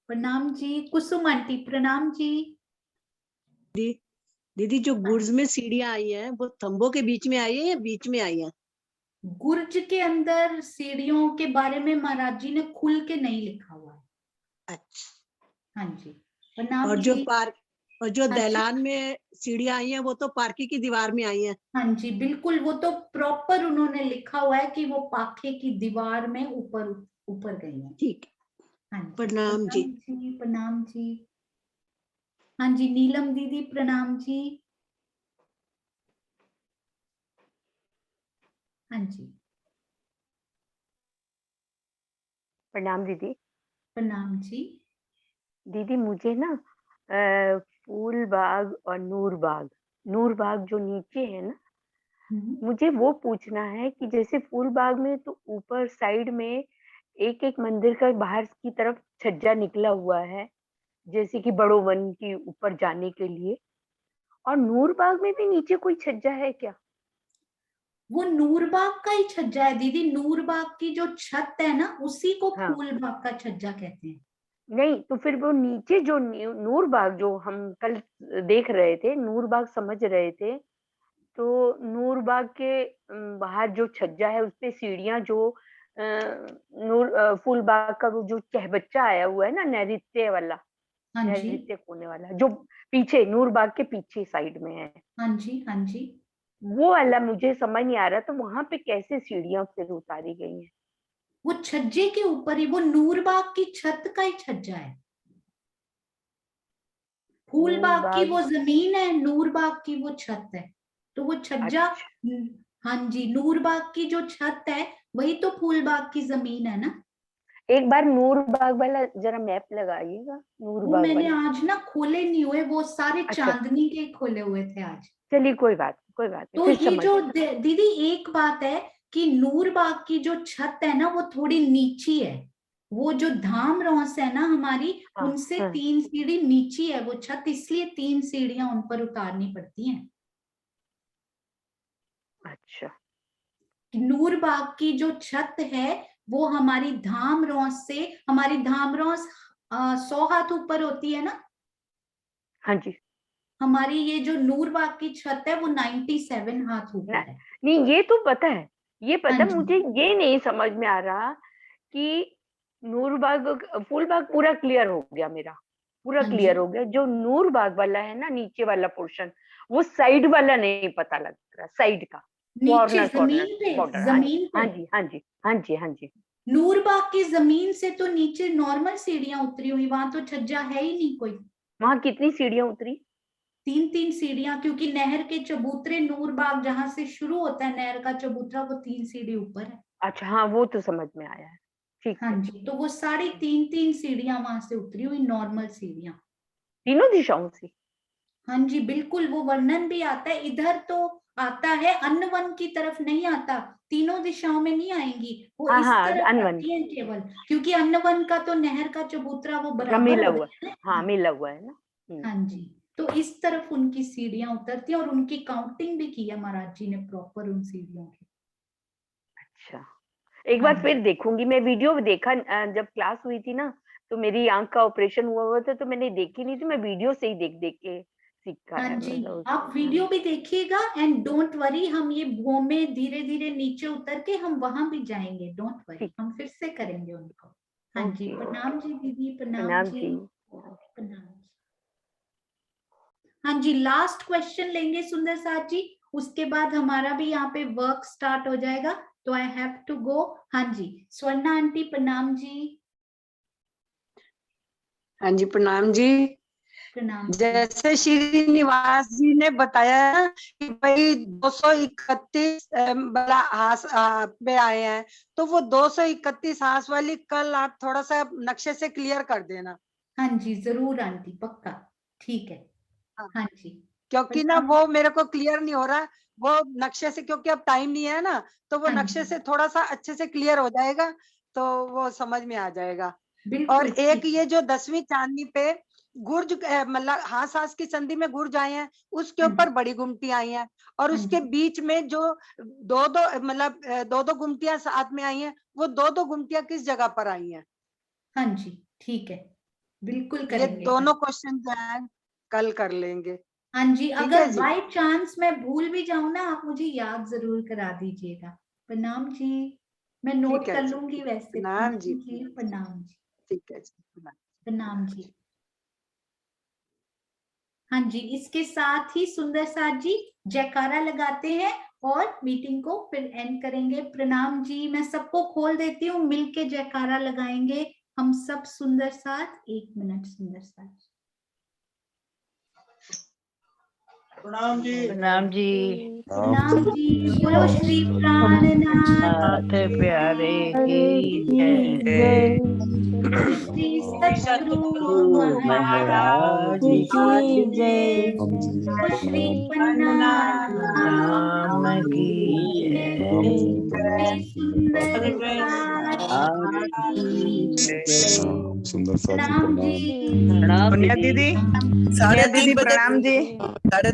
A: प्रणाम जी। कुसुम आंटी प्रणाम जी।
C: दीदी जो गुर्ज में सीढ़ियां आई हैं वो थंबों के बीच में आई है या बीच में आई है?
A: गुर्ज के अंदर सीढ़ियों के बारे में महाराज जी ने खुल के नहीं लिखा हुआ है।
C: अच्छा।
A: हाँ जी, प्रणाम
C: और
A: जी।
C: और जो
A: हाँ जी,
C: दहलान में सीढ़ियां आई हैं वो तो पार्की की दीवार में आई हैं।
A: हाँ जी बिल्कुल, वो तो प्रॉपर उन्होंने लिखा हुआ है कि वो पाखे की दीवार में ऊपर ऊपर गई है।
C: ठीक।
A: हाँ जी,
C: प्रणाम जी।
A: प्रणाम जी। हाँ जी, नीलम दीदी प्रणाम जी। हाँ जी,
M: प्रणाम दीदी।
A: प्रणाम जी।
M: दीदी मुझे ना फूल बाग और नूर बाग जो नीचे है ना, मुझे वो पूछना है कि जैसे फूल बाग में तो ऊपर साइड में एक एक मंदिर का बाहर की तरफ छज्जा निकला हुआ है, जैसे कि बड़ो वन की ऊपर जाने के लिए, और नूर बाग में भी नीचे कोई छज्जा है क्या?
A: वो नूरबाग का ही छज्जा है दीदी। नूरबाग की जो छत है ना, उसी को
M: हाँ।
A: फूलबाग का छज्जा कहते हैं।
M: नहीं तो फिर वो नीचे जो नूर बाग जो हम कल देख रहे थे, नूर बाग समझ रहे थे, तो नूर बाग के बाहर जो छज्जा है उसपे सीढ़ियां जो फूल बाग का वो जो चहबच्चा आया हुआ है ना, नैऋत्य वाला,
A: हाँ जी,
M: नैऋत्य कोने वाला जो पीछे नूर बाग के पीछे साइड में है,
A: हाँ जी, हाँ जी,
M: वो वाला मुझे समझ नहीं आ रहा, तो वहां पे कैसे सीढ़ियां फिर उतारी गई हैं?
A: वो छज्जे के ऊपर ही, वो नूरबाग की छत का ही छज्जा है। फूलबाग की
M: नूरबाग।
A: वो जमीन है, नूरबाग की वो छत है। तो वो छज्जा,
M: अच्छा।
A: हाँ जी, नूरबाग की जो छत है वही तो फूलबाग की जमीन है ना।
M: एक बार नूर बाग वाला जरा मैप लगाइएगा, नूर
A: वो
M: बाग
A: मैंने
M: वाला।
A: आज ना खोले नहीं हुए, वो सारे
M: अच्छा।
A: चांदनी के खोले हुए थे आज।
M: चलिए कोई बात नहीं,
A: तो
M: फिर
A: ये
M: समझ
A: जो
M: गई।
A: दीदी एक बात है कि नूरबाग की जो छत है ना वो थोड़ी नीची है। वो जो धाम रौस है ना हमारी,
M: हाँ,
A: उनसे
M: हाँ।
A: 3 सीढ़ी नीची है वो छत, इसलिए 3 सीढ़ियां उन पर उतारनी पड़ती हैं।
M: अच्छा।
A: नूरबाग की जो छत है वो हमारी धाम रौस से, हमारी धाम रौस 100 हाथ ऊपर होती है ना।
M: हाँ जी।
A: हमारी ये जो नूरबाग की छत है वो 97 हाथ ऊपर है।
M: नहीं ये तो पता है, ये
A: हाँ
M: पता,
A: जी,
M: मुझे ये नहीं समझ में आ रहा कि नूरबाग फूलबाग पूरा क्लियर हो गया मेरा, पूरा
A: हाँ
M: क्लियर
A: जी,
M: हो गया। जो नूरबाग वाला है ना, नीचे वाला पोर्शन, वो साइड वाला नहीं पता लग रहा, साइड का
A: नीचे
M: कॉर्नर
A: जमीन पे,
M: बॉर्डर। हाँ जी,
A: जमीन पे
M: हाँ जी, हाँ जी, हाँ जी, हाँ जी।
A: नूरबाग की जमीन से तो नीचे नॉर्मल सीढ़ियां उतरी हुई, वहां तो छज्जा है ही नहीं कोई।
M: वहां कितनी सीढ़ियां उतरी?
A: 3-3 सीढ़ियां, क्योंकि नहर के चबूतरे नूरबाग जहां से शुरू होता है नहर का चबूतरा, वो 3 सीढ़ी ऊपर है।
M: अच्छा, हाँ वो तो समझ में आया है, ठीक
A: हाँ
M: है।
A: जी, तो वो 3.5 सीढ़ियां वहां से उतरी हुई, नॉर्मल सीढ़ियां,
M: तीनों दिशाओं से।
A: हाँ जी बिल्कुल। वो वर्णन भी आता है इधर, तो आता है अन्नवन की तरफ नहीं आता, तीनों दिशाओं में नहीं आएंगी, वो
M: हाँ
A: इस
M: हाँ,
A: तरफ
M: अनवन
A: आती है केवल, क्योंकि अन्नवन का तो नहर का चबूतरा वो
M: पूरा
A: बराबर
M: मिला
A: हो
M: हुआ,
A: गया है।
M: हाँ मिला हुआ है ना।
A: हाँ जी, तो इस तरफ उनकी सीढ़ियां उतरती हैं और उनकी काउंटिंग भी की है महाराज जी ने प्रॉपर उन सीढ़ियों की।
M: अच्छा, एक बार
A: हाँ
M: फिर देखूंगी। मैं वीडियो देखा जब क्लास हुई थी ना, तो मेरी आंख का ऑपरेशन हुआ था, तो मैंने देखी नहीं थी, मैं वीडियो से ही देख के सीखा
A: हाँ
M: है
A: जी,
M: मतलब
A: आप
M: उसको।
A: वीडियो भी देखिएगा एंड डोंट वरी, हम ये भूमि में धीरे धीरे नीचे उतर के हम वहां भी जाएंगे, डोंट वरी, हम फिर से करेंगे उनको। हाँ जी,
M: ओके,
A: प्रणाम जी दीदी, प्रणाम
M: प्रणाम
A: जी,
M: जी।
A: प्रणाम जी। हाँ जी, लास्ट क्वेश्चन लेंगे सुंदर साथ जी, उसके बाद हमारा भी यहाँ पे वर्क स्टार्ट हो जाएगा, तो आई हैव टू गो। हाँ जी, स्वर्णा आंटी प्रणाम जी।
D: हाँ जी, प्रणाम जी।
A: प्रणाम जी।
D: जैसे श्रीनिवास जी ने बताया ना कि भाई 231 हास पे आए हैं, तो वो 231 हास वाली कल आप थोड़ा सा नक्शे से क्लियर कर देना।
A: हाँ जी जरूर आंटी, पक्का, ठीक है। हाँ जी,
D: क्योंकि ना वो मेरे को क्लियर नहीं हो रहा, वो नक्शे से, क्योंकि अब टाइम नहीं है ना, तो वो
A: हाँ
D: नक्शे से थोड़ा सा अच्छे से क्लियर हो जाएगा, तो वो समझ में आ जाएगा। और
A: बिल्कुल
D: एक
A: ठीक
D: ये जो 10वीं चांदनी पे गुर्ज मतलब हास हास की संधि में गुर्ज आए हैं, उसके ऊपर बड़ी गुमटी आई हैं, और उसके बीच में जो दो दो मतलब दो दो गुमटियां साथ में आई हैं, वो दो दो गुमटियां किस जगह पर आई हैं?
A: हाँ जी ठीक है, बिल्कुल
D: ये
A: करेंगे।
D: दोनों क्वेश्चन जो है कल कर लेंगे।
A: हाँ जी,
D: ठीक
A: अगर
D: है जी।
A: बाय चांस मैं भूल भी जाऊं ना, आप मुझे याद जरूर करा दीजिएगा। प्रणाम जी, मैं नोट
D: ठीक है
A: कर
D: जी,
A: लूंगी वैसे।
D: प्रणाम जी।
A: प्रणाम जी,
D: ठीक है जी, प्रणाम।
A: प्रणाम जी। हाँ जी, इसके साथ ही सुंदर साथ जी जयकारा लगाते हैं और मीटिंग को फिर एंड करेंगे। प्रणाम जी, मैं सबको खोल देती हूँ, मिलके जयकारा लगाएंगे हम सब सुंदर साथ। 1 मिनट सुंदर साथ।
R: प्रणाम जी।
K: प्रणाम जी।
A: प्रणाम जी, बोलो श्री प्राणनाथ
K: प्यारे की जय।
A: श्री सतगुरु महाराज की जय। श्री पन्नाथ
K: राम की
A: श्री सुंदर
N: सुंदर साथ जी
A: प्रणाम
N: प्रणाम।
A: जी।
O: सोनिया दीदी,
A: प्रणाम
O: साढ़े 3 बजे
B: प्रणाम जी।
O: साढ़े